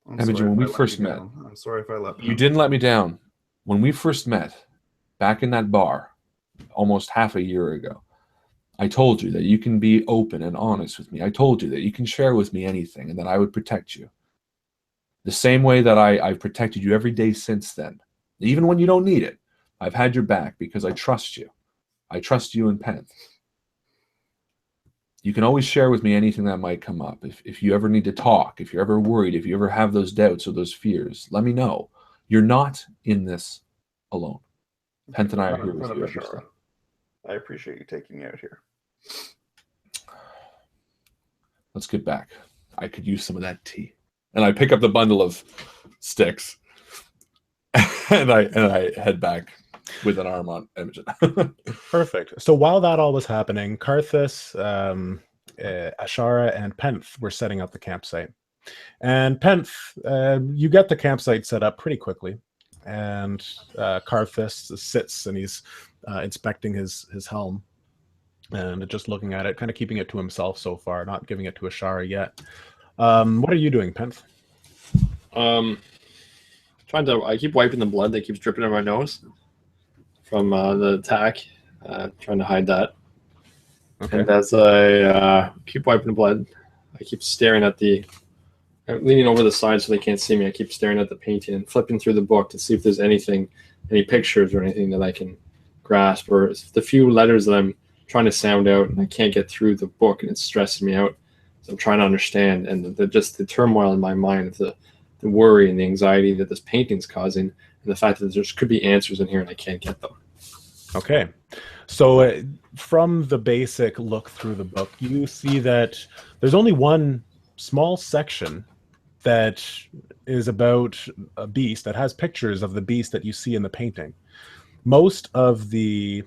I'm Imogen, sorry when if we I let first you met, down. I'm sorry if I let you didn't let me down. When we first met, back in that bar, almost half a year ago, I told you that you can be open and honest with me. I told you that you can share with me anything and that I would protect you. The same way that I've protected you every day since then. Even when you don't need it, I've had your back because I trust you. I trust you and Penth. You can always share with me anything that might come up. If you ever need to talk, if you're ever worried, if you ever have those doubts or those fears, let me know. You're not in this alone. Penth and I are here with you every step. I appreciate you taking me out here. Let's get back. I could use some of that tea. And I pick up the bundle of sticks and I head back with an arm on Imogen. Perfect. So while that all was happening, Karthus, Ashara, and Penth were setting up the campsite. And Penth, you get the campsite set up pretty quickly. And Karthus sits and he's inspecting his helm and just looking at it, kind of keeping it to himself so far, not giving it to Ashara yet. What are you doing, Penth? I keep wiping the blood that keeps dripping on my nose from the attack. Trying to hide that. Okay. And as I keep wiping the blood, I keep staring at I'm leaning over the side so they can't see me. I keep staring at the painting and flipping through the book to see if there's any pictures or anything that I can grasp, or the few letters that I'm trying to sound out and I can't get through the book and it's stressing me out. So I'm trying to understand, and just the turmoil in my mind of the worry and the anxiety that this painting's causing, and the fact that there could be answers in here and I can't get them. Okay. So from the basic look through the book, you see that there's only one small section that is about a beast that has pictures of the beast that you see in the painting. Most of the,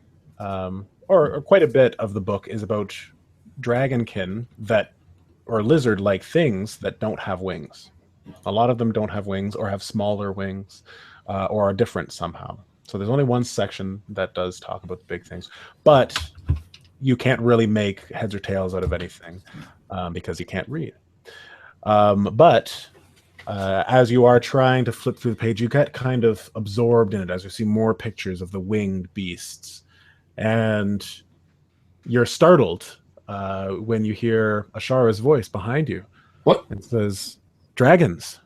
or quite a bit of the book is about dragonkin or lizard-like things that don't have wings. A lot of them don't have wings or have smaller wings or are different somehow. So there's only one section that does talk about the big things, but you can't really make heads or tails out of anything because you can't read. But as you are trying to flip through the page, you get kind of absorbed in it as you see more pictures of the winged beasts. And you're startled when you hear Ashara's voice behind you. What? It says, dragons.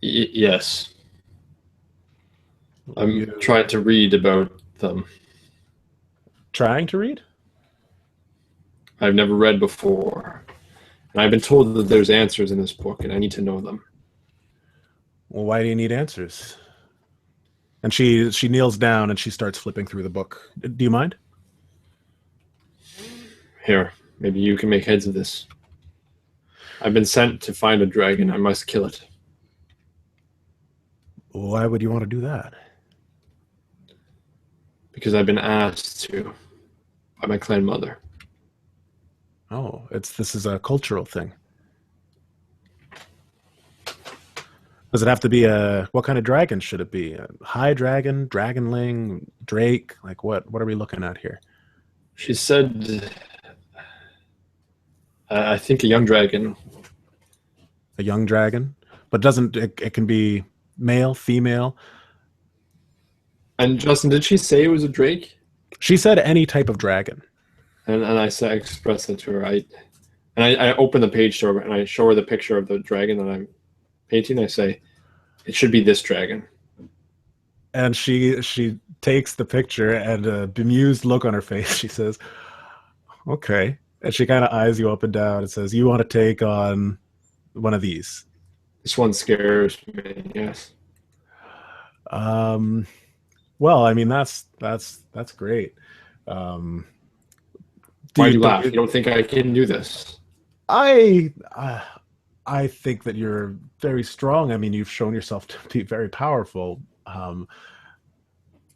Yes. I'm trying to read about them. Trying to read? I've never read before. And I've been told that there's answers in this book, and I need to know them. Well, why do you need answers? And she kneels down and she starts flipping through the book. Do you mind? Here, maybe you can make heads of this. I've been sent to find a dragon. I must kill it. Why would you want to do that? Because I've been asked to by my clan mother. Oh, this is a cultural thing. Does it have to be what kind of dragon should it be? A high dragon, dragonling, drake? Like what are we looking at here? She said, I think a young dragon. A young dragon? But it can be male, female? And Justin, did she say it was a drake? She said any type of dragon. And I expressed it to her. I open the page to her and I show her the picture of the dragon that I'm painting. I say, it should be this dragon. And she takes the picture and a bemused look on her face. She says, okay. And she kind of eyes you up and down and says, you want to take on one of these? This one scares me, yes. Well, I mean, that's great. Why do you laugh? You don't think I can do this? I think that you're very strong. I mean, you've shown yourself to be very powerful.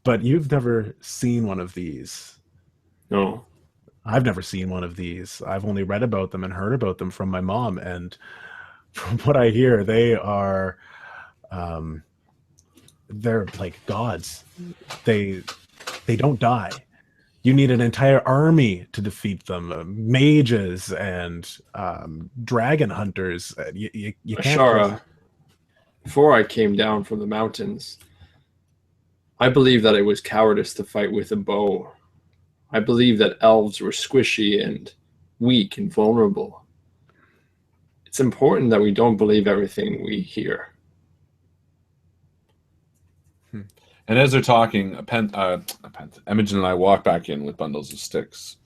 But you've never seen one of these. No. I've never seen one of these. I've only read about them and heard about them from my mom. And from what I hear, they are, they're like gods. They don't die. You need an entire army to defeat them. Mages and dragon hunters. You can't. Ashara, before I came down from the mountains, I believe that it was cowardice to fight with a bow. I believe that elves were squishy and weak and vulnerable. It's important that we don't believe everything we hear. And as they're talking, Imogen and I walk back in with bundles of sticks.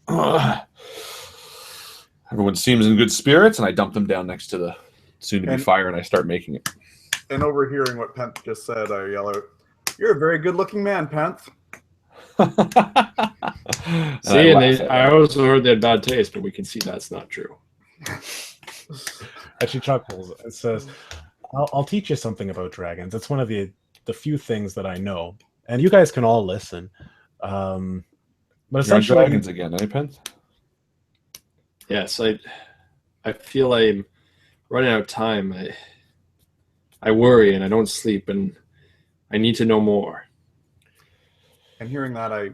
Everyone seems in good spirits, and I dump them down next to the soon-to-be fire, and I start making it. And overhearing what Penth just said, I yell out, "You're a very good-looking man, Penth." See, I also heard they had bad taste, but we can see that's not true. And she chuckles and says, I'll teach you something about dragons. It's one of the few things that I know. And you guys can all listen. But essentially, dragons again, eh, Penth? Yes, I feel I'm running out of time. I worry and I don't sleep, and I need to know more. And hearing that, I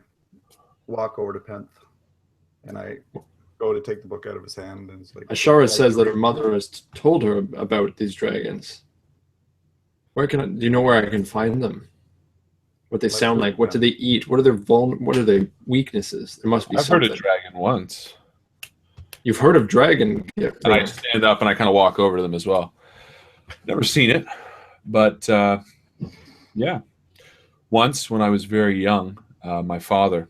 walk over to Penth and I go to take the book out of his hand, and it's like Ashara says that her mother has told her about these dragons. Where can do you know where I can find them? What they sound like? What do they eat? What are their what are their weaknesses? There must be I've something. heard of dragon once. You've heard of dragon? And I stand up and I kind of walk over to them as well. Never seen it, but yeah. Once when I was very young, my father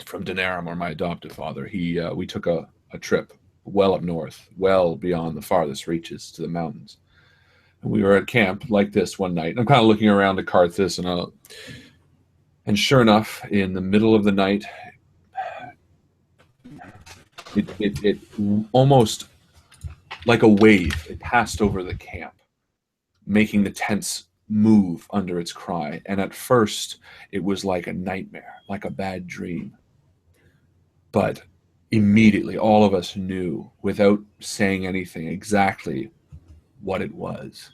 from Denerim, or my adoptive father, we took a trip well up north, well beyond the farthest reaches to the mountains. And we were at camp like this one night. I'm kind of looking around at Karthus, and sure enough, in the middle of the night, it almost like a wave, it passed over the camp, making the tents move under its cry. And at first, it was like a nightmare, like a bad dream. But immediately, all of us knew, without saying anything, exactly what it was.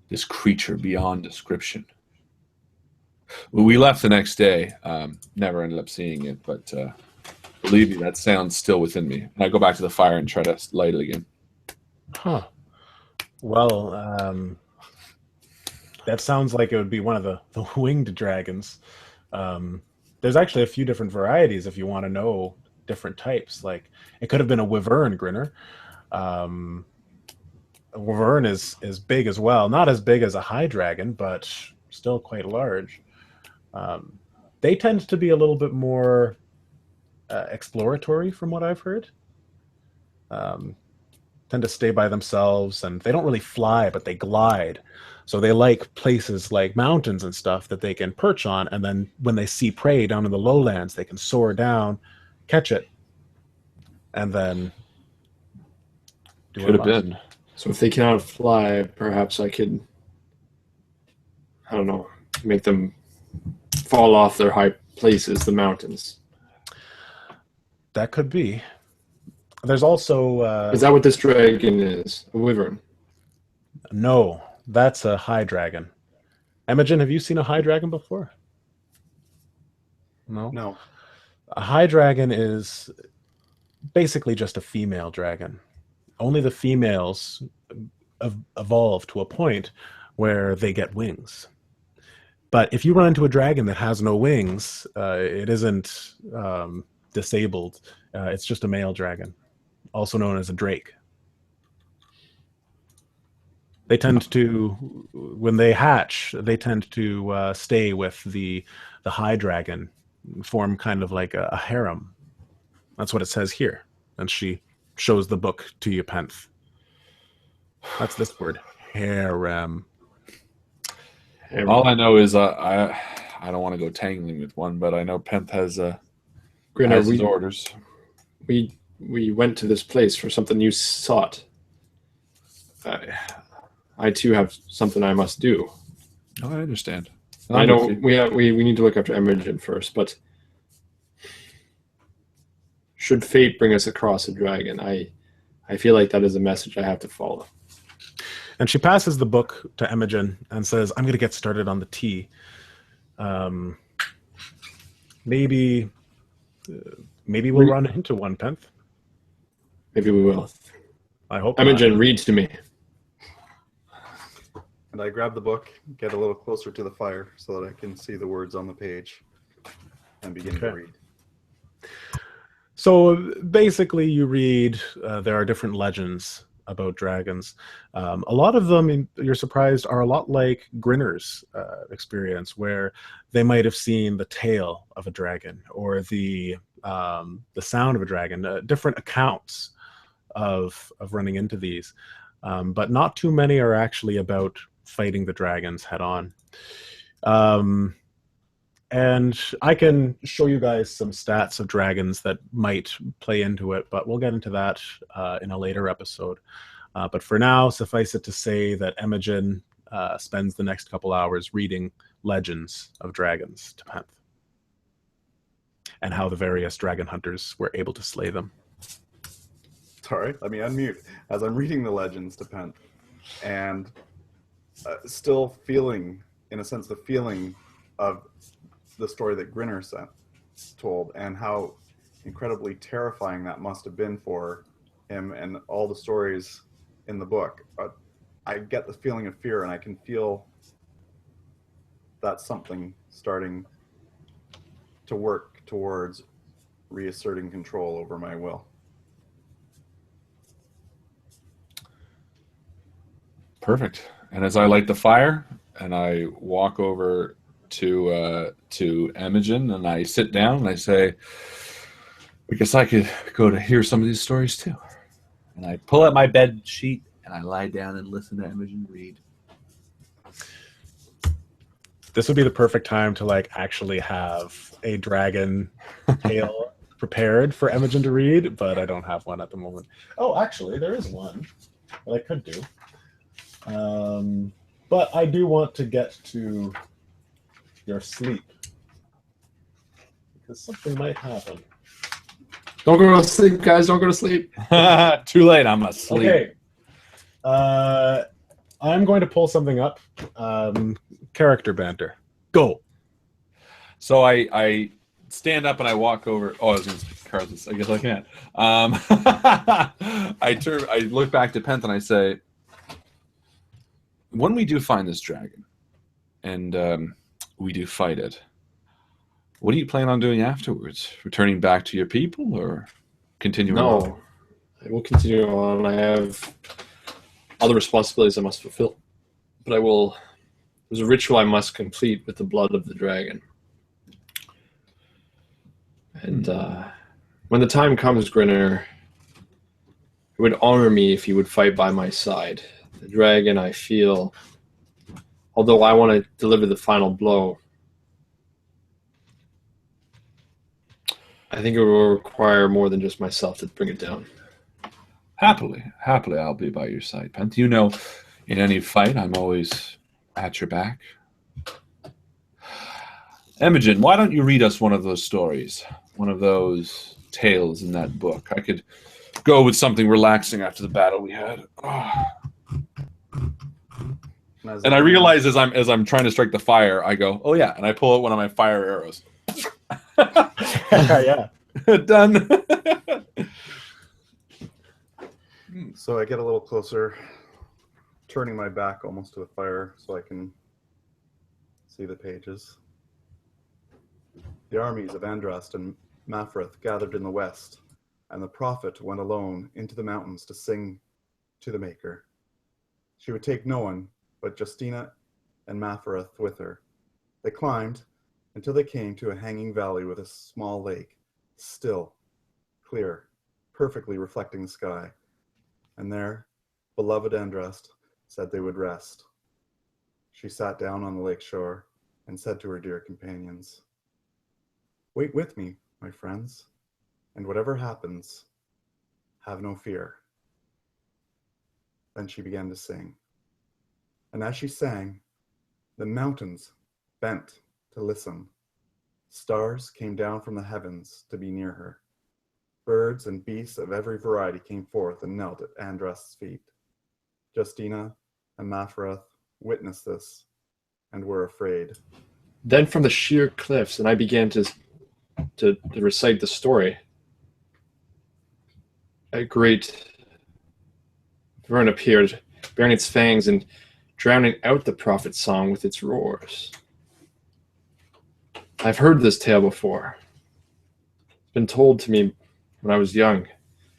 This creature beyond description. Well, we left the next day. Never ended up seeing it, but believe me, that sound's still within me. And I go back to the fire and try to light it again. Huh. Well, that sounds like it would be one of the winged dragons. There's actually a few different varieties if you want to know different types. Like, it could have been a wyvern grinner. A wyvern is big as well. Not as big as a high dragon, but still quite large. They tend to be a little bit more exploratory from what I've heard. Tend to stay by themselves, and they don't really fly, but they glide. So they like places like mountains and stuff that they can perch on, and then when they see prey down in the lowlands, they can soar down, catch it, and then do Could have been. So if they cannot fly, perhaps I could, I don't know, make them fall off their high places, the mountains. That could be. There's also... is that what this dragon is? A wyvern? No, that's a high dragon. Imogen, have you seen a high dragon before? No? No. A high dragon is basically just a female dragon. Only the females evolve to a point where they get wings. But if you run into a dragon that has no wings, it isn't disabled. It's just a male dragon, also known as a drake. They tend to, when they hatch, they tend to stay with the high dragon, form kind of like a harem. That's what it says here. And she shows the book to you, Penth. That's this word, harem. All I know is I don't want to go tangling with one, but I know Penth has his orders. We went to this place for something you sought. I too have something I must do. Oh, I understand. I know we need to look after Imogen first, but should fate bring us across a dragon, I feel like that is a message I have to follow. And she passes the book to Imogen and says, I'm going to get started on the tea. Maybe we'll run into one, Penth. Maybe we will. I hope Imogen, not. read to me. And I grab the book, get a little closer to the fire so that I can see the words on the page, and begin to read. So basically you read, there are different legends about dragons. A lot of them, you're surprised, are a lot like Grinner's experience, where they might have seen the tail of a dragon or the sound of a dragon, different accounts of running into these. But not too many are actually about fighting the dragons head on. And I can show you guys some stats of dragons that might play into it, but we'll get into that in a later episode. But for now, suffice it to say that Imogen spends the next couple hours reading legends of dragons to Penth, and how the various dragon hunters were able to slay them. Sorry, let me unmute. As I'm reading the legends to Penth, and still feeling, in a sense, the feeling of the story that Grinner told, and how incredibly terrifying that must have been for him and all the stories in the book. But I get the feeling of fear, and I can feel that something starting to work towards reasserting control over my will. Perfect. And as I light the fire and I walk over to Imogen and I sit down and I say, I guess I could go to hear some of these stories too. And I pull out my bed sheet and I lie down and listen to Imogen read. This would be the perfect time to like actually have a dragon tale prepared for Imogen to read, but I don't have one at the moment. Oh, actually, there is one that I could do. But I do want to get to your sleep because something might happen. Don't go to sleep, guys. Don't go to sleep. Too late. I'm asleep. Okay. I'm going to pull something up. Character banter. Go. So I stand up and I walk over. Oh, I was going to speak Carlos. I guess I can't. I look back to Pent and I say, when we do find this dragon and we do fight it, what do you plan on doing afterwards? Returning back to your people or continuing on? No, I will continue on. I have other responsibilities I must fulfill. But I will... There's a ritual I must complete with the blood of the dragon. And when the time comes, Grinner, it would honor me if you would fight by my side. The dragon, I feel, although I want to deliver the final blow, I think it will require more than just myself to bring it down. Happily, I'll be by your side, Pent. You know, in any fight, I'm always at your back. Imogen, why don't you read us one of those stories? One of those tales in that book. I could go with something relaxing after the battle we had. Oh. And I realize as I'm trying to strike the fire, I go, oh yeah, and I pull out one of my fire arrows. Yeah. Done. So I get a little closer, turning my back almost to the fire so I can see the pages. The armies of Andrast and Mafrith gathered in the west, and the prophet went alone into the mountains to sing to the Maker. She would take no one but Justina and Mafrith with her. They climbed until they came to a hanging valley with a small lake, still, clear, perfectly reflecting the sky. And there, beloved Andrast said they would rest. She sat down on the lake shore and said to her dear companions, "Wait with me, my friends, and whatever happens, have no fear." Then she began to sing. And as she sang, the mountains bent to listen. Stars came down from the heavens to be near her. Birds and beasts of every variety came forth and knelt at Andrast's feet. Justina and Mafrith witnessed this and were afraid. Then from the sheer cliffs, and I began to recite the story. A great Vern appeared, bearing its fangs and drowning out the prophet's song with its roars. I've heard this tale before. It's been told to me when I was young.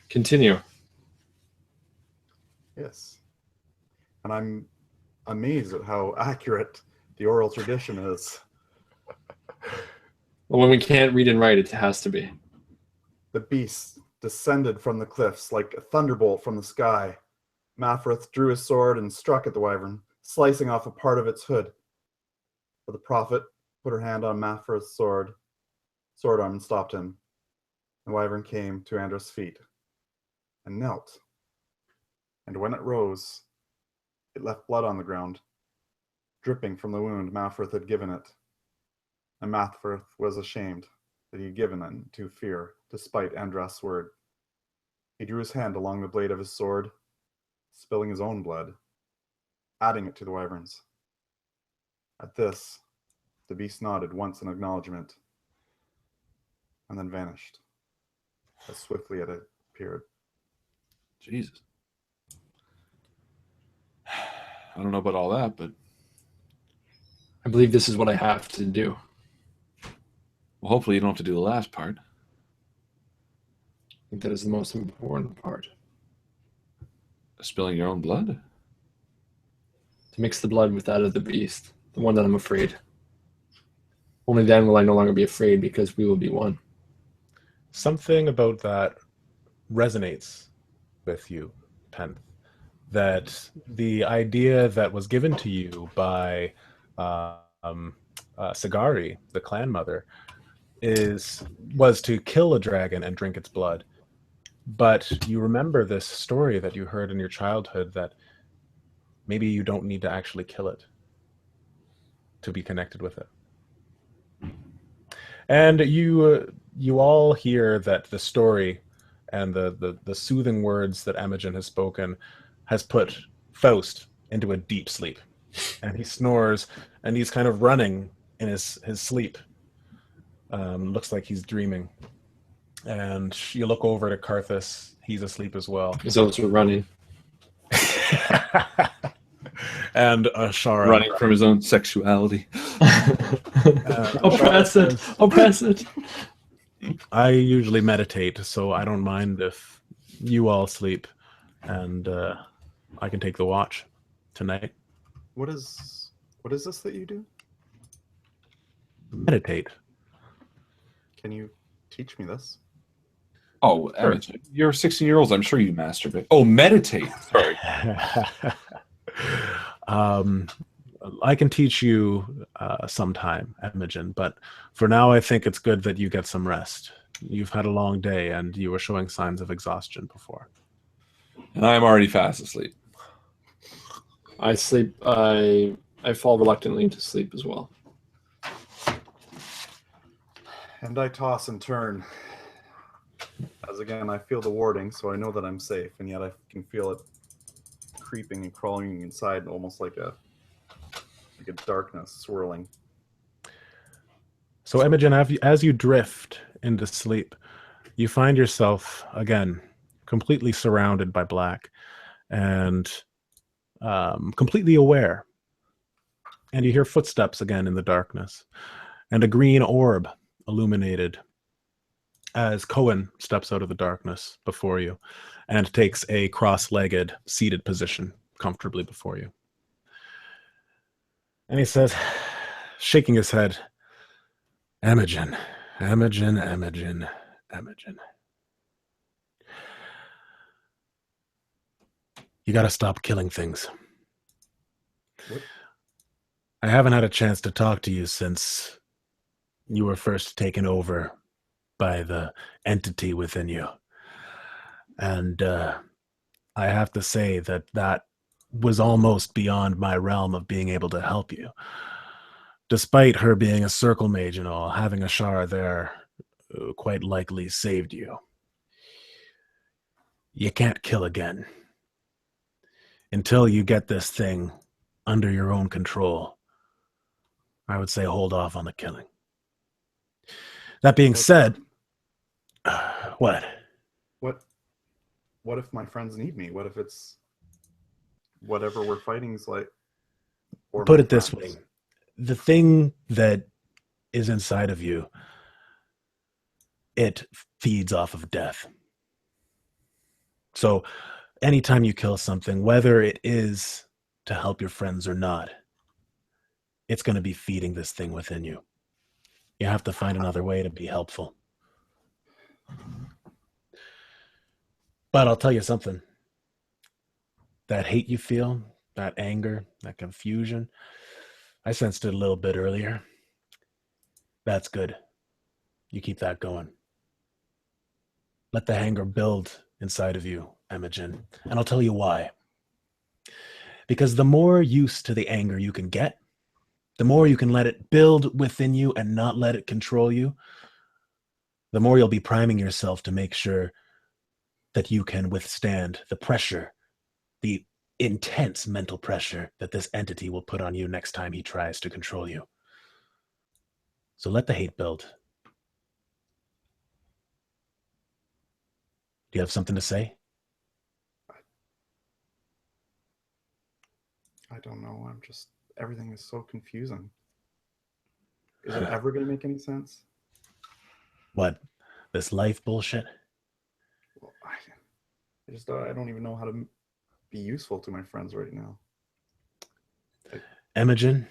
Continue. Yes. And I'm amazed at how accurate the oral tradition is. Well, when we can't read and write, it has to be. The beast descended from the cliffs like a thunderbolt from the sky. Mafrith drew his sword and struck at the wyvern, slicing off a part of its hood. But the prophet put her hand on Mafrith's sword arm and stopped him. The wyvern came to Andrast's feet and knelt. And when it rose, it left blood on the ground, dripping from the wound Mafrith had given it. And Mafrith was ashamed that he had given it to fear, despite Andrast's word. He drew his hand along the blade of his sword, spilling his own blood, adding it to the wyvern's. At this, the beast nodded once in acknowledgement, and then vanished. as swiftly as it appeared. Jesus. I don't know about all that, but I believe this is what I have to do. well, hopefully you don't have to do the last part. I think that is the most important part. Spilling your own blood? To mix the blood with that of the beast, the one that I'm afraid. Only then will I no longer be afraid, because we will be one. Something about that resonates with you, Tenth. That the idea that was given to you by Sagari, the clan mother, was to kill a dragon and drink its blood. But you remember this story that you heard in your childhood that maybe you don't need to actually kill it to be connected with it. And you all hear that the story and the soothing words that Imogen has spoken has put Faust into a deep sleep. And he snores, and he's kind of running in his sleep. Looks like he's dreaming. And you look over to Karthus. He's asleep as well. He's also running. And Ashara. Running from his own sexuality. Oppress it. Oppress it. I usually meditate, so I don't mind if you all sleep, and I can take the watch tonight. What is this that you do? Meditate. Can you teach me this? Oh, sure. You're 16-year-olds. I'm sure you masturbate. Oh, meditate. Sorry. I can teach you sometime, Imogen, but for now I think it's good that you get some rest. You've had a long day, and you were showing signs of exhaustion before. And I'm already fast asleep. I sleep. I fall reluctantly into sleep as well. And I toss and turn. As again, I feel the warding, so I know that I'm safe, and yet I can feel it creeping and crawling inside, almost like a darkness swirling. So, Imogen, as you drift into sleep, you find yourself again completely surrounded by black and completely aware. And you hear footsteps again in the darkness, and a green orb illuminated as Cohen steps out of the darkness before you and takes a cross-legged seated position comfortably before you. And he says, shaking his head, Imogen, Imogen, Imogen, Imogen. You gotta stop killing things. What? I haven't had a chance to talk to you since you were first taken over by the entity within you. And I have to say that was almost beyond my realm of being able to help you. Despite her being a circle mage and all, having Ashara there quite likely saved you. You can't kill again. Until you get this thing under your own control, I would say hold off on the killing. That being said, what? What if my friends need me? What if it's whatever we're fighting is like? Put it this way. The thing that is inside of you, it feeds off of death. So anytime you kill something, whether it is to help your friends or not, it's going to be feeding this thing within you. You have to find another way to be helpful. But I'll tell you something. That hate you feel, that anger, that confusion, I sensed it a little bit earlier. That's good. You keep that going. Let the anger build inside of you, Imogen. And I'll tell you why. Because the more used to the anger you can get, the more you can let it build within you and not let it control you, the more you'll be priming yourself to make sure that you can withstand the pressure, the intense mental pressure that this entity will put on you next time he tries to control you. So let the hate build. Do you have something to say? I don't know. Everything is so confusing. Is it ever going to make any sense? What? This life bullshit? Well, I don't even know how to be useful to my friends right now. Imogen,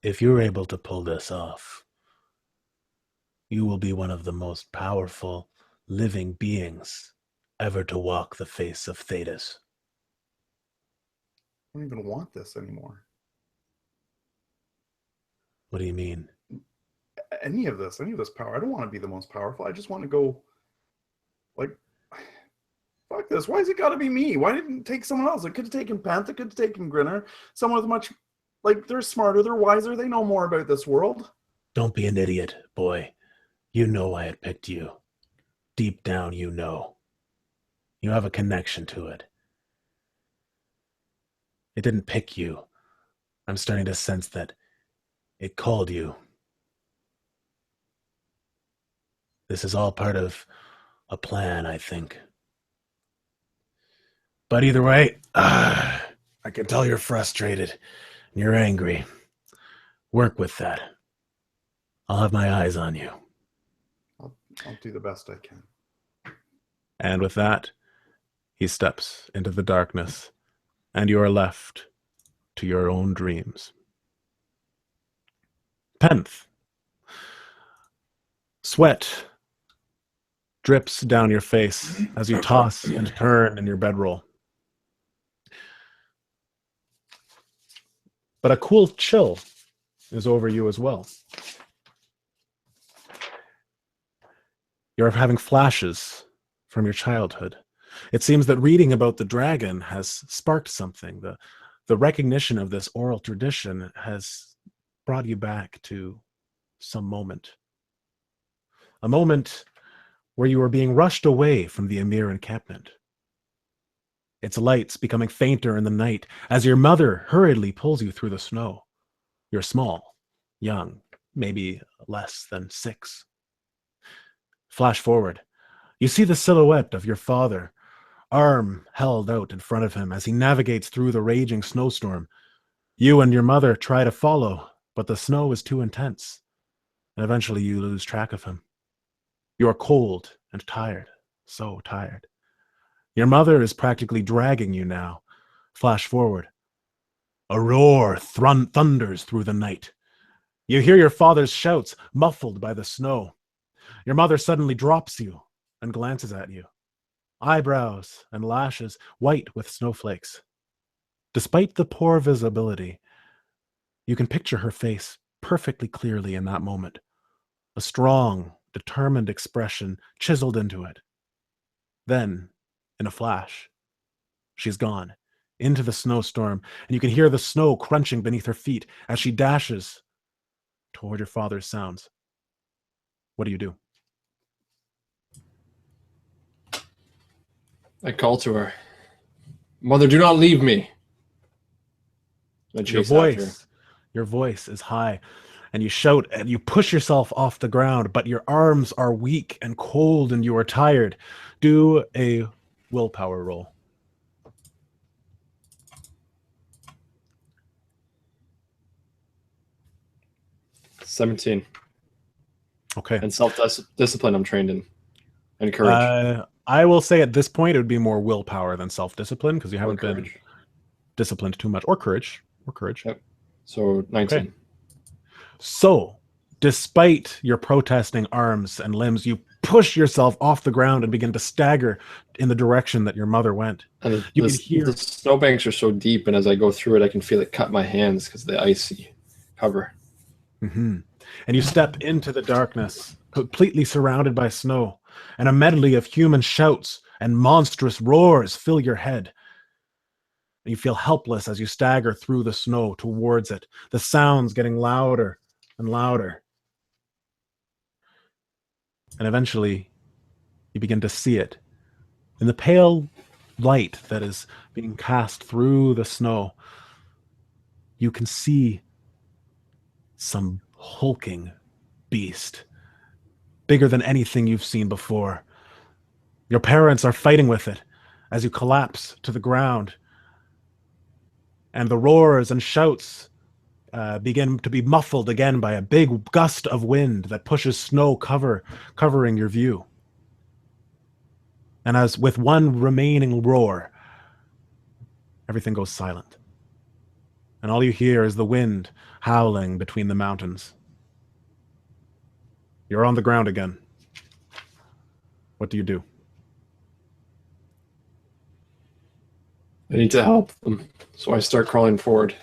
if you're able to pull this off, you will be one of the most powerful living beings ever to walk the face of Thetis. I don't even want this anymore. What do you mean? Any of this power. I don't want to be the most powerful. I just want to go, like, fuck this. Why has it got to be me? Why didn't it take someone else? It could have taken Panther, it could have taken Grinner. Someone with much, like, they're smarter, they're wiser, they know more about this world. Don't be an idiot, boy. You know I had picked you. Deep down, you know. You have a connection to it. It didn't pick you. I'm starting to sense that it called you. This is all part of a plan, I think. But either way, I can tell you're frustrated and you're angry. Work with that. I'll have my eyes on you. I'll do the best I can. And with that, he steps into the darkness, and you are left to your own dreams. 10th. Sweat drips down your face as you toss and turn in your bedroll. But a cool chill is over you as well. You're having flashes from your childhood. It seems that reading about the dragon has sparked something. The recognition of this oral tradition has brought you back to some moment. A moment where you were being rushed away from the Emir encampment. Its lights becoming fainter in the night as your mother hurriedly pulls you through the snow. You're small, young, maybe less than 6. Flash forward. You see the silhouette of your father, arm held out in front of him as he navigates through the raging snowstorm. You and your mother try to follow, but the snow is too intense, and eventually you lose track of him. You are cold and tired, so tired. Your mother is practically dragging you now. Flash forward. A roar thunders through the night. You hear your father's shouts, muffled by the snow. Your mother suddenly drops you and glances at you. Eyebrows and lashes white with snowflakes. Despite the poor visibility, you can picture her face perfectly clearly in that moment. A strong, determined expression chiseled into it. Then, in a flash, she's gone into the snowstorm, and you can hear the snow crunching beneath her feet as she dashes toward your father's sounds. What do you do? I call to her, "Mother, do not leave me." Your voice is high, and you shout and you push yourself off the ground, but your arms are weak and cold and you are tired. Do a willpower roll. "17. Okay. And self-discipline I'm trained in. And courage. I will say at this point it would be more willpower than self-discipline because you haven't been Courage. disciplined too much. Or courage. Yep. So 19. Okay. So, despite your protesting arms and limbs, you push yourself off the ground and begin to stagger in the direction that your mother went. And You can hear the snowbanks are so deep, and as I go through it, I can feel it cut my hands because of the icy cover. Mm-hmm. And you step into the darkness, completely surrounded by snow, and a medley of human shouts and monstrous roars fill your head. And you feel helpless as you stagger through the snow towards it, the sounds getting louder and louder. And eventually, you begin to see it. In the pale light that is being cast through the snow, you can see some hulking beast, bigger than anything you've seen before. Your parents are fighting with it as you collapse to the ground. And the roars and shouts begin to be muffled again by a big gust of wind that pushes snow covering your view. And as with one remaining roar, everything goes silent. And all you hear is the wind howling between the mountains. You're on the ground again. What do you do? I need to help them. So I start crawling forward.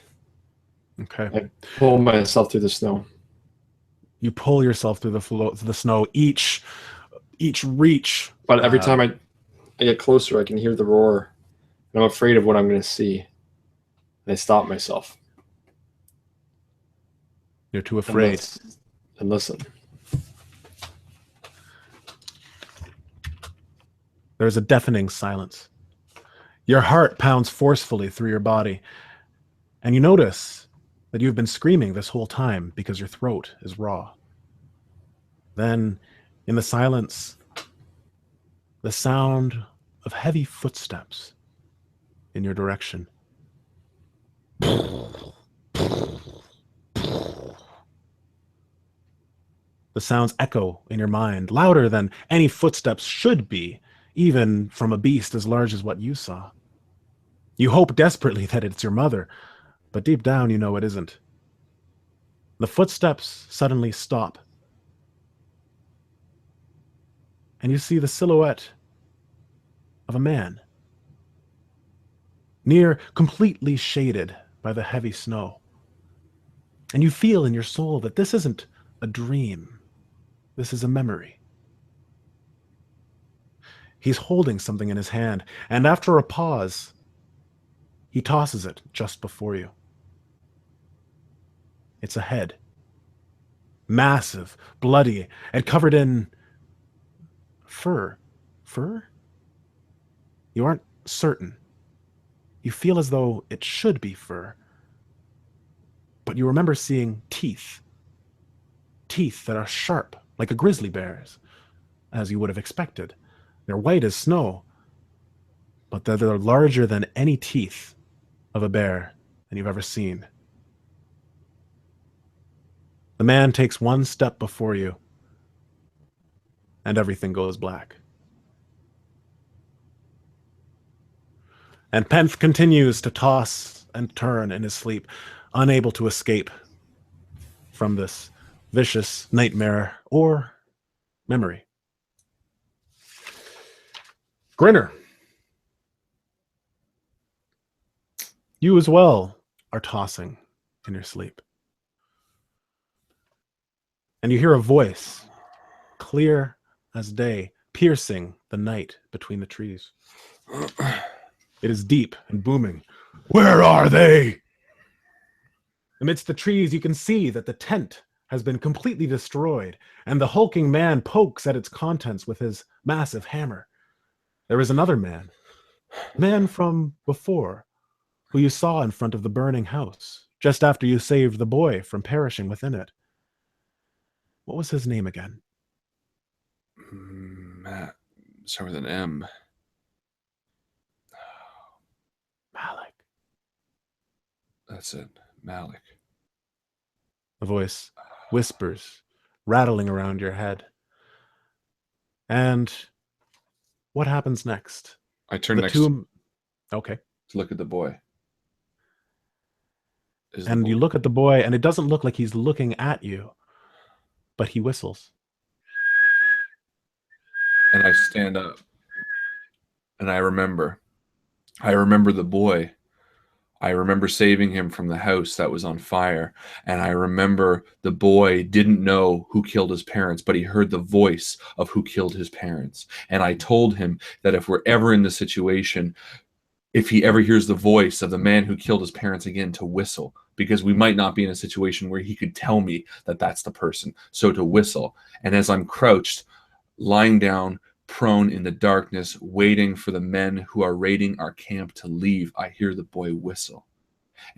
Okay. I pull myself through the snow. You pull yourself through the snow, each reach. But every time I get closer, I can hear the roar. And I'm afraid of what I'm going to see. And I stop myself. You're too afraid. And listen. There's a deafening silence. Your heart pounds forcefully through your body. And you notice that you've been screaming this whole time because your throat is raw. Then, in the silence, the sound of heavy footsteps in your direction. The sounds echo in your mind, louder than any footsteps should be, even from a beast as large as what you saw. You hope desperately that it's your mother, but deep down you know it isn't. The footsteps suddenly stop, and you see the silhouette of a man, near completely shaded by the heavy snow. And you feel in your soul that this isn't a dream. This is a memory. He's holding something in his hand, and after a pause, he tosses it just before you. It's a head. Massive, bloody, and covered in fur. Fur? You aren't certain. You feel as though it should be fur. But you remember seeing teeth. Teeth that are sharp, like a grizzly bear's, as you would have expected. They're white as snow, but they're larger than any teeth of a bear that you've ever seen. The man takes one step before you, and everything goes black. And Penth continues to toss and turn in his sleep, unable to escape from this vicious nightmare or memory. Grinner, you as well are tossing in your sleep. And you hear a voice, clear as day, piercing the night between the trees. It is deep and booming. Where are they? Amidst the trees, you can see that the tent has been completely destroyed, and the hulking man pokes at its contents with his massive hammer. There is another man from before, who you saw in front of the burning house, just after you saved the boy from perishing within it. What was his name again? Matt. Start with an M. Malik. That's it. Malik. The voice whispers, rattling around your head. And what happens next? I turn to Okay. look at the boy. And you look at the boy, and it doesn't look like he's looking at you, but he whistles. And I stand up. And I remember the boy. I remember saving him from the house that was on fire. And I remember the boy didn't know who killed his parents, but he heard the voice of who killed his parents. And I told him that if we're ever in the situation, if he ever hears the voice of the man who killed his parents again, to whistle, because we might not be in a situation where he could tell me that that's the person. So to whistle. And as I'm crouched, lying down, prone in the darkness, waiting for the men who are raiding our camp to leave, I hear the boy whistle.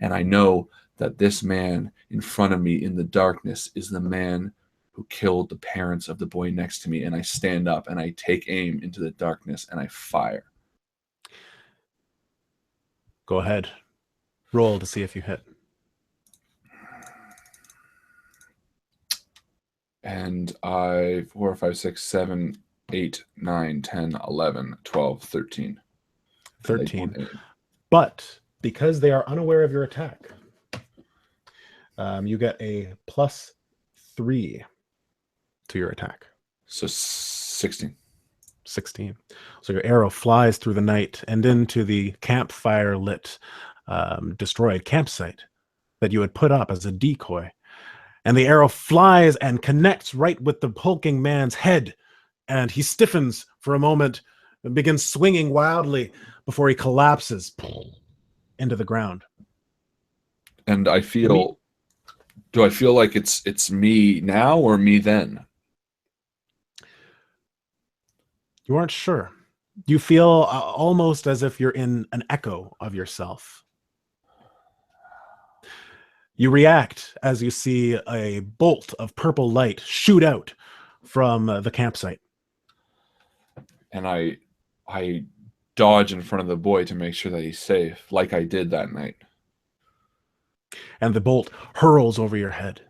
And I know that this man in front of me in the darkness is the man who killed the parents of the boy next to me. And I stand up and I take aim into the darkness and I fire. Go ahead. Roll to see if you hit. And I 4, 5, 6, 7, 8, 9, 10, 11, 12, 13. 13. But because they are unaware of your attack, you get a +3 to your attack. So 16. 16. So your arrow flies through the night and into the campfire lit, destroyed campsite that you had put up as a decoy. And the arrow flies and connects right with the hulking man's head. And he stiffens for a moment and begins swinging wildly before he collapses into the ground. And I feel, do I feel like it's me now or me then? You aren't sure. You feel almost as if you're in an echo of yourself. You react as you see a bolt of purple light shoot out from the campsite. And I dodge in front of the boy to make sure that he's safe, like I did that night. And the bolt hurls over your head.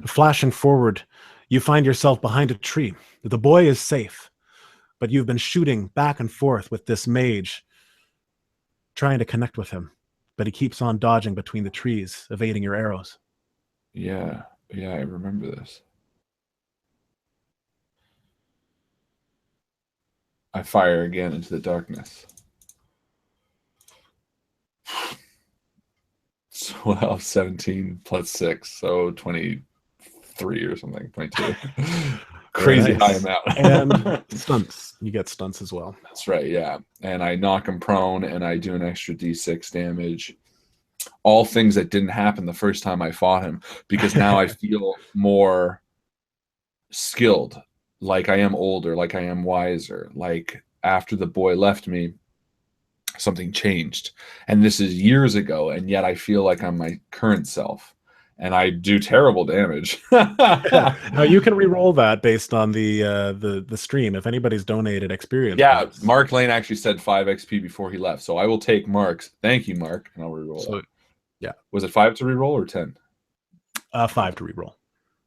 Flashing forward, you find yourself behind a tree. The boy is safe, but you've been shooting back and forth with this mage, trying to connect with him. But he keeps on dodging between the trees, evading your arrows. Yeah, I remember this. I fire again into the darkness. So well, 17 plus 6, so 23 or something, 22. Crazy high amount. And stunts. You get stunts as well. That's right, yeah. And I knock him prone, and I do an extra d6 damage. All things that didn't happen the first time I fought him, because now I feel more skilled, like I am older, like I am wiser. Like after the boy left me, something changed. And this is years ago, and yet I feel like I'm my current self. And I do terrible damage. Now you can re-roll that based on the stream. If anybody's donated experience. Yeah, points. Mark Lane actually said 5 XP before he left, so I will take Mark's. Thank you, Mark, and I'll re-roll So, it. yeah. Was it 5 to re-roll or 10? 5 to re-roll.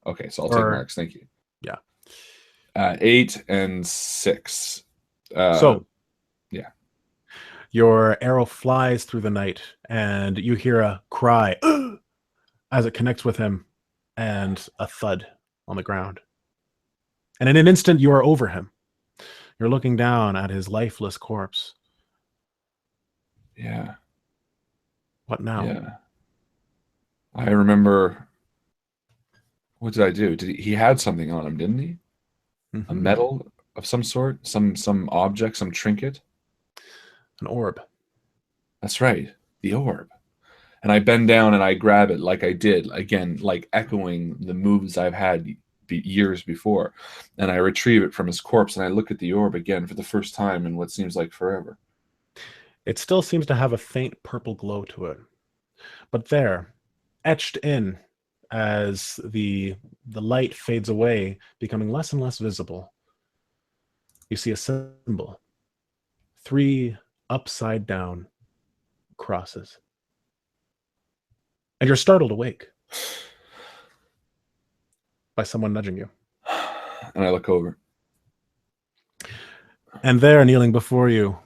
Okay, so I'll take Mark's. Thank you. Yeah. 8 and 6. So yeah. Your arrow flies through the night, and you hear a cry as it connects with him, and a thud on the ground. And in an instant, you are over him. You're looking down at his lifeless corpse. Yeah. What now? Yeah. I remember. What did I do? He had something on him, didn't he? Mm-hmm. A medal of some sort, some object, some trinket. An orb. That's right, the orb. And I bend down and I grab it like I did, again, like echoing the moves I've had years before. And I retrieve it from his corpse, and I look at the orb again for the first time in what seems like forever. It still seems to have a faint purple glow to it. But there, etched in as the light fades away, becoming less and less visible, you see a symbol. 3 upside down crosses. And you're startled awake by someone nudging you. And I look over. And there, kneeling before you,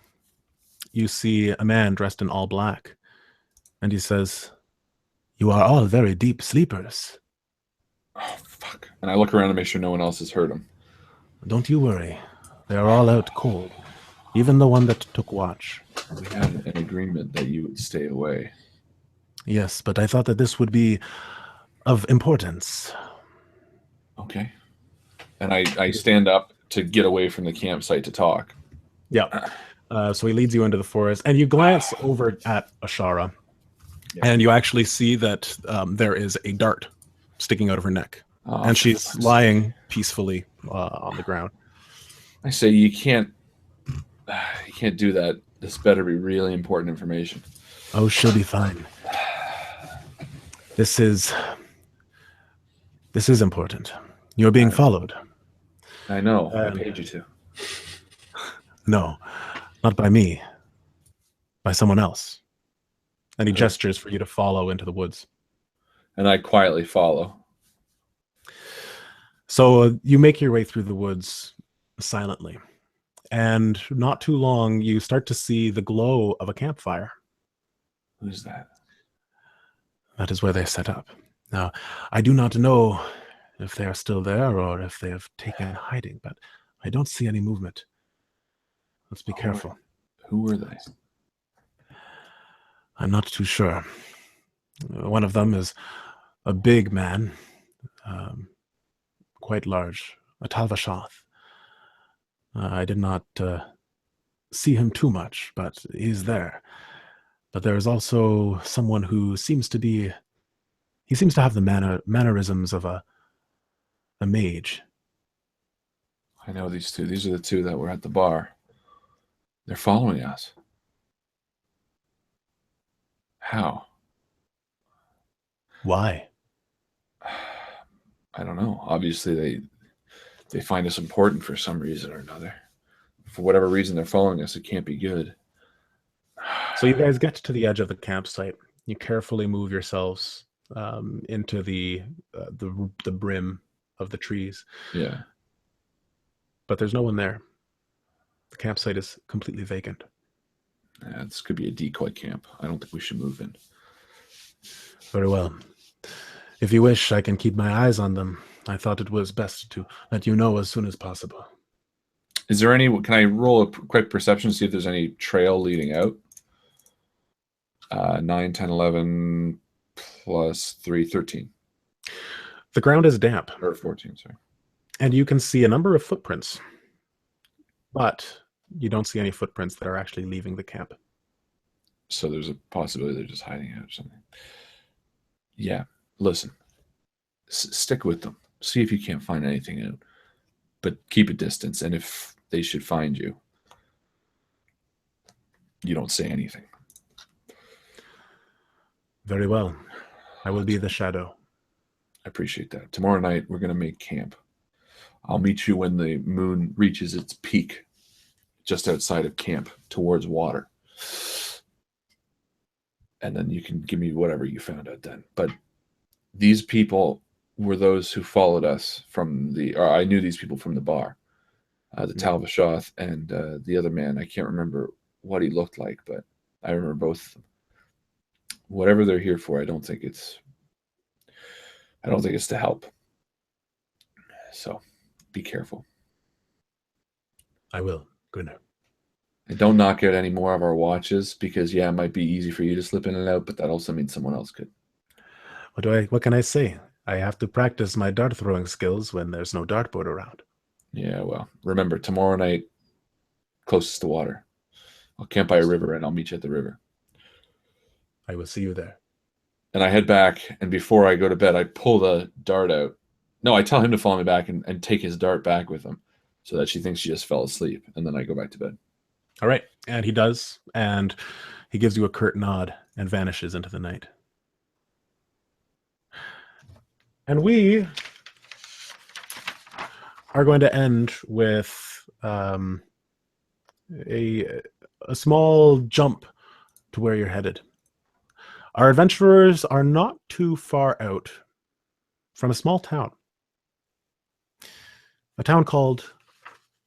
you see a man dressed in all black. And he says, "You are all very deep sleepers." Oh, fuck. And I look around to make sure no one else has heard him. "Don't you worry. They are all out cold. Even the one that took watch." We had an agreement that you would stay away. "Yes, but I thought that this would be of importance." Okay. And I stand up to get away from the campsite to talk. Yeah. So he leads you into the forest, and you glance over at Ashara, and you actually see that there is a dart sticking out of her neck, and she's lying peacefully on the ground. I say, you can't do that. This better be really important information. "Oh, she'll be fine. This is This is important. You're being followed. I know. I paid you to. No, not by me. By someone else. And he gestures for you to follow into the woods. And I quietly follow. So you make your way through the woods silently. And not too long, you start to see the glow of a campfire. Who's that? That is where they set up. Now, I do not know if they are still there or if they have taken hiding, but I don't see any movement. Let's be careful. Who were they? I'm not too sure. One of them is a big man, quite large, a Talvashoth. I did not see him too much, but he's there. But there is also someone who seems to have the mannerisms of a mage. I know these two. These are the two that were at the bar. They're following us. How? Why? I don't know. Obviously, they find us important for some reason or another. For whatever reason they're following us, it can't be good. So you guys get to the edge of the campsite. You carefully move yourselves into the brim of the trees. Yeah. But there's no one there. The campsite is completely vacant. Yeah, this could be a decoy camp. I don't think we should move in. Very well. If you wish, I can keep my eyes on them. I thought it was best to let you know as soon as possible. Is there any... Can I roll a quick perception to see if there's any trail leading out? 9, 10, 11, plus 3, 13. The ground is damp. Or 14, sorry. And you can see a number of footprints. But you don't see any footprints that are actually leaving the camp. So there's a possibility they're just hiding out or something. Yeah, listen. Stick with them. See if you can't find anything out. But keep a distance. And if they should find you, you don't say anything. Very well. I will be the shadow. I appreciate that. Tomorrow night, we're going to make camp. I'll meet you when the moon reaches its peak, just outside of camp, towards water. And then you can give me whatever you found out then. But these people were those who followed us from or I knew these people from the bar. The Talvashoth and the other man. I can't remember what he looked like, but I remember both of them. Whatever they're here for, I don't think it's to help. So be careful. I will. Good night. And don't knock out any more of our watches because, yeah, it might be easy for you to slip in and out, but that also means someone else could. What can I say? I have to practice my dart throwing skills when there's no dartboard around. Yeah, well, remember, tomorrow night, closest to water. I'll camp by a river and I'll meet you at the river. I will see you there. And I head back, and before I go to bed, I pull the dart out. No, I tell him to follow me back and take his dart back with him so that she thinks she just fell asleep, and then I go back to bed. All right. And he does, and he gives you a curt nod and vanishes into the night. And we are going to end with a small jump to where you're headed. Our adventurers are not too far out from a small town. A town called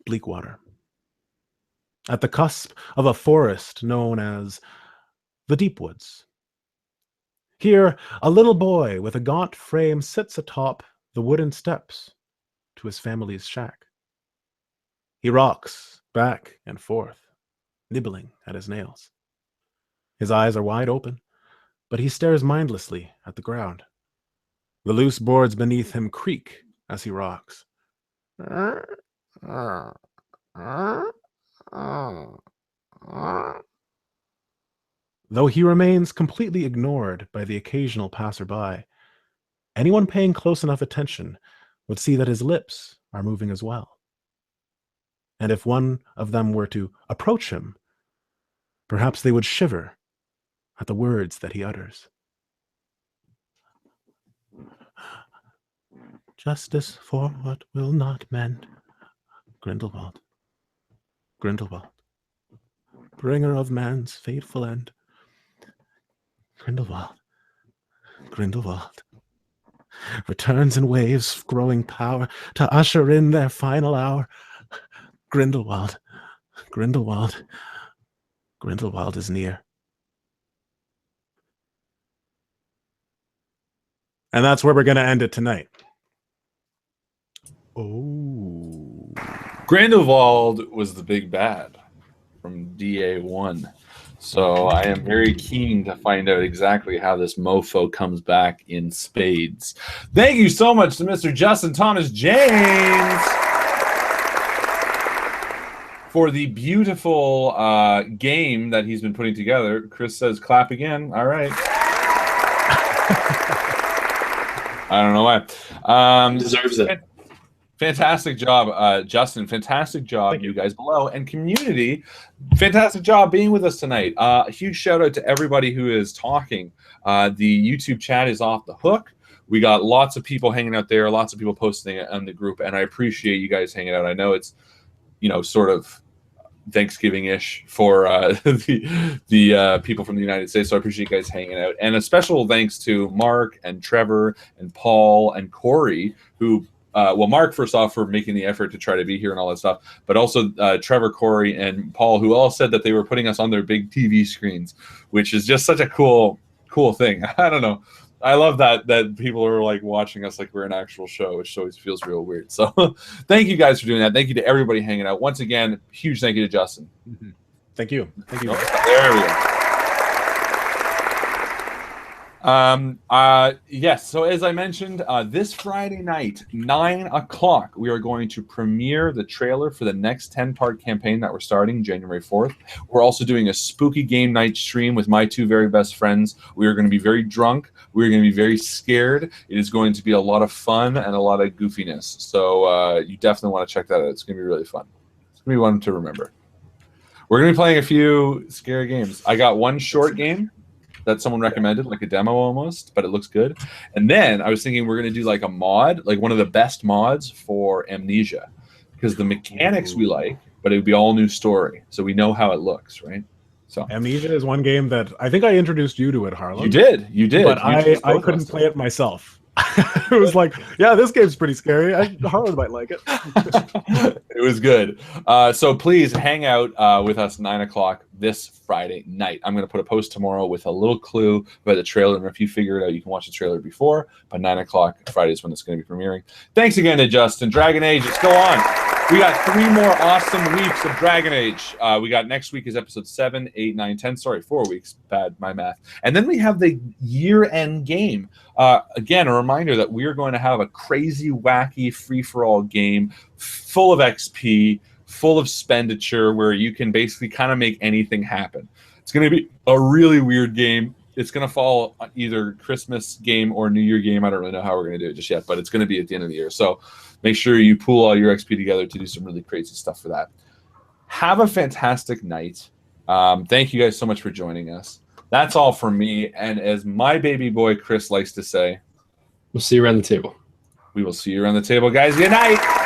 Bleakwater. At the cusp of a forest known as the Deep Woods. Here, a little boy with a gaunt frame sits atop the wooden steps to his family's shack. He rocks back and forth, nibbling at his nails. His eyes are wide open, but he stares mindlessly at the ground. The loose boards beneath him creak as he rocks. Though he remains completely ignored by the occasional passerby, anyone paying close enough attention would see that his lips are moving as well. And if one of them were to approach him, perhaps they would shiver at the words that he utters. Justice for what will not mend. Grindelwald. Grindelwald. Bringer of man's fateful end. Grindelwald. Grindelwald. Returns in waves, growing power to usher in their final hour. Grindelwald. Grindelwald. Grindelwald is near. And that's where we're going to end it tonight. Oh. Grindelwald was the big bad from DA1. So I am very keen to find out exactly how this mofo comes back in spades. Thank you so much to Mr. Justin Thomas James for the beautiful game that he's been putting together. Chris says, clap again. All right. I don't know why. Deserves it. Fantastic job, Justin. Fantastic job, you guys below. And community, fantastic job being with us tonight. A huge shout out to everybody who is talking. The YouTube chat is off the hook. We got lots of people hanging out there, lots of people posting it on the group, and I appreciate you guys hanging out. I know it's, sort of Thanksgiving-ish for the people from the United States, so I appreciate you guys hanging out. And a special thanks to Mark and Trevor and Paul and Corey, who Mark, first off, for making the effort to try to be here and all that stuff, but also Trevor, Corey, and Paul, who all said that they were putting us on their big TV screens, which is just such a cool thing. I don't know. I love that people are like watching us like we're an actual show, which always feels real weird. So thank you guys for doing that. Thank you to everybody hanging out. Once again, huge thank you to Justin. Mm-hmm. Thank you. Thank you. There we go. Yes, so as I mentioned, this Friday night, 9 o'clock, we are going to premiere the trailer for the next 10-part campaign that we're starting January 4th. We're also doing a spooky game night stream with my two very best friends. We are going to be very drunk. We're going to be very scared. It is going to be a lot of fun and a lot of goofiness. So you definitely want to check that out. It's going to be really fun. It's going to be one to remember. We're going to be playing a few scary games. I got one short game that someone recommended, like a demo almost, but it looks good. And then I was thinking we're going to do like a mod, like one of the best mods for Amnesia, because the mechanics we like, but it would be all new story. So we know how it looks, right? So Amnesia is one game that I think I introduced you to it, Harlan. You did. But I couldn't play it myself. It was like, yeah, this game's pretty scary. Harlan might like it. It was good. So please hang out with us 9 o'clock this Friday night. I'm going to put a post tomorrow with a little clue about the trailer. And if you figure it out, you can watch the trailer before. But 9 o'clock Friday is when it's going to be premiering. Thanks again to Justin. Dragon Age, let's go on. We got 3 more awesome weeks of Dragon Age. We got next week is episode 7, 8, 9, 10. Sorry, 4 weeks. Bad, my math. And then we have the year-end game. Again, a reminder that we are going to have a crazy, wacky, free-for-all game full of XP, full of expenditure, where you can basically kind of make anything happen. It's going to be a really weird game. It's going to fall on either Christmas game or New Year game. I don't really know how we're going to do it just yet, but it's going to be at the end of the year. So make sure you pool all your XP together to do some really crazy stuff for that. Have a fantastic night. Thank you guys so much for joining us. That's all from me. And as my baby boy Chris likes to say, we'll see you around the table. We will see you around the table, guys. Good night.